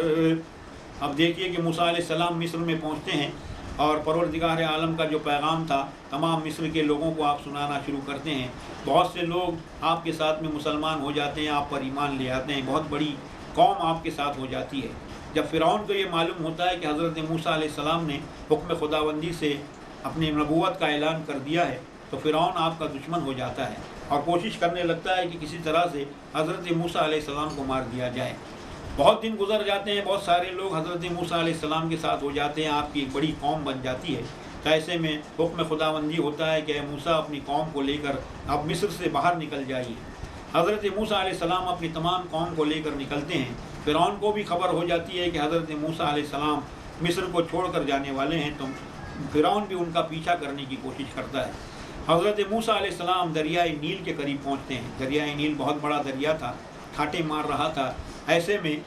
अब देखिए कि मूसा अलैहिस्सलाम मिस्र में पहुँचते हैं और परवरदिगार आलम का जो पैगाम था तमाम मिस्र के लोगों को आप सुनाना शुरू करते हैं। बहुत से लोग आपके साथ में मुसलमान हो जाते हैं, आप पर ईमान ले आते हैं, बहुत बड़ी कौम आपके साथ हो जाती है। जब फ़िरौन को ये मालूम होता है कि हज़रत मूसा अलैहिस्सलाम ने हुक्म खुदाबंदी से अपनी नबूवत का ऐलान कर दिया है, तो फ़िरौन आपका दुश्मन हो जाता है और कोशिश करने लगता है कि किसी तरह से हज़रत मूसा अलैहिस्सलाम को मार दिया जाए। बहुत दिन गुजर जाते हैं, बहुत सारे लोग हज़रत मूसा अलैहिस्सलाम के साथ हो जाते हैं, आपकी एक बड़ी कौम बन जाती है। तो ऐसे में हुक्म खुदाबंदी होता है कि मूसा अपनी कौम को लेकर अब मिस्र से बाहर निकल जाइए। हज़रत मूसा अलैहिस्सलाम अपनी तमाम कौम को लेकर निकलते हैं। फ़िरौन को भी खबर हो जाती है कि हज़रत मूसा अलैहिस्सलाम मिस्र को छोड़कर जाने वाले हैं, तो फ़िरौन भी उनका पीछा करने की कोशिश करता है। हज़रत मूसा अलैहिस्सलाम दरियाए नील के करीब पहुँचते हैं। दरियाए नील बहुत बड़ा दरिया था, ठाटे मार रहा था। ऐसे में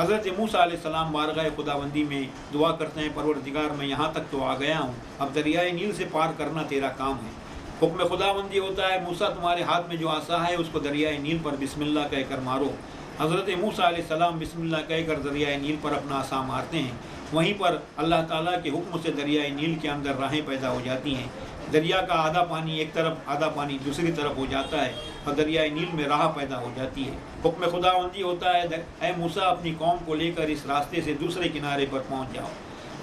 हज़रत मूसा अलैहिस्सलाम बारगाह खुदाबंदी में दुआ करते हैं, परवरदिगार मैं यहाँ तक तो आ गया हूँ, अब दरियाए नील से पार करना तेरा काम है। हुक्म खुदाबंदी होता है, मूसा तुम्हारे हाथ में जो आसा है उसको दरियाए नील पर बिस्मिल्लाह कहकर मारो। हज़रत मूसा अलैहिस्सलाम बिस्मिल्लाह कहकर दरियाए नील पर अपना आसा मारते हैं। वहीं पर अल्लाह ताला के हुक्म से दरियाए नील के अंदर राहें पैदा हो जाती हैं। दरिया का आधा पानी एक तरफ, आधा पानी दूसरी तरफ हो जाता है और दरियाए नील में राह पैदा हो जाती है। हुक्म खुदाबंदी होता है, ऐ मूसा अपनी कौम को लेकर इस रास्ते से दूसरे किनारे पर पहुंच जाओ।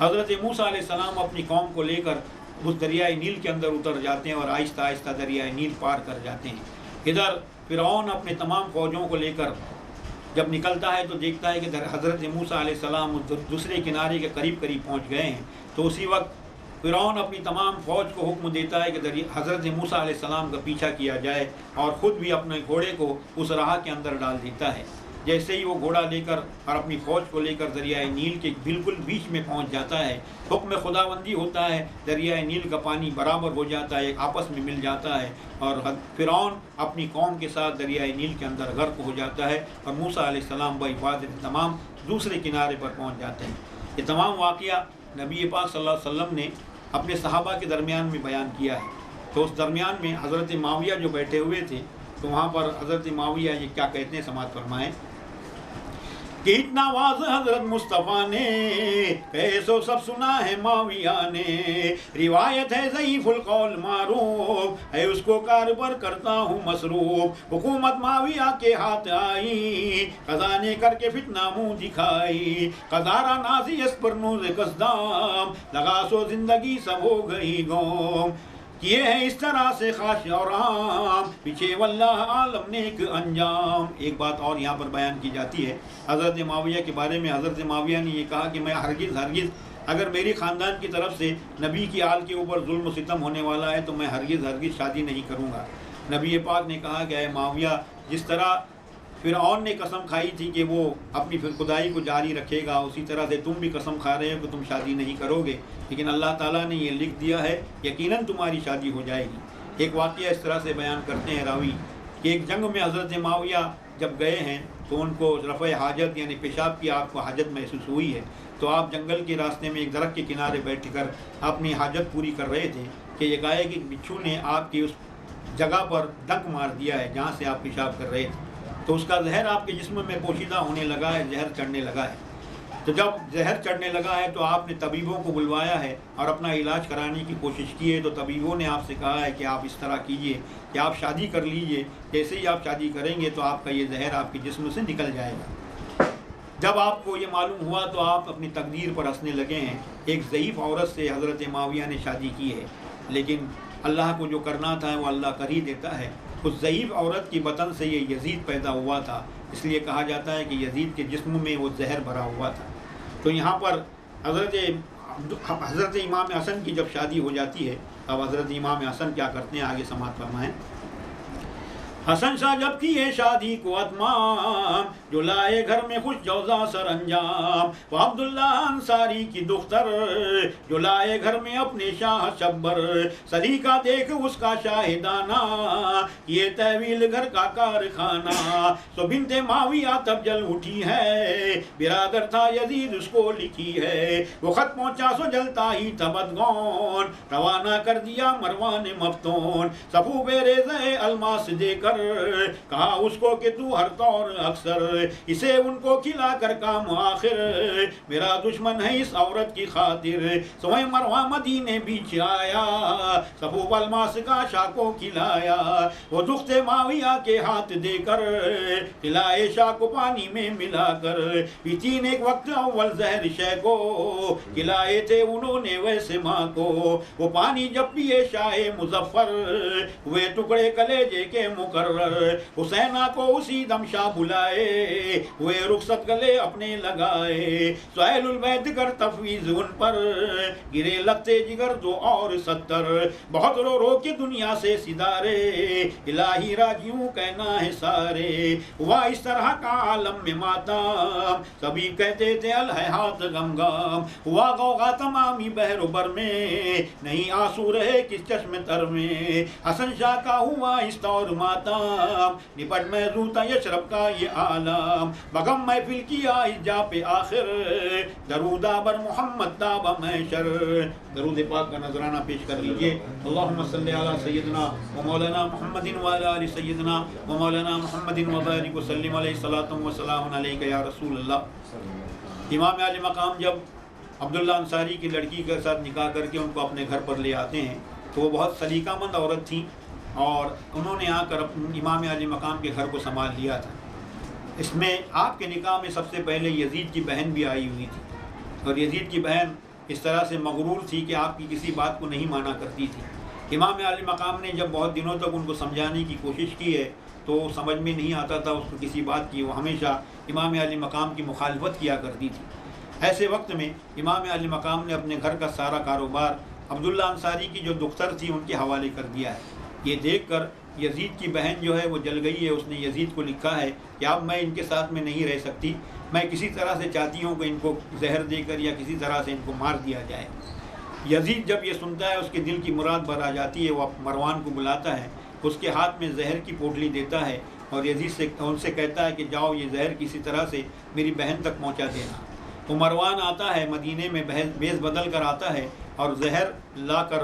हज़रत मूसा अलैहिस्सलाम अपनी कौम को लेकर उस दरियाए नील के अंदर उतर जाते हैं और आहिस्ता आहिस्ता दरियाए नील पार कर जाते हैं। इधर फ़िरऔन अपने तमाम फ़ौजों को लेकर जब निकलता है तो देखता है कि हज़रत मूसा अलैहिस्सलाम दूसरे किनारे के करीब करीब पहुंच गए हैं। तो उसी वक्त फ़िरऔन अपनी तमाम फ़ौज को हुक्म देता है कि हज़रत मूसा अलैहिस्सलाम का पीछा किया जाए और ख़ुद भी अपने घोड़े को उस राह के अंदर डाल देता है। जैसे ही वो घोड़ा लेकर और अपनी फ़ौज को लेकर दरियाए नील के बिल्कुल बीच में पहुंच जाता है, हुक्म खुदाबंदी होता है, दरियाए नील का पानी बराबर हो जाता है, आपस में मिल जाता है और फ़िरऔन अपनी कौम के साथ दरियाए नील के अंदर गर्क हो जाता है और मूसा अलैहिस्सलाम बहिफाज़त तमाम दूसरे किनारे पर पहुँच जाते हैं। ये तमाम वाक़या नबी पाक सल्लल्लाहु अलैहि वसल्लम ने अपने सहाबा के दरमियान में बयान किया है। तो उस दरमियान में हज़रत माविया जो बैठे हुए थे, तो वहाँ पर हज़रत माविया ये क्या कहते हैं, समाअत फरमाएँ कि इतना वाज़ हज़रत मुस्तफ़ा ने कैसो सब सुना है माविया ने, रिवायत है ज़ईफ़ुल कौल मारूफ है उसको कारबर करता हूँ मसरूफ, हुकूमत माविया के हाथ आई खजाने करके फितना मुँह दिखाई, कदारा नाजी इस पर नूज़ कसदाम लगा सो जिंदगी सब हो गई गौम, किए हैं इस तरह से खाश और आम पीछे वल्लाह आलम ने एक अंजाम। एक बात और यहाँ पर बयान की जाती है हज़रत माविया के बारे में। हज़रत माविया ने ये कहा कि मैं हरगिज़ अगर मेरी ख़ानदान की तरफ से नबी की आल के ऊपर जुल्म सितम होने वाला है तो मैं हरगिज़ शादी नहीं करूँगा। नबी पाक ने कहा कि ऐ माविया, जिस तरह फ़िरऔन ने कसम खाई थी कि वो अपनी खुदाई को जारी रखेगा, उसी तरह से तुम भी कसम खा रहे हो कि तुम शादी नहीं करोगे, लेकिन अल्लाह ताला ने ये लिख दिया है यकीनन तुम्हारी शादी हो जाएगी। एक वाक़या इस तरह से बयान करते हैं रावी कि एक जंग में हज़रत माविया जब गए हैं तो उनको रफ़े हाजत यानी पेशाब की आपको हाजत महसूस हुई है, तो आप जंगल के रास्ते में एक दरख्त के किनारे बैठकर अपनी हाजत पूरी कर रहे थे कि ये गाय कि बिच्छू ने आपकी उस जगह पर डंक मार दिया है जहाँ से आप पेशाब कर रहे थे, तो उसका जहर आपके जिस्म में पोशीदा होने लगा है, जहर चढ़ने लगा है। तो जब जहर चढ़ने लगा है तो आपने तबीबों को बुलवाया है और अपना इलाज कराने की कोशिश की है। तो तबीबों ने आपसे कहा है कि आप इस तरह कीजिए कि आप शादी कर लीजिए, जैसे ही आप शादी करेंगे तो आपका ये जहर आपके जिस्म से निकल जाएगा। जब आपको ये मालूम हुआ तो आप अपनी तकदीर पर हंसने लगे हैं। एक ज़ईफ़ औरत से हज़रत माविया ने शादी की है, लेकिन अल्लाह को जो करना था वो अल्लाह कर ही देता है। उस ज़ईफ़ औरत की बतन से ये यजीद पैदा हुआ था, इसलिए कहा जाता है कि यजीद के जिस्म में वो जहर भरा हुआ था। तो यहाँ पर हज़रत इमाम हसन की जब शादी हो जाती है, अब हज़रत इमाम हसन क्या करते हैं, आगे समाअत फरमाएं। हसन शाह जब किए शादी को अतमाम, जो लाए घर में खुश जौजा सरंजाम, वो अब्दुल्ला अंसारी की दुख्तर, जो लाए घर में अपने शाह शब्बर, सलीका देख उसका शाहिदाना, ये तहवील घर का कारखाना, सो बिनते माविया तब जल उठी है, बिरादर था यजीद उसको लिखी है, वो खत पहुंचा सो जलता ही तबदगौन, रवाना कर दिया मरवान मफ्तून, सफू बेरेज़े अलमास देकर कहा उसको कि तू हर तौर अक्सर इसे उनको खिला कर काम आखिर, मेरा दुश्मन है इस औरत की खातिर, सोए मरवा मदीने बीच आया, सबू अलमास का शाह को खिलाया, वो दुख्ते माविया के हाथ देकर खिलाए शाह को पानी में मिलाकर, पीती ने एक वक्त अव्वल जहर शय को खिलाए थे उन्होंने वैसे माँ को, वो पानी जब पिए शाह मुजफ्फर हुए टुकड़े कलेजे के मुकर, हुसैना को उसी दम शाह बुलाए, हुए रुखसत गले अपने लगाए, सुहैलुल बैत कर तफवीज उन पर गिरे लगते जिगर 2 और 70, बहुत रो रो के दुनिया से सिदारे, इलाही राजियों कहना है सारे, हुआ इस तरह का आलम में मातम, सभी कहते थे अल है हाथ गमगम, हुआ गौगा तमामी बहरो बर में, नहीं आंसू रहे किस चश्मे तर में, हसन शाह का हुआ इस तौर माता, सलाम, निपट में जूता यशरब का ये आलम, बगम महफिल किया इस जा पे आखिर, दरूदा बर मोहम्मद ताबा महशर। दरूद पाक का नजराना पेश कर लीजिए। अल्लाहुम्मा सल्ली अला सय्यदना व मौलाना मुहम्मदिन व अला आलि सय्यदना व मौलाना मुहम्मदिन व बारिक व सल्लिम अलैहि सलातु व सलामुन अलैका या रसूल अल्लाह। इमाम आली मकाम जब अब्दुल्ला अंसारी की लड़की के साथ निकाह करके उनको अपने घर पर ले आते हैं तो वो बहुत सलीकामंद औरत थी और उन्होंने आकर इमाम आली मकाम के घर को संभाल लिया था। इसमें आपके निकाह में सबसे पहले यजीद की बहन भी आई हुई थी और यजीद की बहन इस तरह से मगरूर थी कि आपकी किसी बात को नहीं माना करती थी। इमाम आली मकाम ने जब बहुत दिनों तक उनको समझाने की कोशिश की है तो समझ में नहीं आता था उसको किसी बात की, वो हमेशा इमाम आली मकाम की मुखालफत किया करती थी। ऐसे वक्त में इमाम आली मकाम ने अपने घर का सारा कारोबार अब्दुल्ला अंसारी की जो दुख्तर थी उनके हवाले कर दिया है। ये देखकर यजीद की बहन जो है वो जल गई है। उसने यजीद को लिखा है कि अब मैं इनके साथ में नहीं रह सकती, मैं किसी तरह से चाहती हूँ कि इनको जहर देकर या किसी तरह से इनको मार दिया जाए। यजीद जब ये सुनता है उसके दिल की मुराद भर आ जाती है। वो मरवान को बुलाता है, उसके हाथ में जहर की पोटली देता है और यजीद से उनसे कहता है कि जाओ ये जहर किसी तरह से मेरी बहन तक पहुँचा देना। तो मरवान आता है, मदीने में भेस बदल कर आता है और जहर लाकर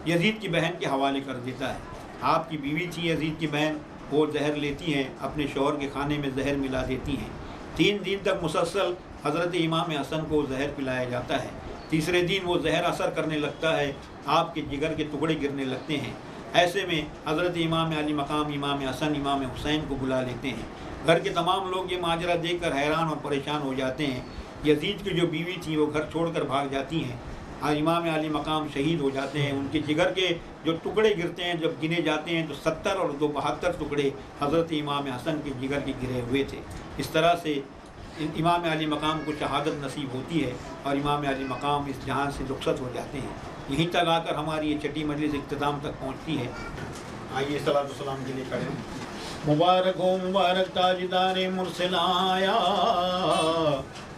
यजीद की बहन के हवाले कर देता है। आपकी बीवी थी यजीद की बहन, वो जहर लेती हैं, अपने शौहर के खाने में जहर मिला देती हैं। 3 दिन तक मुसलसल हज़रत इमाम हसन को जहर पिलाया जाता है। तीसरे दिन वो जहर असर करने लगता है, आपके जिगर के टुकड़े गिरने लगते हैं। ऐसे में हज़रत इमाम अली मकाम इमाम हसन इमाम हुसैन को बुला लेते हैं। घर के तमाम लोग ये माजरा देखकर हैरान और परेशान हो जाते हैं। यजीद की जो बीवी थी वो घर छोड़कर भाग जाती हैं और इमाम अली मकाम शहीद हो जाते हैं। उनके जिगर के जो टुकड़े गिरते हैं, जब गिने जाते हैं तो 70 और 2 72 टुकड़े हज़रत इमाम हसन के जिगर के गिरे हुए थे। इस तरह से इमाम अली मकाम को शहादत नसीब होती है और इमाम अली मकाम इस जहां से रुखसत हो जाते हैं। यहीं तक आकर हमारी ये छठी मजलिस इख्तिताम तक पहुँचती है। आइए सलात व सलाम के लिए करें। मुबारक हो मुबारक ताजदार मुरसलाया,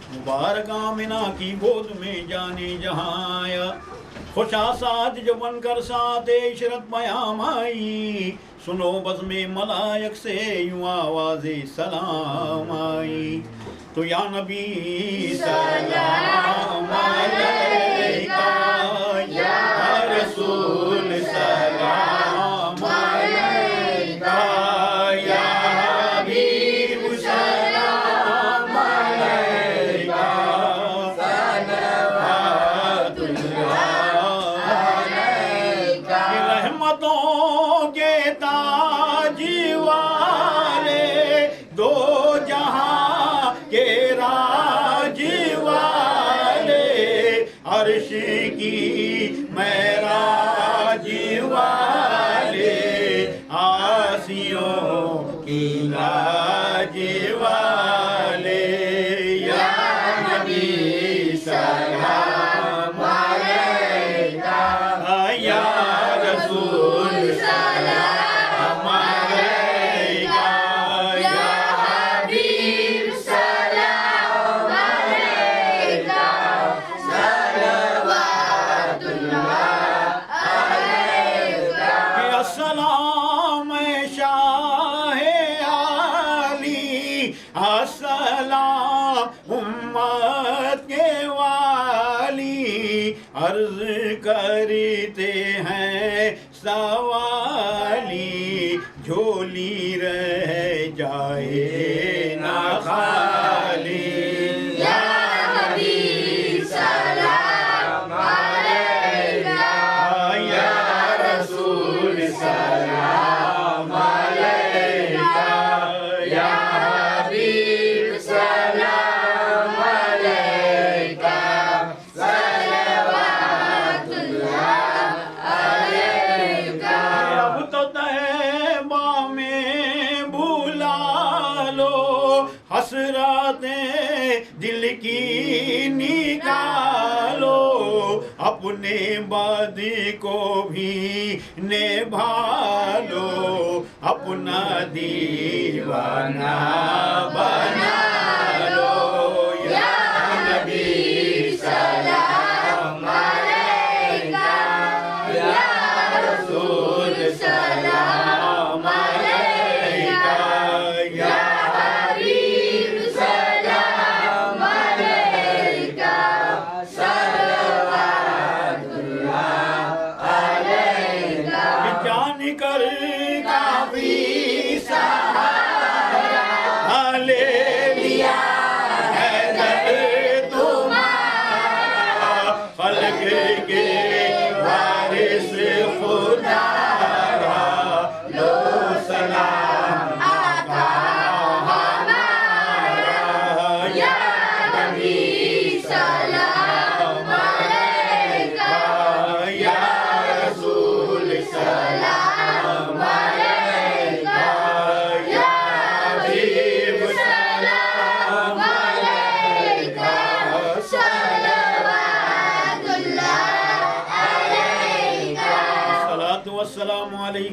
मुबारक आमिना की गोद में जाने जहाया, खुशा साथ जो बनकर साथ इशरत पयाम आई, सुनो बज़ में मलायक से यूं आवाज़े सलाम आई। तो या नबी सलाम अलैका, या रसूल सलाम अलैका, या हबीब सलाम अलैका, सलवातुल्लाह अलैका। रहमतों के ताज वाले, दो जहां के राज वाले, अर्श की महराज वाले, आसियों की लाज वाले, या नबी सलाम अलैका, या रसूल सलाम अलैका, या हबीब सलाम अलैका, सलवातुल्लाह अलैका। अस्सलाम शाह आली, अस्सलाम उम्मत के वाली, अर्ज करते हैं सवाली, झोली रह जाए ना खाली, या हबीब सलाम अलैका, या रसूल सलाम अलैका, या हबीब सलाम अलैका, सलवातुल्लाह अलैका। अब तो तैबा में बुला लो, हसरतें दिल की निकालो, अपने वादे को भी निभा लो, अपना दीवाना बना लो, या नबी सलाम अलैका, या रसूल सलाम अलैका,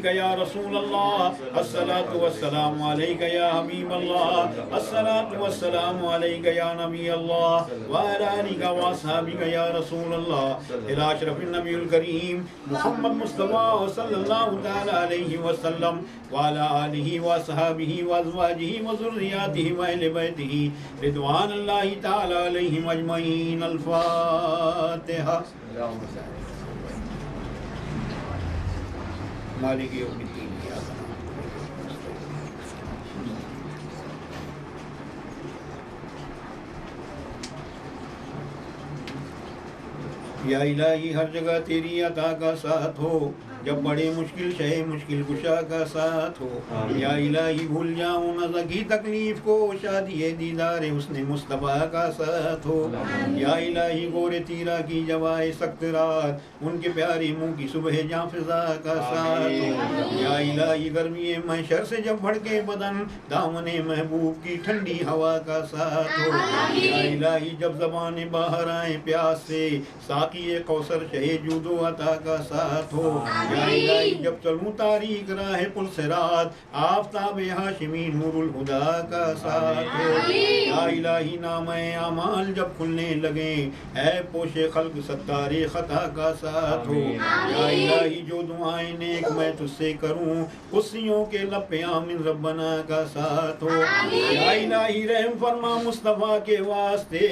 अलैका या रसूल अल्लाह, अस्सलातु वस्सलामु अलैका या हबीब अल्लाह, अस्सलातु वस्सलामु अलैका या नबी अल्लाह व अला आलिका व अस्हाबिका या रसूल अल्लाह इला अशरफिन नबियुल करीम मुहम्मद मुस्तफा सल्लल्लाहु तआला अलैहि वसल्लम व अला आलिहि व अस्हाबिहि व अज़वाजिहि व ज़ुर्रिय्यतिहि व अहले बैतिहि रिदवानुल्लाहि तआला अलैहिम अजमईन। अल फातिहा। मालिक यौमिद्दीन। या इलाही हर जगह तेरी अता का साथ हो, जब बड़े मुश्किल शहे मुश्किल कुशा का साथ हो। या इलाही भूल जाऊं न ज़की तकलीफ को, शादी दीदार उसने मुस्तफ़ा का साथ हो। या इलाही गोरे तीरा की जवाए सख्त रात, उनके प्यारे मुँह की सुबह जां फिज़ा का साथ हो। या इलाही गर्मी महशर से जब भड़के बदन, दामने महबूब की ठंडी हवा का साथ हो। या इलाही जब ज़बाने बाहर आए प्यास से, साक़ी कौसर शहे जूदो अता का साथ हो। या इलाही जब चलूं तारीक राह पुल सिरात, आफ़ताब हाशिमी नूरुल हुदा का साथ हो। या इलाही नामे अमाल जब खुलने लगे, ऐ पोशे खल्क सत्तारे खता का साथ हो। या इलाही जो दुआएं नेक मैं तुझसे करूं, कुर्सियों के लपे आमिन रब्बना का साथ हो। या इलाही रहम फरमा मुस्तफ़ा के वास्ते,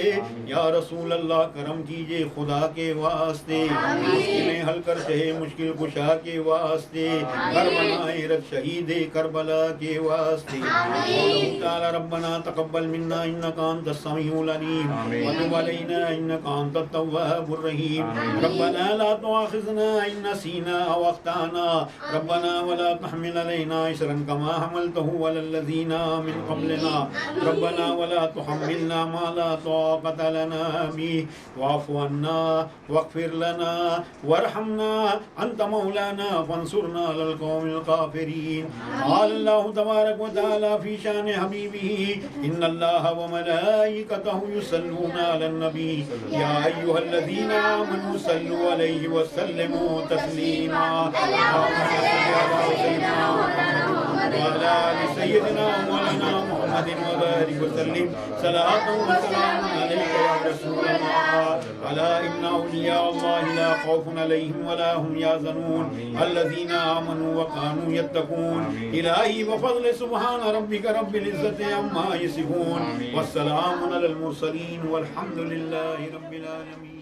या रसूल अल्लाह करम कीजिए खुदा के वास्ते। मुश्किलें हल कर शहे मुश्किल कुशा के वास्ते, करबलाए रब शहीद करबला के वास्ते। ताला रब्बना तक़ब्बल मिन्ना इन्नका अंतस समीउल अलीम व तुब अलैना इन्नका अंतत तव्वाबुर रहीम। रब्बना ला तुआखिज़ना इन नसीना अव अख़्ताना, रब्बना वला तहमिल अलैना इसरन कमा हमलतहु अलल लज़ीना मिन क़ब्लिना, रब्बना वला तुहम्मिलना मा ला ताक़त लना बिहि वाफ़ु अन्ना वग़फ़िर लना वरहमना अंत मौलाना फंसुरना अलल कौमिल काफ़िरीन। क़ाल अल्लाहु तबारक व तआला फ़ी शान हबीबिही इन्नल्लाहा व मलाइकतहु युसल्लूना अलन नबी या अय्युहल्लज़ीना आमनू सल्लु अलैहि व सल्लिमू तस्लीमा। वअला आलि सय्यिदिना मौलाना मुहम्मदिन व बारिक व सल्लिम सलातन व सलामुन अलैका या रसूलल्लाह। अला इन्ना औलिया अल्लाहि ला खौफुन अलैहिम व ला हुम यहज़नून अल्लज़ीना आमनू व कानू यत्तकून। इलाही व फ़ज़्ल सुब्हान रब्बिका रब्बिल इज़्ज़ति अम्मा यसिफून, वस्सलामुन अलल मुरसलीन वल्हम्दुलिल्लाहि रब्बिल आलमीन।